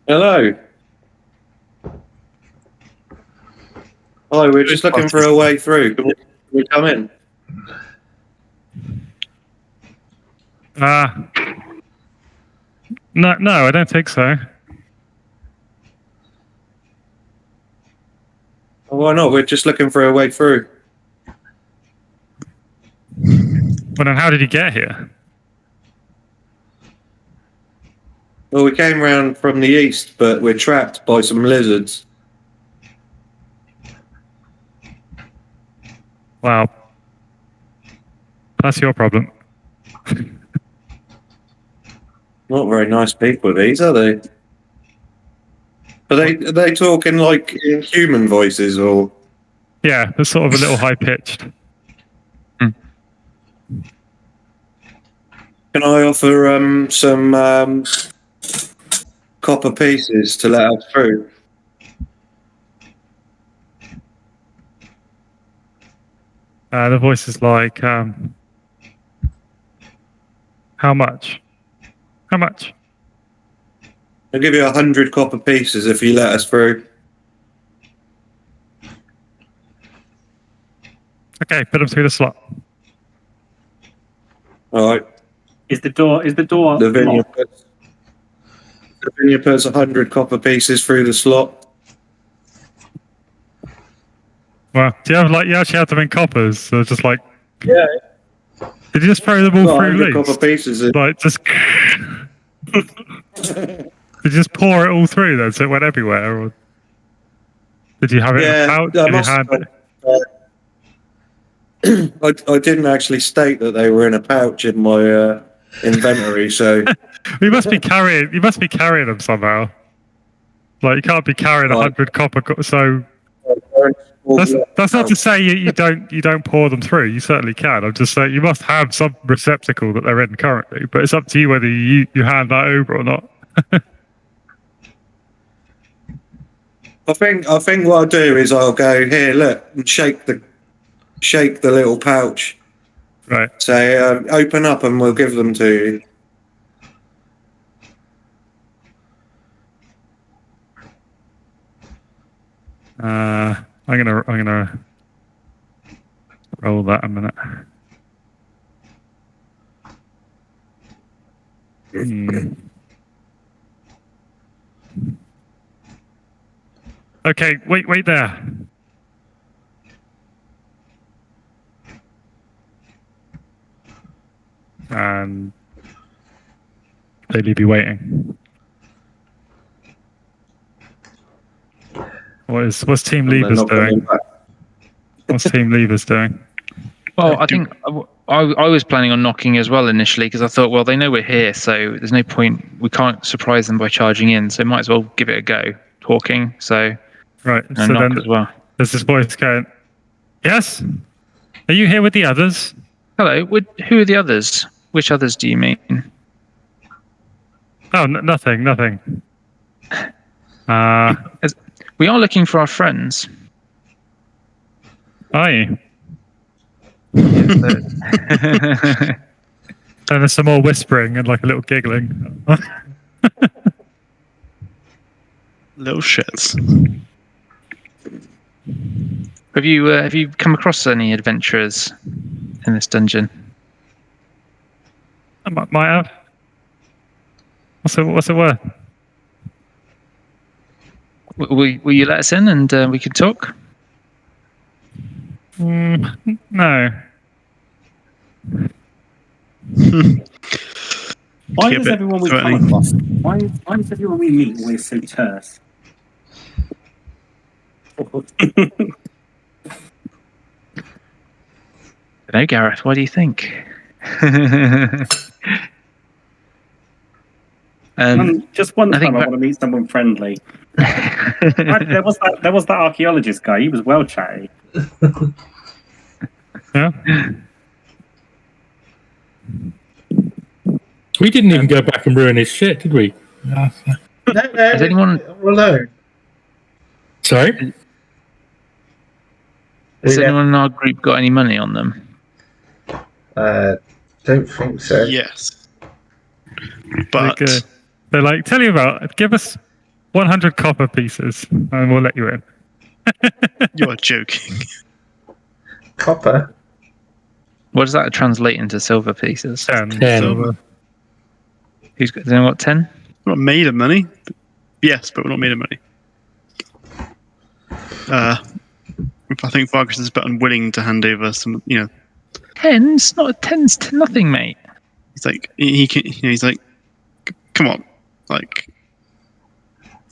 C: Hello. Hi, we're just looking for a way through. Can we come in?
B: No, I don't think so.
C: Why not? We're just looking for a way through.
B: Well, then how did you get here?
C: Well, we came round from the east, but we're trapped by some lizards.
B: Wow. That's your problem.
C: Not very nice people, these, are they? Are they talking like in human voices, or?
B: Yeah, they're sort of a little high pitched.
C: Can I offer some copper pieces to let us through?
B: The voice is like, how much? How much?
C: I'll give you 100 copper pieces if you let us through.
B: Okay, put them through the slot.
C: All right.
G: Is the door
C: Lavinia
G: locked?
C: puts 100 copper pieces through the slot.
B: Well, do you have you actually have them in coppers? So just like,
C: Yeah.
B: did you just throw them all
C: Well,
B: through
C: 100
B: least?
C: copper pieces.
B: Like just, did you just pour it all through then, so it went everywhere, or did you have it in a pouch?
C: I
B: Did you hand it?
C: I didn't actually state that they were in a pouch in my inventory, so
B: You must be carrying them somehow. Like you can't be carrying 100 copper. So that's not to say you don't pour them through. You certainly can. I'm just saying you must have some receptacle that they're in currently. But it's up to you whether you hand that over or not.
C: I think what I'll do is I'll go here, look, and shake the little pouch.
B: Right.
C: Say, open up, and we'll give them to you.
B: I'm gonna roll that a minute. Okay, wait there. And they leave you waiting. What's Team Levers doing? What's Team Levers doing?
H: Well, I think I was planning on knocking as well initially because I thought, well, they know we're here, so there's no point. We can't surprise them by charging in, so might as well give it a go. Talking, so
B: right. So
H: knock
B: then
H: as well.
B: There's this voice going, "Yes, are you here with the others?"
H: Hello. Who are the others? Which others do you mean?
B: Oh, nothing.
H: We are looking for our friends.
B: Are you?
H: Yes,
B: Then there's some more whispering and like a little giggling.
E: Little shits.
H: Have you come across any adventurers in this dungeon?
B: I might have. What's it worth?
H: Will you let us in and we can talk?
B: No.
G: Why does everyone we come across? Why is everyone we meet always so terse?
H: No, Gareth. What do you think?
G: Just one time, I want to meet someone friendly. There was that archaeologist guy. He was well chatty.
B: Yeah.
D: We didn't even go back and ruin his shit, did we?
I: No,
H: Has anyone
I: alone?
D: Sorry?
H: Has anyone in our group got any money on them?
I: Don't think so.
E: Yes. But
B: they're like, tell you about, give us 100 copper pieces and we'll let you in.
E: you are joking.
I: Copper?
H: What does that translate into silver pieces?
B: 10.
E: Silver.
H: Who's got, does anyone got 10?
E: We're not made of money. Yes, but we're not made of money. I think Vargas is a bit unwilling to hand over some.
H: 10's not 10's to nothing, mate.
E: He's like he can, he's like, come on, like.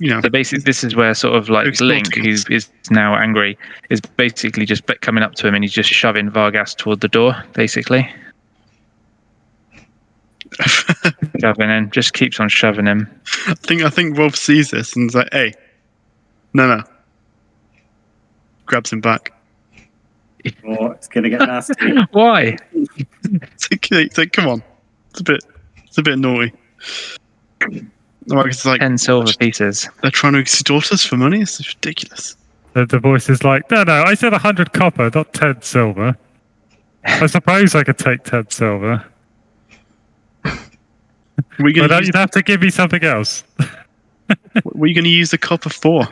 H: So basically, this is where sort of like Link, who is now angry, is basically just coming up to him and he's just shoving Vargas toward the door, basically. Shoving him, just keeps on shoving him.
E: I think Wolf sees this and is like, hey, no. Grabs him back.
G: Oh, it's gonna get nasty.
H: Why?
E: It's like, come on. It's a bit naughty. It's like
H: 10 silver pieces.
E: They're trying to extort us for money? It's ridiculous.
B: The voice is like, no, I said 100 copper, not 10 silver. I suppose I could take 10 silver. But you'd have to give me something else.
E: What are you going to use the copper for?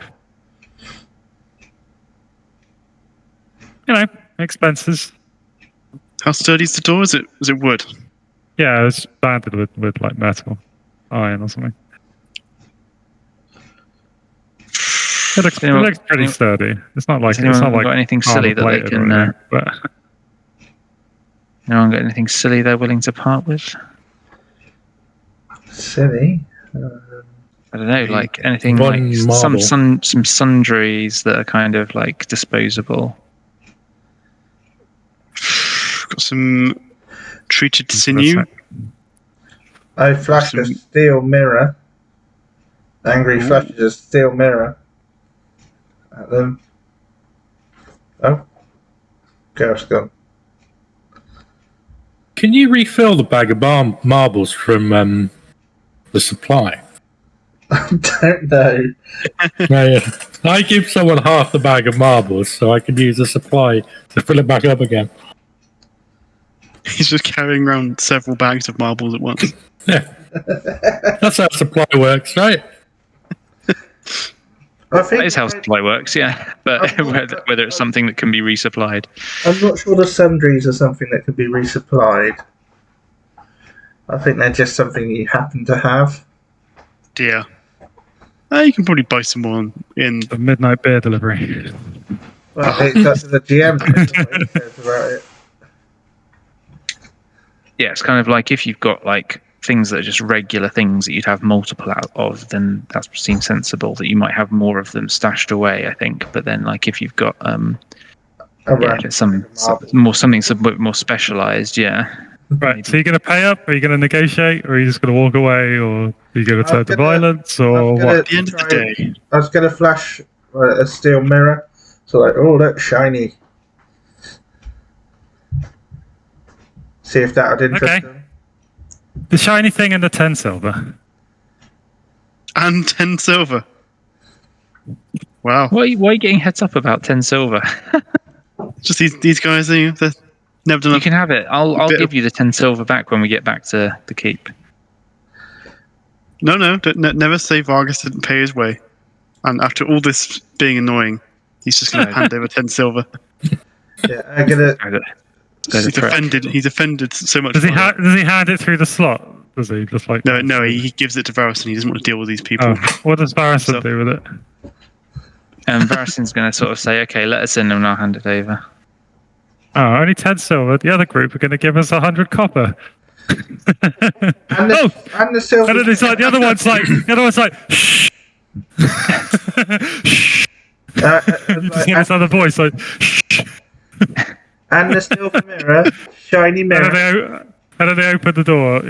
B: Expenses.
E: How sturdy is the door? Is it wood?
B: Yeah, it's banded with like metal, iron or something. It looks pretty sturdy. It's not like
H: got anything silly that they can. No one got anything silly they're willing to part with?
I: Silly?
H: I don't know, like anything like some sundries that are kind of like disposable.
E: Got some treated sinew.
I: I flashed a steel mirror. Angry flashes a steel mirror at them. Oh. Gareth's gone.
D: Can you refill the bag of marbles from the supply?
I: I don't know.
D: No, I give someone half the bag of marbles so I can use the supply to fill it back up again.
E: He's just carrying around several bags of marbles at once.
D: Yeah. That's how supply works, right?
I: I think
H: that is how supply works, yeah. But whether it's something that can be resupplied.
I: I'm not sure the sundries are something that can be resupplied. I think they're just something you happen to have.
E: Yeah. You can probably buy some more in
B: the midnight beer delivery.
I: Well, that's the GM says about it.
H: Yeah, it's kind of like if you've got like things that are just regular things that you'd have multiple out of, then that seems sensible that you might have more of them stashed away, I think. But then like if you've got something a bit more specialized, yeah.
B: Right, so you're going to pay up, or are you going to negotiate, or are you just going to walk away, or are you going to turn to violence, or what?
E: At the end of the day,
I: I was going to flash a steel mirror, so like, oh look, shiny. See if that would interest them.
B: The shiny thing and the 10 silver.
E: And 10 silver. Wow.
H: Why are you getting heads up about 10 silver?
E: Just these guys, they're never done.
H: You can have it. I'll give you the 10 silver back when we get back to the keep.
E: No, never say Vargas didn't pay his way. And after all this being annoying, he's just going to hand over 10 silver.
I: Yeah, I'm going to...
E: He's offended so much.
B: Does he hand it through the slot? Does he just like?
E: No. He gives it to Varus, and he doesn't want to deal with these people.
B: What does Varus do with it?
H: Varus's going to sort of say, "Okay, let us in, and I'll hand it over."
B: Oh, only 10 silver. The other group are going to give us 100 copper.
I: And the silver.
B: And then it's like the other one's like, shh. You just hear this other voice like, shh.
I: And the silver mirror, shiny mirror.
B: And then they open the door,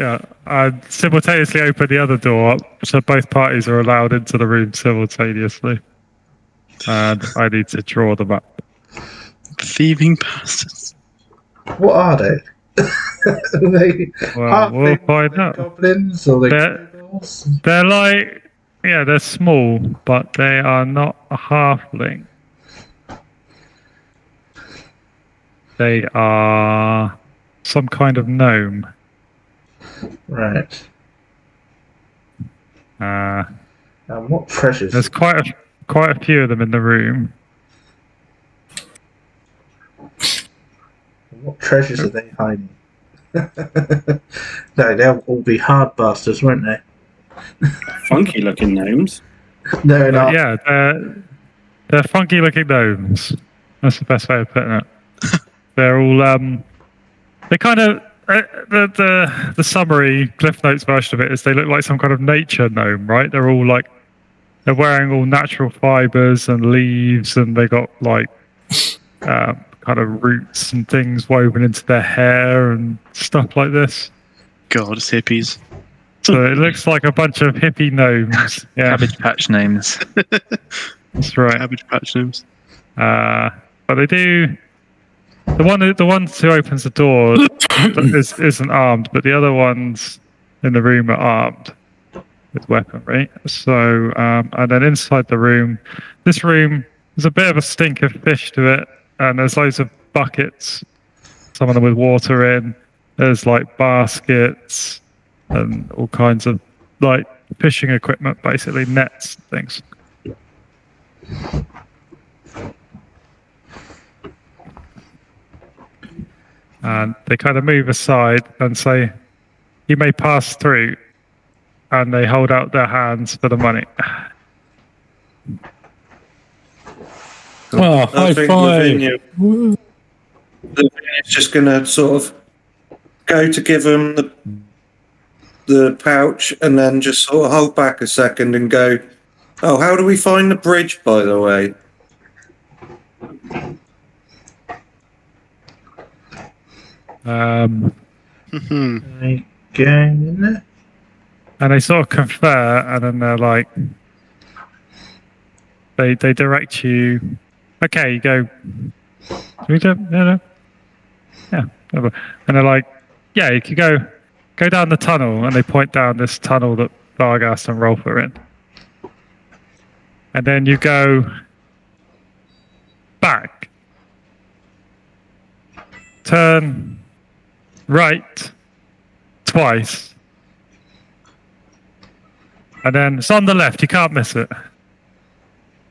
B: and simultaneously open the other door, so both parties are allowed into the room simultaneously. And I need to draw them up.
E: Thieving bastards.
I: What are they?
B: We'll find out.
I: Goblins or
B: they're like, they're small, but they are not a halfling. They are some kind of gnome.
I: Right.
B: And
I: what treasures?
B: There's quite a few of them in the room.
I: What treasures are they hiding? No, they'll all be hard bastards, won't they?
G: Funky looking gnomes.
I: No, not.
B: Yeah, they're funky looking gnomes. That's the best way of putting it. They're all they kind of the summary Cliff Notes version of it is they look like some kind of nature gnome, right? They're all like they're wearing all natural fibers and leaves, and they got like kind of roots and things woven into their hair and stuff like this.
E: God, it's hippies.
B: So it looks like a bunch of hippie gnomes. Yeah,
H: Cabbage Patch names.
B: that's right.
E: Cabbage Patch names.
B: But they do. The one who opens the door isn't armed, but the other ones in the room are armed with weaponry. So, and then inside the room, this room there's a bit of a stink of fish to it, and there's loads of buckets, some of them with water in. There's like baskets and all kinds of like fishing equipment, basically nets and things. And they kind of move aside and say, "You may pass through," and they hold out their hands for the money.
D: Oh, high
C: think
D: five! Woo.
C: It's just going to sort of go to give him the pouch and then just sort of hold back a second and go, "Oh, how do we find the bridge, by the way?"
I: Like, going in there.
B: And they sort of confer, and then they're like, they direct you. Okay, you go. We don't, no. Yeah, whatever. And they're like, yeah, you can go down the tunnel, and they point down this tunnel that Vargas and Rolf are in. And then you go back, turn right twice, and then it's on the left. You can't miss it.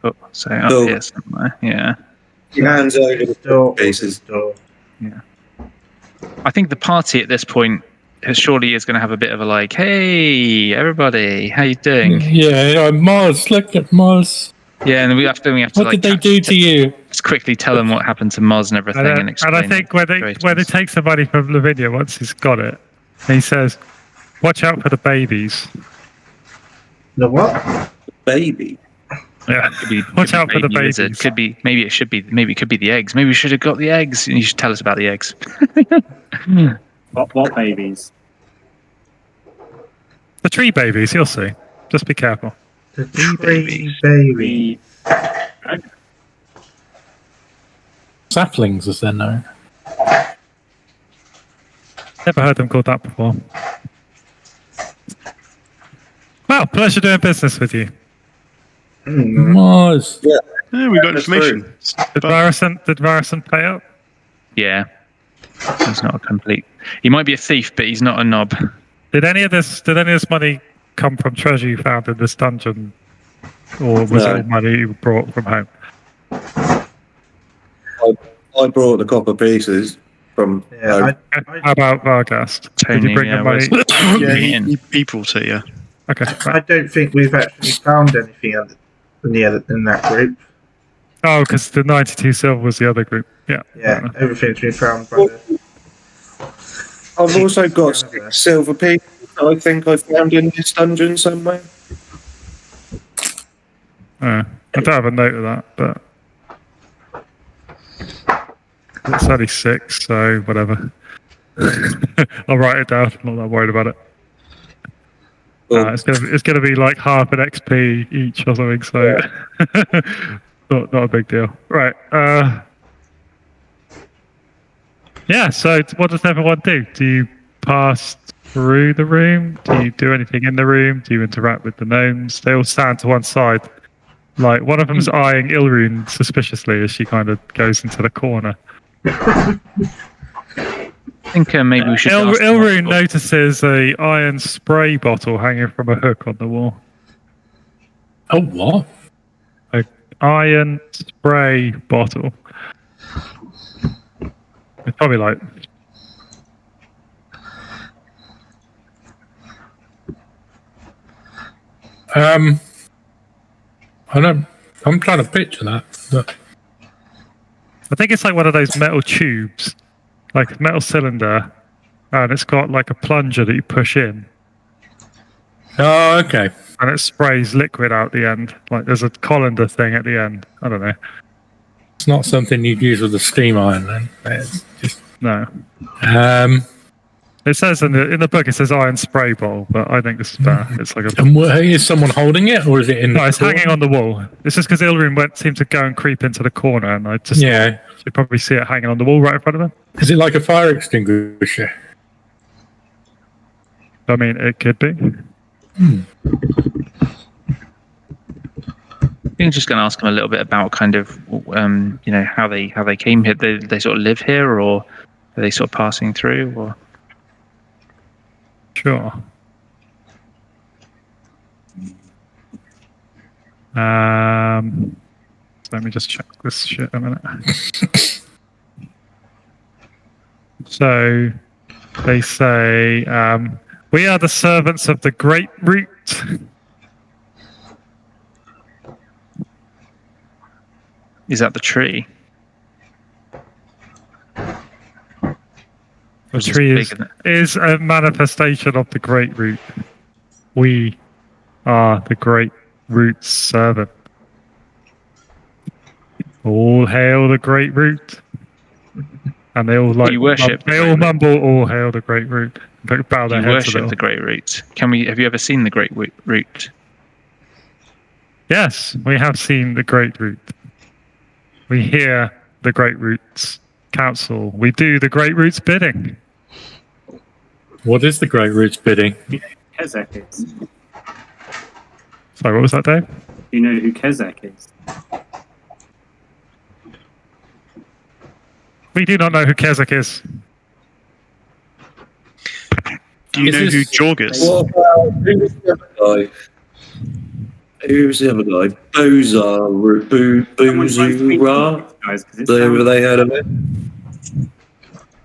H: Oh, so up
C: So-
H: here somewhere. Yeah.
C: Your hands over the
I: Door.
C: pieces.
I: Door.
H: I think the party at this point surely is going to have a bit of a like, hey, everybody, how you doing?
D: Yeah, Mars, look at Mars.
H: Yeah, and we have to
D: What
H: like,
D: did they do to you?
H: just quickly tell them what happened to Moz and everything, and explain.
B: And I think when they take somebody from Lavinia, once he's got it, he says, "Watch out for the babies."
I: The what?
C: Baby.
B: Yeah,
H: Could be,
B: watch out for the
H: baby lizard.
B: babies.
H: Could be maybe it could be the eggs. Maybe we should have got the eggs, and you should tell us about the eggs.
G: What babies?
B: The tree babies, you'll see. Just be careful.
I: The tree baby.
D: Saplings, as they're known.
B: Never heard them called that before. Well, pleasure doing business with you.
D: Mars.
E: Yeah, we got
C: That's
E: information.
B: Did Varison pay up?
H: Yeah, he's not a complete. He might be a thief, but he's not a knob.
B: Did any of this money come from treasure you found in this dungeon, or was it all money you brought from home?
C: I brought the copper pieces from.
I: Yeah,
B: How about Vargas? Did
H: Tony,
B: you bring the money?
I: yeah,
E: People say yeah.
B: Okay.
I: I don't think we've actually found anything in that group.
B: Oh, because the 92 silver was the other group. Yeah.
I: Yeah, everything's been found by the.
C: I've also got 6 silver pieces that I think I found in this dungeon somewhere.
B: I don't have a note of that, but it's only 6, so whatever. I'll write it down. I'm not that worried about it. It's gonna be like half an XP each or something, so not a big deal. Right. Yeah, so what does everyone do? Do you pass through the room? Do you do anything in the room? Do you interact with the gnomes? They all stand to one side. Like, one of them's eyeing Ilrune suspiciously as she kind of goes into the corner.
H: I think maybe we should. ask them
B: Ilrune
H: what-
B: notices a iron spray bottle hanging from a hook on the wall.
D: Oh, what?
B: An iron spray bottle. It's probably like...
D: I'm trying to picture that. But
B: I think it's like one of those metal tubes, like a metal cylinder, and it's got like a plunger that you push in,
D: Oh, okay.
B: and it sprays liquid out the end. Like there's a colander thing at the end. I don't know.
D: It's not something you'd use with a steam iron then. It's just,
B: No.
D: um,
B: It says in the book, it says iron spray bottle, but I think this is better. It's like a.
D: and is someone holding it, or is it in?
B: No,
D: the
B: it's
D: corner?
B: hanging on the wall. It's just because Ilrin seemed to go and creep into the corner, and I just
D: Yeah.
B: you probably see it hanging on the wall right in front of him.
D: Is it like a fire extinguisher?
B: I mean, it could be.
H: I think I'm just going to ask them a little bit about kind of, how they came here. They sort of live here, or are they sort of passing through? Or
B: Sure. Let me just check this shit a minute. So they say, we are the servants of the Great Root.
H: is that the tree?
B: The tree is a manifestation of the Great Root. We are the Great Root's servant. All hail the Great Root. And they all like
H: You worship
B: they
H: the
B: all
H: Great
B: mumble, all hail the Great Root. They bow their
H: You
B: heads a
H: worship
B: little.
H: the Great Root. Have you ever seen the Great Root?
B: Yes, we have seen the Great Root. We hear the Great Root's counsel. We do the Great Root's bidding.
D: What is the Great Root's bidding?
G: Kezek is.
B: Sorry, what was that, Dave?
G: Do you know who Kezek is?
B: We do not know who Kezek is.
E: Do you
D: Is
E: know who
D: this-
E: Jorg is?
C: What about who's the other guy? Who's the other guy? Bozar, Boozura?
G: Guys, 'cause it
C: Have
G: sounds-
C: they heard of it?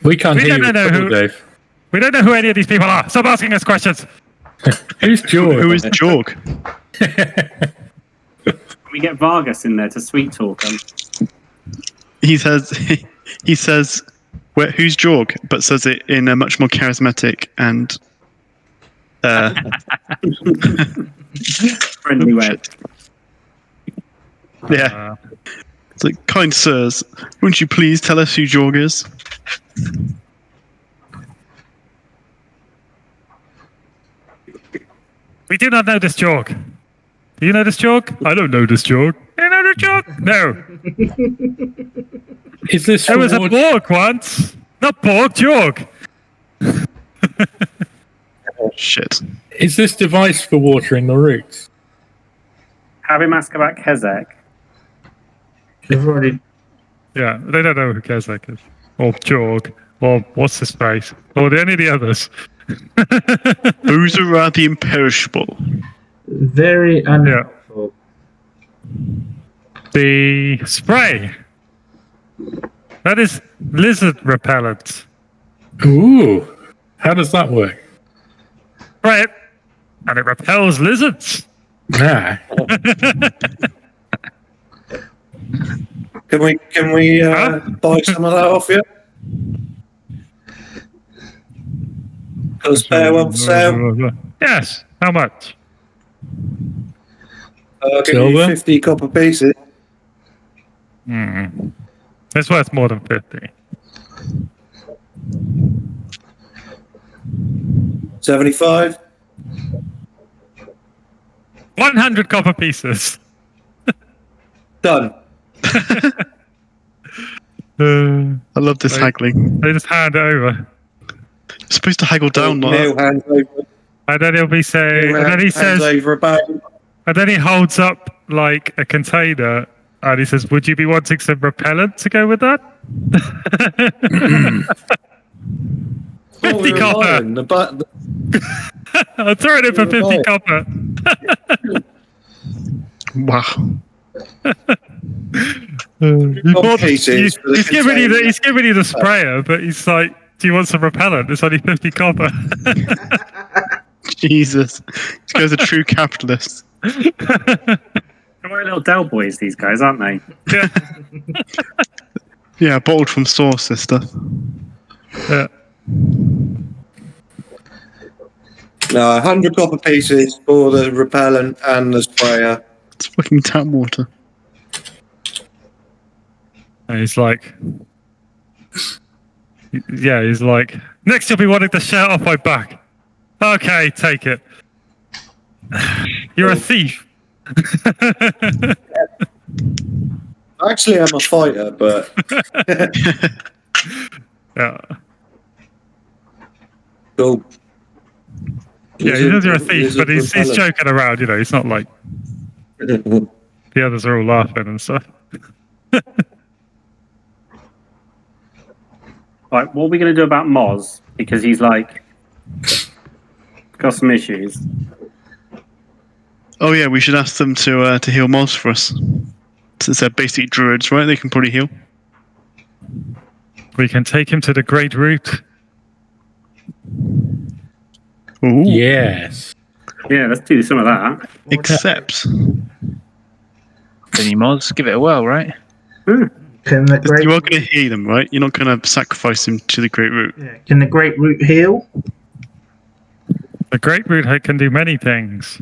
D: We can't
B: We
D: hear
B: don't
D: you,
B: know
D: at all,
B: who-
D: Dave.
B: We don't know who any of these people are. Stop asking us questions.
D: Who's George?
E: Who is Jorg?
G: Can we get Vargas in there to sweet talk him?
E: He says, who's Jorg? But says it in a much more charismatic and
G: Friendly way.
E: yeah. It's like, kind sirs, wouldn't you please tell us who Jorg is?
B: We do not know this Jorg. Do you know this Jorg? I don't know this Jorg. You know this Jorg? No.
D: Is this
B: There was a
D: for-
B: Borg once. Not Borg, Jorg.
E: Shit.
D: Is this device for watering the roots?
G: Have him ask about Kezek.
I: You've already.
B: Yeah, they don't know who Kezek is. Or Jorg. Or what's his face. Or any of the others.
E: Boozera the Imperishable.
I: Very unhelpful.
B: The spray. That is lizard repellent.
D: Ooh. How does that work?
B: Spray it, and it repels lizards.
D: Nah.
C: Can we buy some of that off you? Got a spare one for sale?
B: Yes. How much?
C: I'll give you
D: Silver?
C: 50 copper pieces.
B: It's worth more than 50.
C: 75.
B: 100 copper pieces.
C: Done.
E: I love this haggling.
B: They just hand it over.
E: You're supposed to haggle down, not
C: Neil
E: up.
C: hands over.
B: And then he'll be saying,
C: Neil
B: and then he
C: hands
B: says,
C: over a bag.
B: and then he holds up like a container and he says, would you be wanting some repellent to go with that? 50 copper.
C: Iron,
B: I'll throw it in for 50 copper.
E: Wow.
C: pieces for the
B: He's giving you
C: container.
B: the sprayer, but he's like, do you want some repellent? It's only 50 copper.
E: Jesus. This guy's a true capitalist.
G: They're little Del boys, these guys, aren't they?
B: Yeah.
E: Yeah, bottled from source, this stuff.
B: Yeah.
C: No, 100 copper pieces for the repellent and the sprayer.
E: It's fucking tap water.
B: And he's like, next you'll be wanting to shout off my back. Okay, take it. You're a thief.
C: Actually, I'm a fighter, but
B: Yeah.
C: cool.
B: Yeah, he says you're a thief, but he's joking around, you know, he's not like the others are all laughing and stuff.
G: Right, what are we going to do about Moz? Because he's like got some issues.
E: Oh yeah, we should ask them to heal Moz for us. Since they're basic druids, right? They can probably heal.
B: We can take him to the Great Root.
E: Ooh.
D: Yes.
G: Yeah, let's do some of that.
E: Except
H: Any Moz, give it a whirl, right?
I: Can the great
E: you are going to heal them, right? You're not going to sacrifice him to the Great Root.
I: can the great root heal?
B: The Great Root can do many things.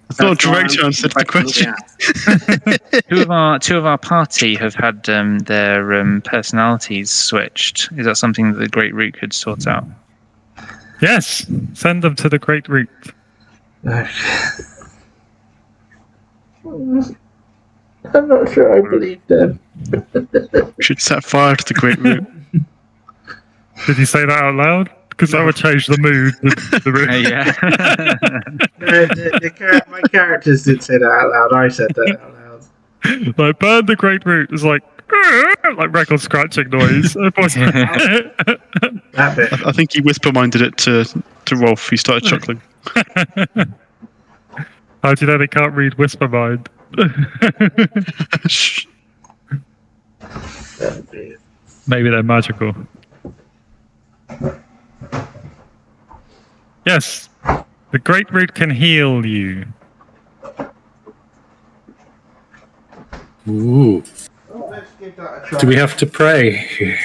E: It's not a direct answer to the question.
H: Two of our party have had their personalities switched. Is that something that the Great Root could sort out?
B: Yes, send them to the Great Root.
I: I'm not sure I believe them.
E: We should set fire to the Great Root.
B: Did you say that out loud? Because that would change the mood of the room.
H: Yeah.
I: My characters didn't say that out loud. I said that out loud.
B: Like, burn the Great Root. It's like record scratching noise.
I: That bit.
E: I think he whisper minded it to Rolf. He started chuckling.
B: How do you know they can't read Whisper Mind?
E: Shh.
B: Maybe they're magical. Yes, the Great Root can heal you.
D: Ooh.
I: Let's give that a try.
D: Do we have to pray?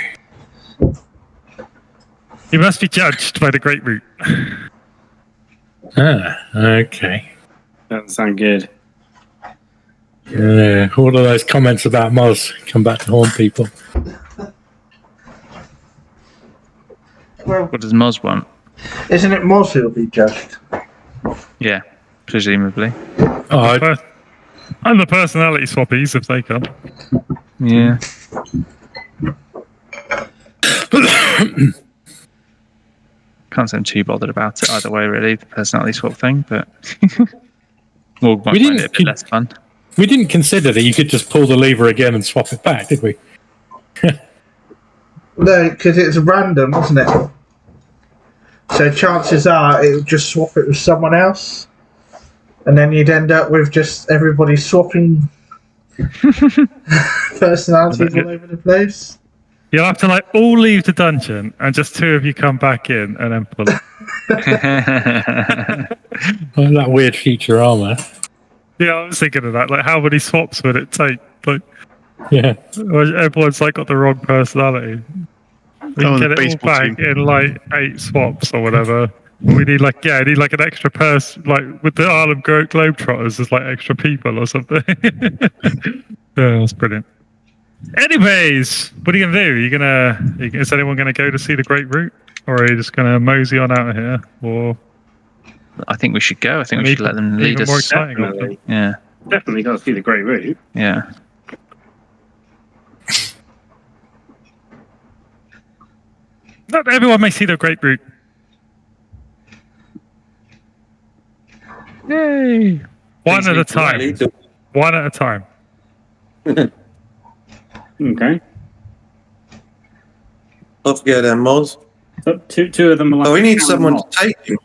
B: You must be judged by the Great Root.
D: Ah, okay.
G: Doesn't sound good.
D: Yeah, all of those comments about Moz come back to haunt people.
I: Well,
H: What does Moz want?
I: isn't it Moz who'll be judged?
H: Yeah, presumably.
D: Oh,
B: And the personality swappies if they come.
H: Yeah. Can't say I'm too bothered about it either way, really, the personality swap thing, but we'll might find it a bit less fun.
D: we didn't consider that you could just pull the lever again and swap it back, did we?
I: No, because it's random, isn't it? So chances are it'll just swap it with someone else. And then you'd end up with just everybody swapping personalities all over the place.
B: You'll have to all leave the dungeon and just two of you come back in and then pull it.
D: Oh, that weird future armor.
B: Yeah, I was thinking of that. Like, how many swaps would it take? Like,
D: Yeah.
B: everyone's got the wrong personality. We can
E: Oh, the
B: get it all
E: baseball
B: back
E: team.
B: in 8 swaps or whatever. We need an extra person, with the Harlem Globetrotters, there's extra people or something. Yeah, that's brilliant. Anyways, what are you gonna do? Is anyone gonna go to see the Great Root, or are you just gonna mosey on out of here? Or
H: I think we should go. I think we should let them lead
B: even more
H: us.
B: exciting?
G: Definitely.
H: Yeah,
G: Definitely got to see the Great Root.
H: yeah.
B: Not everyone may see the Great Root. Yay! One at a time. One at a time.
G: Okay.
C: Off you go then, Moz.
G: So two of them are like.
C: Oh, we need
G: down
C: someone
G: Moz.
C: to take him.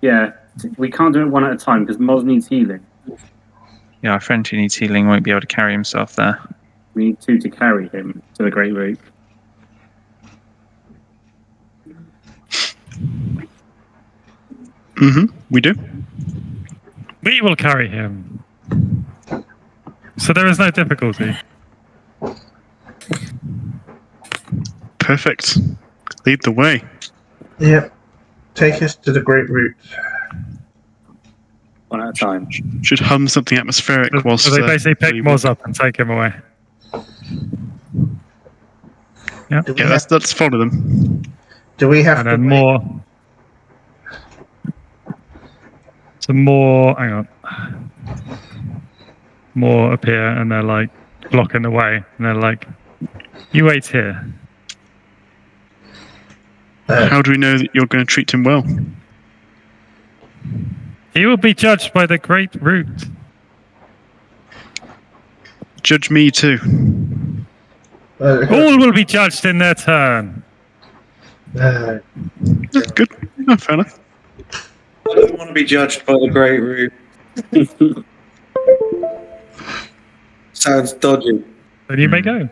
G: Yeah, we can't do it one at a time because Moz needs healing.
H: Yeah, our friend who needs healing won't be able to carry himself there.
G: We need two to carry him to the Great Root.
E: We do.
B: We will carry him. So there is no difficulty.
E: Perfect. Lead the way.
I: Yep. Take us to the Great Root.
G: One at a time.
E: Should hum something atmospheric whilst.
B: So they basically pick
E: we
B: Moz
E: walk.
B: up and take him away. Yep.
I: Do we
E: Yeah,
I: have,
E: let's follow them.
I: do we have
B: And
I: to
B: then
I: wait?
B: more. Some more. Hang on. More appear and they're like blocking the way. And they're like, you wait here.
E: How do we know that you're going to treat him well?
B: He will be judged by the Great Root.
E: Judge me too.
B: All will be judged in their turn.
E: Good. Oh, fair enough.
C: I don't want to be judged by the Great Root. Sounds dodgy.
B: Then you may go.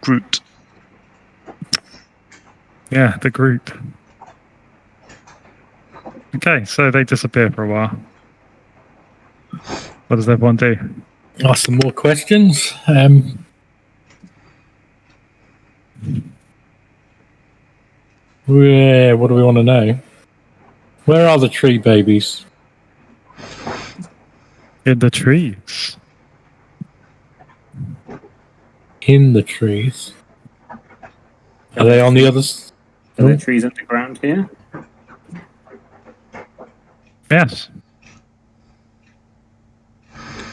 E: Groot.
B: Yeah, the Groot. Okay, so they disappear for a while. What does everyone do?
D: Ask some more questions. What do we want to know? Where are the tree babies?
B: In the trees.
D: In the trees. Are they on the others?
G: Are there trees underground here?
B: Yes.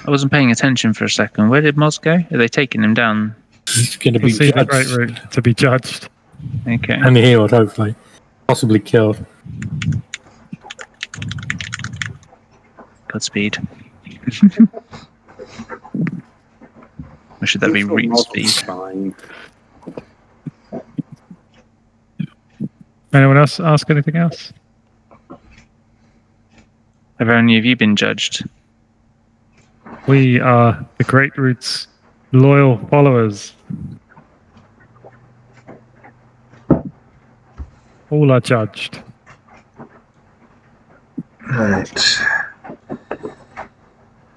H: I wasn't paying attention for a second. Where did Moz go? Are they taking him down?
D: He's going to
B: We'll
D: be
B: see the Great
D: judged
B: Root to be judged.
H: Okay.
D: and healed, hopefully. Possibly killed.
H: Godspeed. Or should that be read speed?
G: Fine.
B: Anyone else ask anything else?
H: Have any of you been judged?
B: We are the Great Root's loyal followers. All are judged.
I: Right.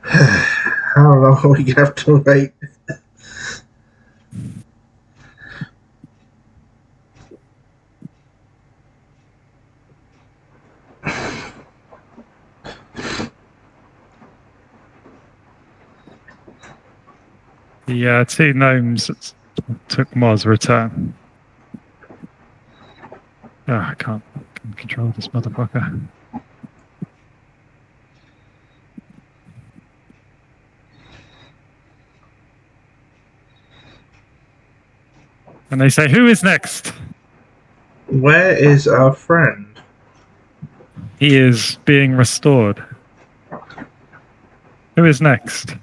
I: How long are we going to have to wait?
B: The two gnomes that took Moz return. Oh, I can't control this motherfucker. And they say, who is next?
I: Where is our friend?
B: He is being restored. Who is next?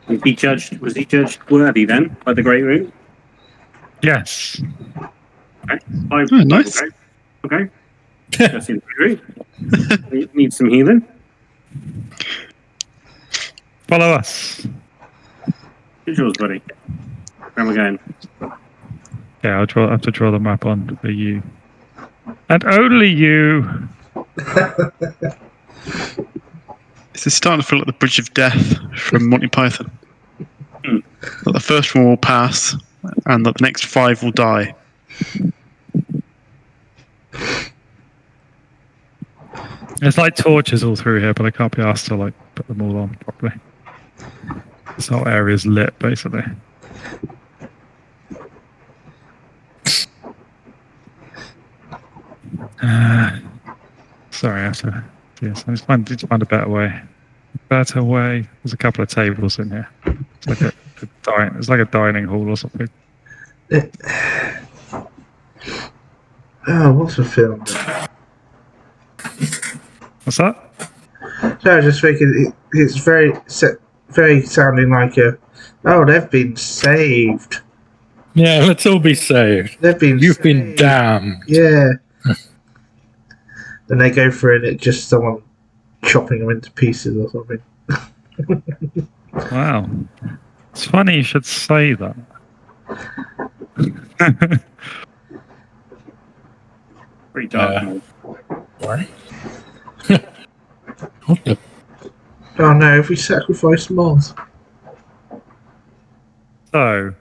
G: Was he judged worthy then by the Great Root?
B: Yes.
G: Okay.
E: Nice.
G: Okay. That's in the Great Root. Need some healing.
B: Follow us.
G: It's yours, buddy. Where am I going?
B: Yeah, I have to draw the map on for you. And only you.
E: This is starting to feel like the Bridge of Death from Monty Python. That the first one will pass, and that the next 5 will die.
B: There's like torches all through here, but I can't be asked to like put them all on properly. This whole area is lit, basically. Sorry, I have to. Yes, I just need to find a better way. Better way. There's a couple of tables in here. It's like a dining hall or something.
I: Oh, what's the film?
B: What's that?
I: So I was just thinking, it's very sounding like a. Oh, they've been saved.
D: Yeah, let's all be saved.
I: They've been.
D: You've been
I: saved.
D: damned.
I: Yeah. Then they go through and it's just someone chopping them into pieces or something.
B: Wow. It's funny you should say that.
G: Pretty dark.
D: What the
I: Oh no, if we sacrifice Moz.
B: So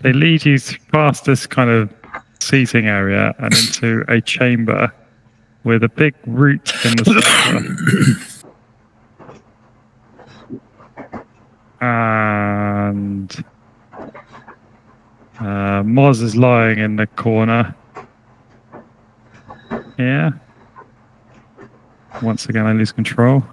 B: they lead you past this kind of seating area and into a chamber with a big root in the center. And Moz is lying in the corner. Yeah. Once again, I lose control.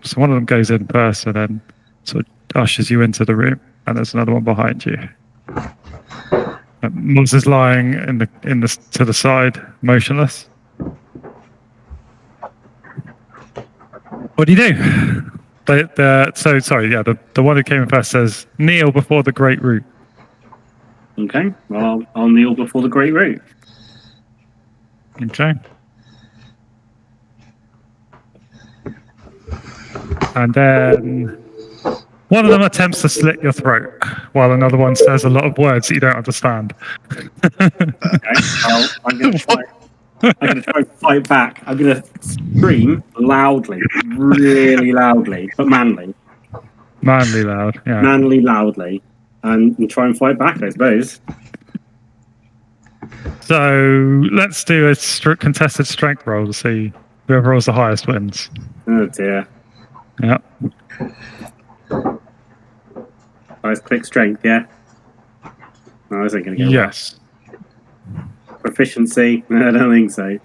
B: So one of them goes in first and then sort of ushers you into the room, and there's another one behind you. Moz is lying in the to the side, motionless. What do you do? The one who came in first says, "Kneel before the great root."
G: Okay, well, I'll kneel before the great root.
B: Okay. And then one of them attempts to slit your throat, while another one says a lot of words that you don't understand.
G: Okay, well, I'm going to try and fight back. I'm going to scream loudly, really loudly, but manly.
B: Manly loud, yeah.
G: Manly loudly, and try and fight back, I suppose.
B: So let's do a contested strength roll to see whoever rolls the highest wins.
G: Oh dear.
B: Yeah.
G: Nice click strength, yeah? No, this ain't going to go
B: Yes.
G: well. Proficiency? I don't think so.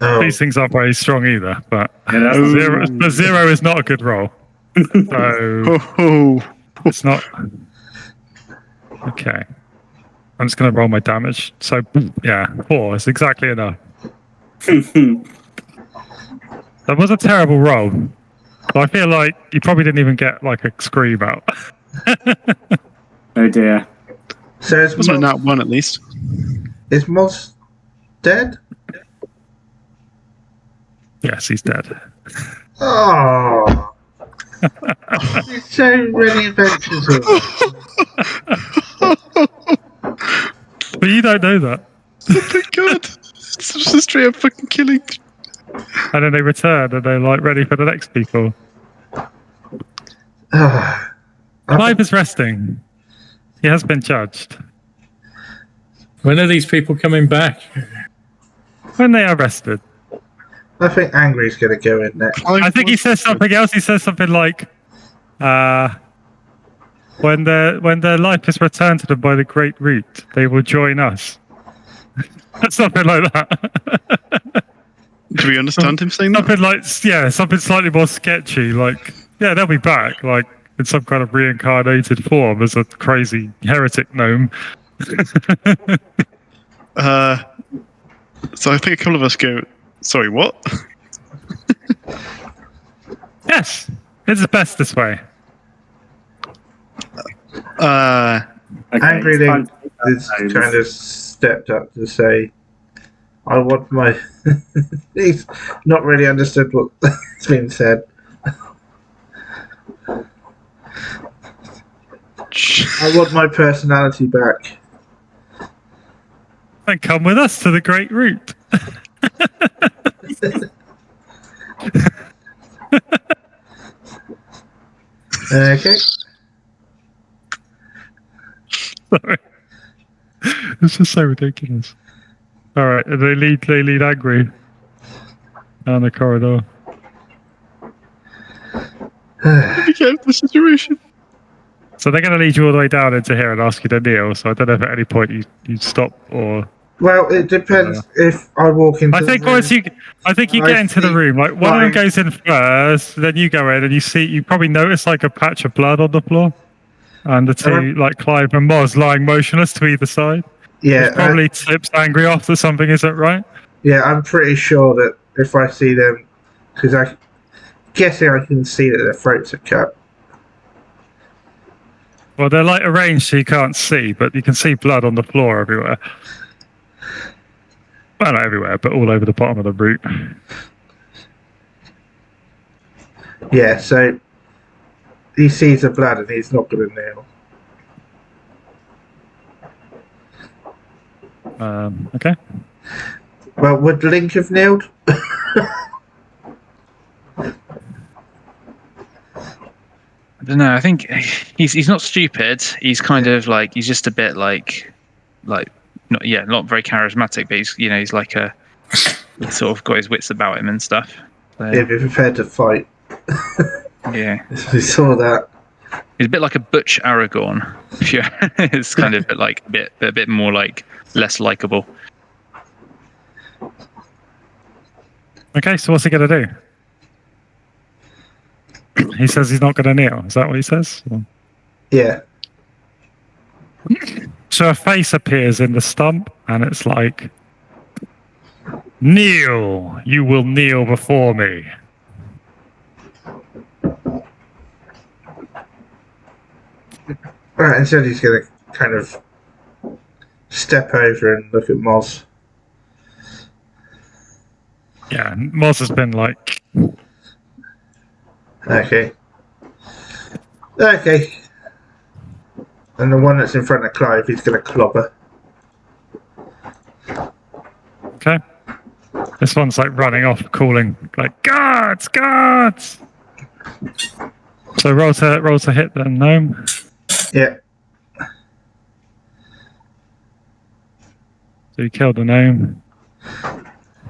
I: Oh.
B: These things aren't very strong either, but
G: Yeah,
B: zero is not a good roll. So it's not. Okay. I'm just going to roll my damage. So, yeah, 4 is exactly enough. That was a terrible roll. But I feel like you probably didn't even get like a scream out.
G: Oh dear.
I: So is
E: Wasn't
I: Moz,
E: that one at least?
I: is Moz dead?
B: Yes, he's dead.
I: Oh. There's so many adventures of
B: But you don't know that.
E: Oh my god! It's just a straight up fucking killing.
B: And then they return and they're like ready for the next people. Clive is resting. He has been judged.
D: When are these people coming back?
B: When they are rested.
I: I think Angry's going to go in next.
B: I think he says something else. He says something like, when their life is returned to them by the great root, they will join us. Something like that.
E: Do we understand him saying that?
B: Something like, yeah, something slightly more sketchy. Like, yeah, they'll be back, like in some kind of reincarnated form as a crazy heretic gnome.
E: So I think a couple of us go, sorry, what?
B: Yes, it's best this way.
G: Okay,
I: Angry
G: it's time to take that
I: is
G: home.
I: kind of stepped up to say, I want my... He's not really understood what's been said. I want my personality back.
B: And come with us to the great root.
I: Okay.
B: Sorry. It's just so ridiculous. All right, they lead Angry down the corridor.
E: Be careful of the situation.
B: So they're going to lead you all the way down into here and ask you to kneel. So I don't know if at any point you stop or.
I: Well, it depends if I walk into.
B: I think once you get into the room. Like one of them goes in first, then you go in and you probably notice like a patch of blood on the floor, and the two like Clive and Moz lying motionless to either side.
I: Yeah,
B: which probably tips Angry off that something isn't right.
I: Yeah, I'm pretty sure that if I see them, because I'm guessing I can see that their throats are cut.
B: Well, they're like arranged so you can't see, but you can see blood on the floor everywhere. Well, not everywhere, but all over the bottom of the root.
I: Yeah, so he sees the blood and he's not going to kneel.
B: Okay.
I: Well, would Link have kneeled?
H: don't know. I think he's not stupid. He's kind of like he's just a bit like not very charismatic. But he's like he's sort of got his wits about him and stuff. So,
I: He'd be prepared to fight.
H: yeah,
I: We saw that.
H: he's a bit like a Butch Aragorn. It's kind of a bit more like less likable.
B: Okay, so what's he going to do? He says he's not going to kneel. Is that what he says?
I: Yeah.
B: So a face appears in the stump, and it's like, kneel, you will kneel before me.
I: Right, instead he's going to kind of step over and look at Moz.
B: Yeah, Moz has been like,
I: Okay. And the one that's in front of Clive, he's going to clobber.
B: okay. This one's like running off, calling like, guards, guards. So roll to hit the gnome.
I: Yeah.
B: So you killed the gnome.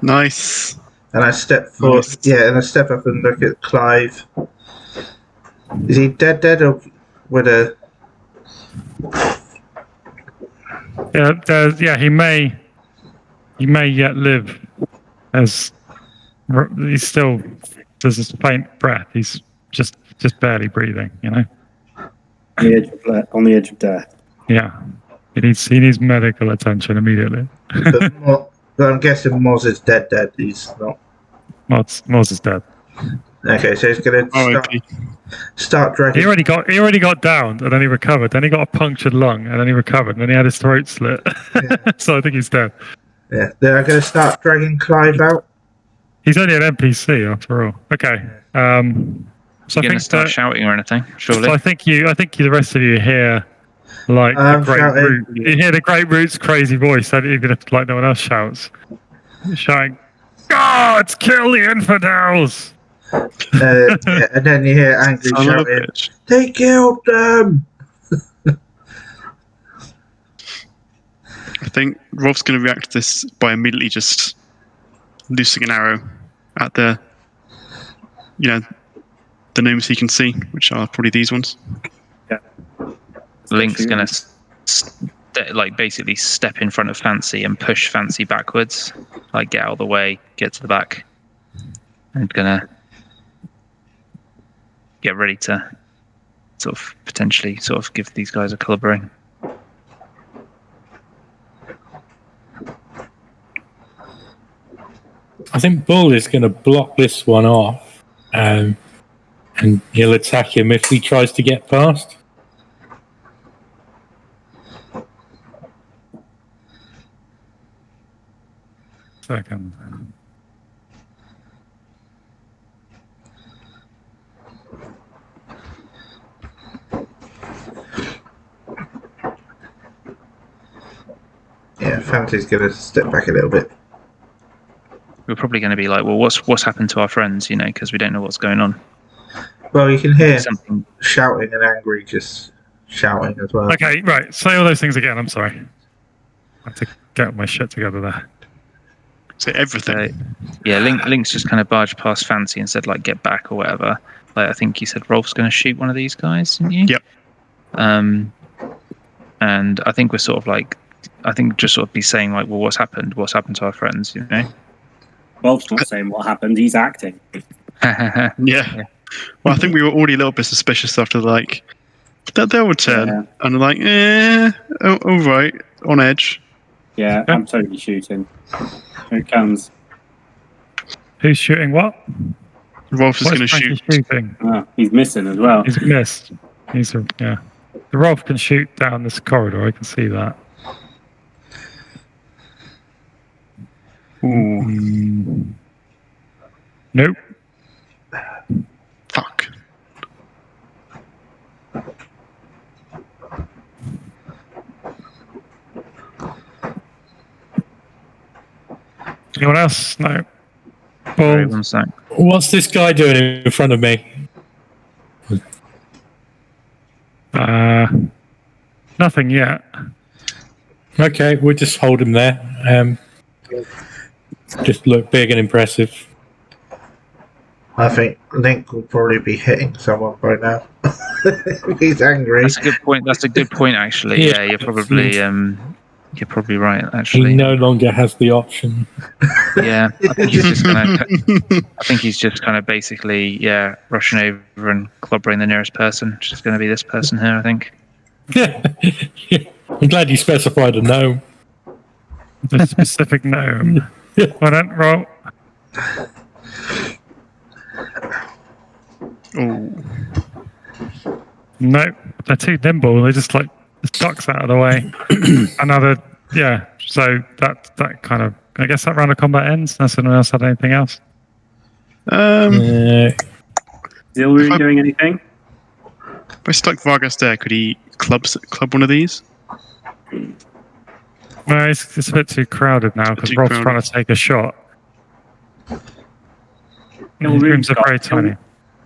E: Nice.
I: And I step forward.
E: Nice.
I: Yeah, and I step up and look at Clive. Is he dead or with a...
B: Yeah, he may yet live, as he's still there's this faint breath. He's just barely breathing,
G: On the edge of death.
B: Yeah, he needs medical attention immediately.
I: but I'm guessing Moz is dead. He's not.
B: Moz is dead.
I: Okay, so he's going to start dragging.
B: He already got downed, and then he recovered. Then he got a punctured lung, and then he recovered. And then he had his throat slit.
I: Yeah.
B: So I think he's dead.
I: Yeah, then I'm going to start dragging Clive out.
B: He's only an NPC after all. Okay. So
H: You're
B: I
H: going to
B: think
H: start shouting or anything, surely?
B: So I think the rest of you hear like you hear the Great Root's crazy voice, even if like no one else shouts. He's shouting, "Guards, kill the infidels!"
I: Yeah, and then you hear Angry shouting, "They killed them!"
E: I think Rolf's going to react to this by immediately just loosing an arrow at the gnomes he can see, which are probably these ones.
G: Yeah.
H: Link's going to basically step in front of Fancy and push Fancy backwards, like get out of the way, get to the back, and gonna get ready to potentially give these guys a clubbering.
D: I think Bull is going to block this one off, and he'll attack him if he tries to get past.
B: Second.
I: Yeah, Fancy's going to step back a little bit.
H: We're probably going to be like, well, what's happened to our friends, because we don't know what's going on.
I: Well, you can hear
H: something
I: shouting and Angry just shouting as well.
B: Okay, right. Say all those things again. I'm sorry. I have to get my shit together there.
E: Say everything.
H: Yeah, Link's just kind of barged past Fancy and said, like, get back or whatever. Like, I think you said Rolf's going to shoot one of these guys, didn't you?
E: Yep.
H: And I think we're just be saying, like, well, what's happened? What's happened to our friends,
G: Rolf's not saying what happened, he's acting.
E: Yeah. Well, I think we were already a little bit suspicious after, like, they'll return.
G: Yeah.
E: And like, all right, on edge.
G: Yeah, I'm totally shooting. Here it comes.
B: Who's shooting what?
E: Rolf is going to
B: Frankie
E: shoot.
B: shooting?
G: Oh, he's missing as well.
B: He's missed. The Rolf can shoot down this corridor. I can see that.
E: Ooh.
B: Nope.
E: Fuck.
B: Anyone else? No.
H: Sorry, one sec.
D: What's this guy doing in front of me?
B: Nothing yet.
D: Okay, we'll just hold him there. Just look big and impressive.
I: I think Link will probably be hitting someone by now. He's angry.
H: That's a good point. That's a good point, actually.
D: Yeah,
H: Yeah, you're probably right.
D: He
H: Actually,
D: no longer has the option.
H: yeah. I think he's just gonna. I think he's just kind of basically, rushing over and clobbering the nearest person, which is going to be this person here, I think.
D: I'm glad you specified a gnome.
B: The specific gnome. Well, then, roll.
E: Oh,
B: Nope, they're too nimble. They just ducks out of the way. Another, so that kind of, I guess that round of combat ends. Unless anyone else had anything else.
G: Is Ilrune doing anything?
E: if I stuck Vargas there, could he club one of these?
B: No, it's a bit too crowded now because
E: Too
B: Rob's
E: crowded.
B: trying to take a shot. His
G: Ilrune's
B: rooms are
G: got-
B: very tiny.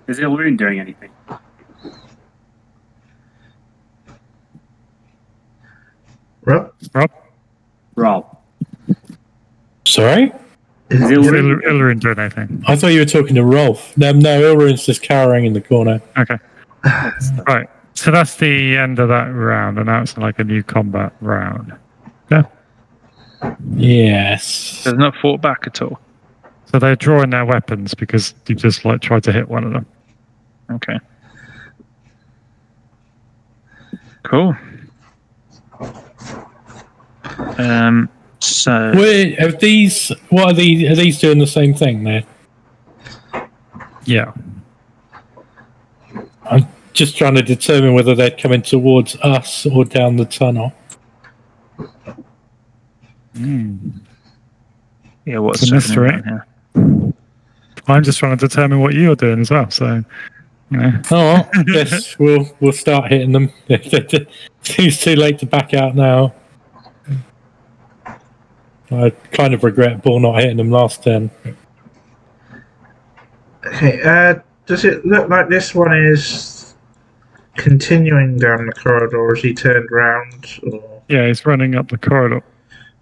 G: Is Ilrune doing anything?
I: Rob?
G: Rob.
D: Sorry?
I: Is
G: Is
B: Is
G: Ilrune
B: Ilrune doing anything?
D: I thought you were talking to Rolf. No, Ilrune's just cowering in the corner.
B: Okay. Right. So that's the end of that round, and now it's like a new combat round. Yeah.
D: Yes.
H: They've not fought back at all.
B: So they're drawing their weapons because you just tried to hit one of them.
H: Okay. Cool. So
D: Wait, what are these? Are these doing the same thing there?
B: Yeah.
D: I'm just trying to determine whether they're coming towards us or down the tunnel.
H: what's
B: It's a mystery.
H: happening down here?
B: I'm just trying to determine what you're doing as well. So,
D: Oh, yes, we'll start hitting them. It's too late to back out now. I kind of regret Paul not hitting them last turn.
I: Okay, does it look like this one is continuing down the corridor, or has he turned round? Or...
B: yeah, he's running up the corridor.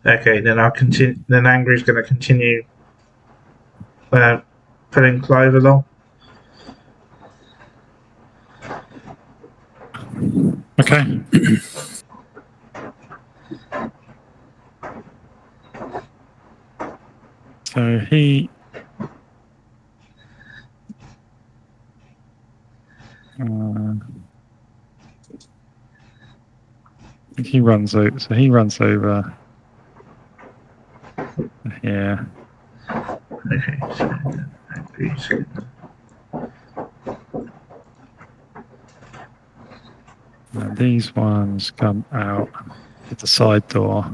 I: Okay, then I'll continue. Then Angry's going to continue pulling Clive along.
B: Okay. So he. He runs over. So he runs over. Yeah.
I: Okay, so then Angry's
B: And these ones come out at the side door.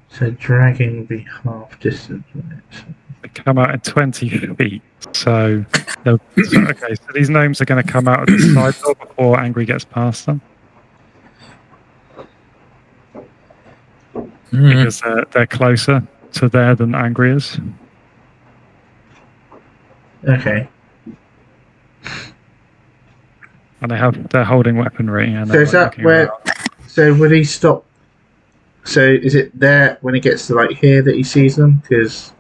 I: so dragging will be half distance.
B: They come out at 20 feet. So, okay, so these gnomes are going to come out of the side door before Angry gets past them. Because they're closer to there than Angry is.
I: Okay.
B: And they're holding weaponry. And
I: So is that
B: looking
I: where?
B: around.
I: So would he stop? So is it there when he gets to here that he sees them? Because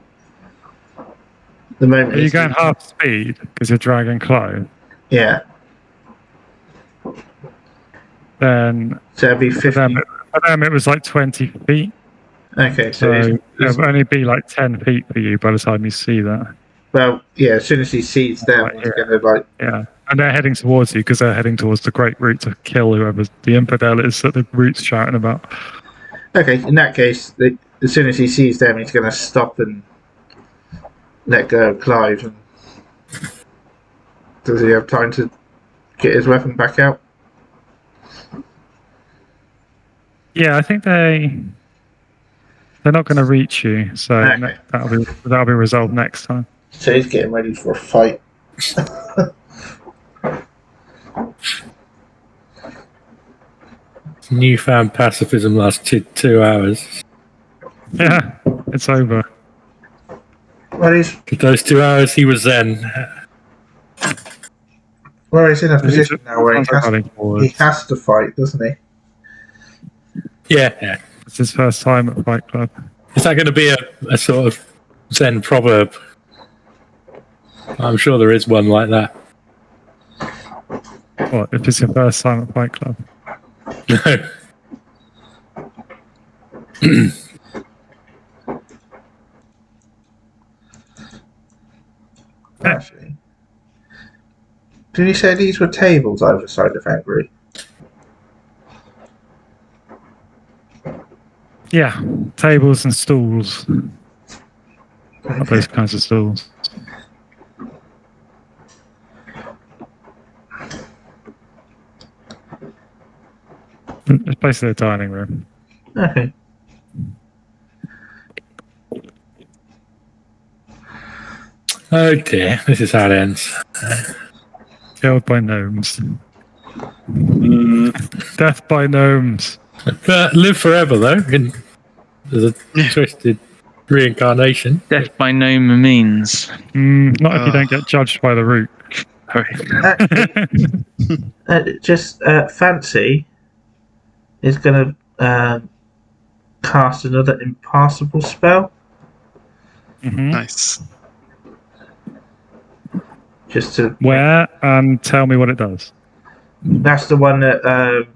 I: the moment
B: Are you
I: he's-
B: going half speed because you're dragging Clive?
I: Yeah.
B: Then
I: So it'd be 50.
B: for them it was 20 feet.
I: Okay, so
B: So it'll only be 10 feet for you by the time you see that.
I: well, yeah. As soon as he sees them, he's gonna
B: Yeah. And they're heading towards you because they're heading towards the great route to kill whoever the infidel is that the route's shouting about.
I: Okay, in that case, as soon as he sees them, he's gonna stop and let go of Clive. And does he have time to get his weapon back out?
B: Yeah, I think they're not going to reach you, so
I: Okay.
B: that'll be resolved next time.
I: So he's getting ready for a fight.
D: Newfound pacifism lasted 2 hours.
B: Yeah, it's over.
I: Well, he's
D: For those 2 hours, he was zen.
I: Well, he's in a position now where he has to fight, doesn't he?
D: Yeah.
B: It's his first time at Fight Club.
D: Is that going to be a sort of Zen proverb? I'm sure there is one like that.
B: What, if it's your first time at Fight Club?
D: No.
I: Actually, did you say these were tables either side of Angry?
B: Yeah, tables and stools. Not those kinds of stools. It's basically a dining room.
I: Okay.
D: Oh dear, this is how it ends.
B: Killed by gnomes. Death by gnomes.
D: But live forever, though. There's a twisted reincarnation.
H: Death by no means.
B: Not if you don't get judged by the root.
I: Just Fancy is going to cast another impassable spell.
B: Mm-hmm.
E: Nice.
I: Just to
B: Where? And tell me what it does.
I: That's the one that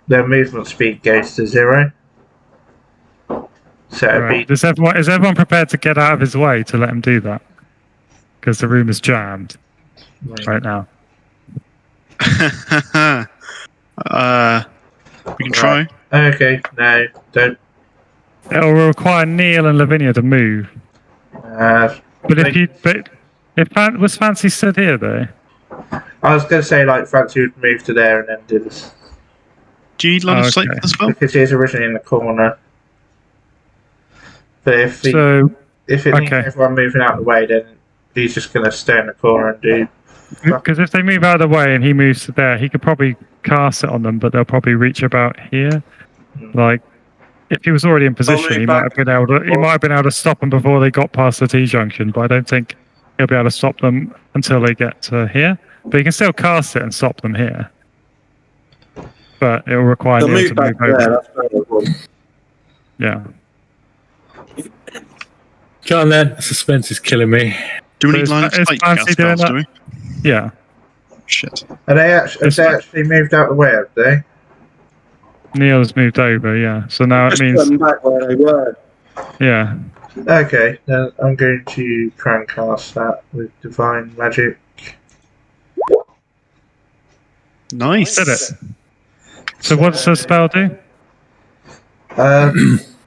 I: their movement speed goes to 0. So it'd
B: Right.
I: be
B: Is everyone prepared to get out of his way to let him do that? Because the room is jammed right now.
E: We can try.
I: okay. No, don't.
B: It will require Neil and Lavinia to move. Was Fancy stood here though?
I: I was going to say like Fancy would move to there and then do this
E: Do you need line of sight for the spell?
I: because he was originally in the corner. But if it needs everyone moving out of the way, then he's just going to stay in the corner and do.
B: Because if they move out of the way and he moves to there, he could probably cast it on them, but they'll probably reach about here. Like, if he was already in position, he might have been able to stop them before they got past the T-junction. But I don't think he'll be able to stop them until they get to here. But he can still cast it and stop them here. But it will require Neil to move over. Yeah.
D: Go on then. Suspense is killing me.
E: Do we need line of sight to cast spells, do we?
B: Yeah.
E: Shit.
I: Have they actually moved out of the way, have they?
B: Neil's moved over, yeah. So now it means...
C: back where they were.
B: Yeah.
I: Okay, then I'm going to try and cast that with Divine Magic.
E: Nice.
B: Did it. So what does the spell do?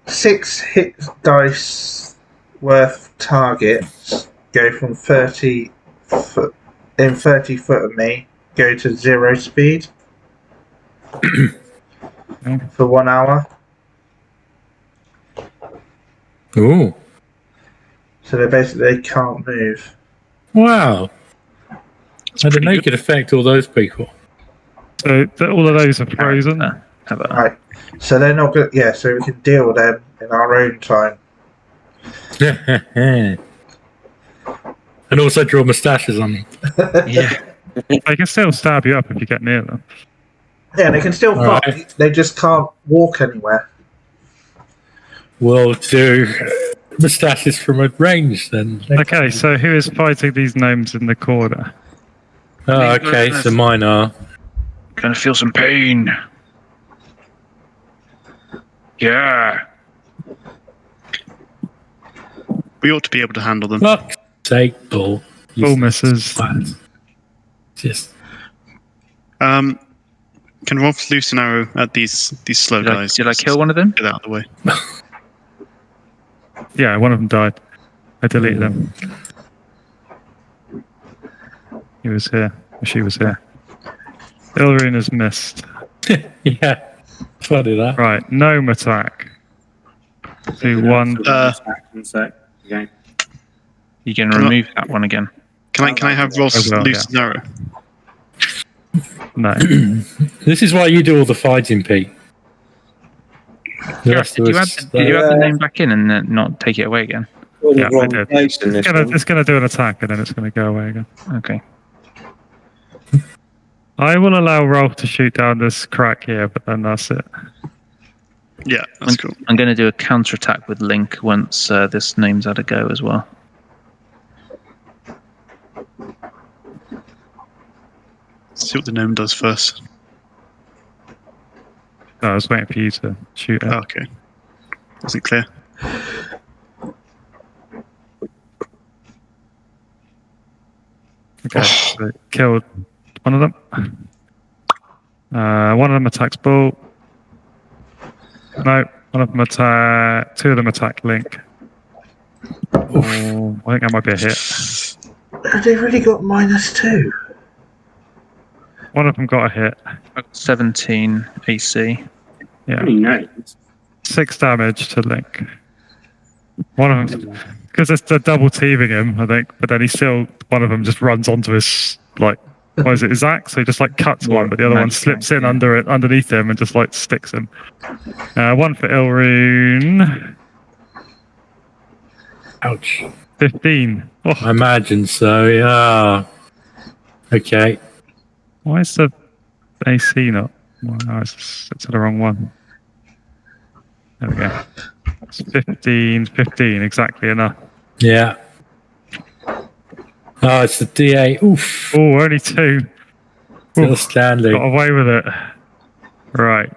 I: 6 hit dice worth targets go from 30 foot in 30 foot of me, go to 0 speed for 1 hour.
D: Ooh.
I: So they can't move.
D: Wow. I didn't know you could affect all those people.
B: So all of those are frozen.
I: Right. So they're not good. Yeah. So we can deal with them in our own time.
D: And also draw moustaches on them.
H: Yeah.
B: They can still stab you up if you get near them.
I: Yeah, they can still fight. Right. They just can't walk anywhere.
D: We'll do moustaches from a range then.
B: Okay, so who is fighting these gnomes in the corner?
D: Oh, okay, so mine are.
H: Gonna feel some pain. Yeah.
E: We ought to be able to handle them.
D: Fuck's sake, Paul.
B: All misses.
D: Just.
E: Can Rolf loose an arrow at these slow guys?
H: Did I kill one of them?
E: Get out of the way.
B: Yeah, one of them died. I deleted them. He was here. She was here. Ilrune has missed.
D: Yeah. Funny that.
B: Right, gnome attack. Do one.
H: You can remove that one again.
E: Can I have Rolf loose an arrow?
B: No.
D: This is why you do all the fighting, Pete.
H: Gareth, did you add the name back in and then not take it away again?
B: Yeah, I did. It's going to do an attack and then it's going to go away again.
H: Okay.
B: I will allow Rolf to shoot down this crack here, but then that's it.
E: Yeah, that's cool.
H: I'm going to do a counterattack with Link once this gnome's had a go as well.
E: See what the gnome does first.
B: No, I was waiting for you to shoot it.
E: Oh, okay. Wasn't clear.
B: Okay, so it killed one of them. One of them attacks Bull. No, one of them attack. Two of them attack Link. Oh, I think that might be a hit.
I: Have they really got -2?
B: One of them got a hit.
H: 17 AC.
B: Yeah,
G: Pretty nice.
B: 6 damage to Link. One of them, because they're double teaming him, I think. But then one of them just runs onto his his axe. So he just cuts one, but the other one slips in underneath him and just sticks him. One for Ilrune.
D: Ouch.
B: 15. Oh,
D: I imagine so, yeah. Okay.
B: why is the AC not? Well, no, it's to the wrong one. There we go. It's 15, exactly enough.
D: Yeah. Oh, it's the D8. Oof.
B: Oh, only 2.
D: Still
B: Oof,
D: standing.
B: got away with it. Right.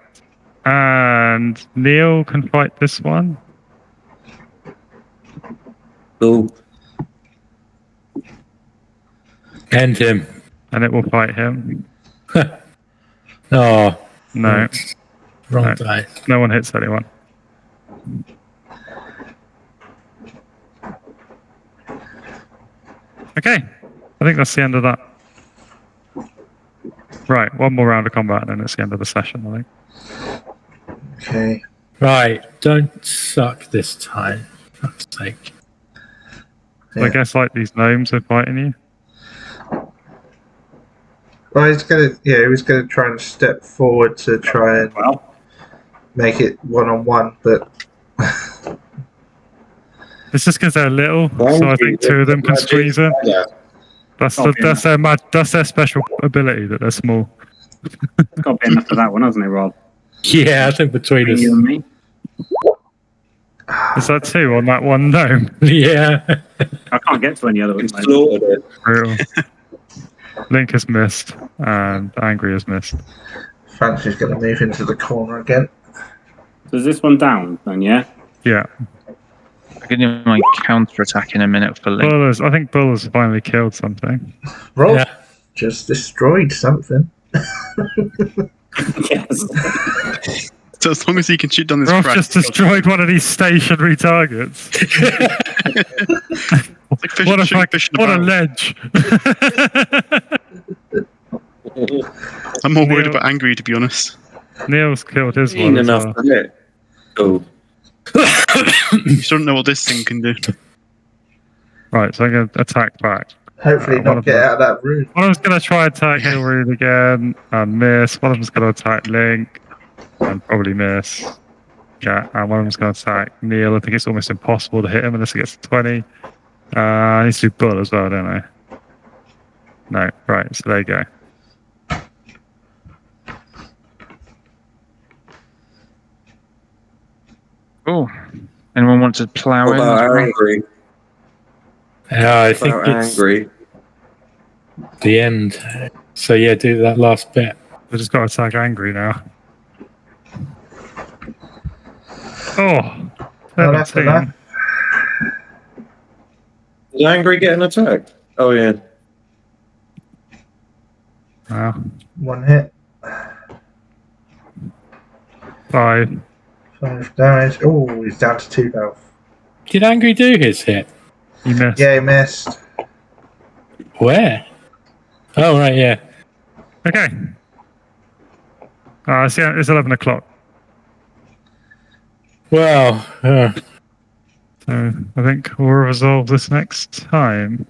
B: And Neil can fight this one.
C: Cool.
D: End him.
B: And it will fight him.
D: Oh.
B: No.
D: Wrong
B: No.
D: dice.
B: No one hits anyone. Okay. I think that's the end of that. Right. One more round of combat and then it's the end of the session, I think.
I: Okay.
D: Right. Don't suck this time. For fuck's sake.
B: So I guess these gnomes are fighting you.
I: Well, he was gonna try and step forward to try and make it 1-on-1, but
B: It's just because they're little, so I think 2 of them can squeeze him. That's their special ability that they're small.
G: It's got to be enough for that one, hasn't it, Rob?
D: Yeah, I think between us.
G: You and me.
B: Is that 2 on that one gnome?
D: Yeah.
G: I can't get to any other ones. mate.
C: Slaughtered it.
B: Brutal. Link has missed, and Angry has missed.
I: Fancy's gonna move into the corner again.
G: So is this one down then, yeah?
B: Yeah.
H: I'm going to do my counterattack in a minute for Link.
B: I think Bull has finally killed something.
I: Rob
D: Yeah.
I: just destroyed something.
G: Yes.
E: So as long as he can shoot down this
B: Rolf
E: crack,
B: just destroyed one of these stationary targets.
E: it's like fish,
B: What
E: shooting
B: a,
E: fish in a
B: what a
E: barrel.
B: ledge.
E: I'm more worried
B: Neil-
E: about Angry, to be honest.
B: Neil's killed his
C: Clean
B: one as
C: enough
B: well.
C: for it. Cool.
E: You still don't know what this thing can do.
B: Right, so I'm going to attack back.
I: Hopefully
B: one
I: not
B: of
I: get
B: them.
I: out of that room.
B: One of them's going to try and attack
E: Yeah.
B: Ilrune again and miss. One of them's going to attack Link and probably miss. Yeah, and one of them's going to attack Neil. I think it's almost impossible to hit him unless he gets to 20. I need to do Bull as well, don't I? No, right, so there you go.
H: Oh, anyone want to plow
C: What
H: in?
C: about Angry?
D: Yeah, I
C: What
D: think
C: about
D: it's
C: Angry?
D: the end. So yeah, do that last bit.
B: We just got to attack Angry now. Oh,
I: Oh, that's
B: 17.
I: enough.
C: Is Angry getting attacked? Oh, yeah.
B: Wow.
I: 1 hit,
B: 5.
I: 5 damage. Oh, he's down to 2 health.
D: Did Angry do his hit?
B: You missed.
I: Yeah, he missed.
D: Where? Oh, right, yeah.
B: Okay. It's 11 o'clock.
D: Well,
B: So I think we'll resolve this next time.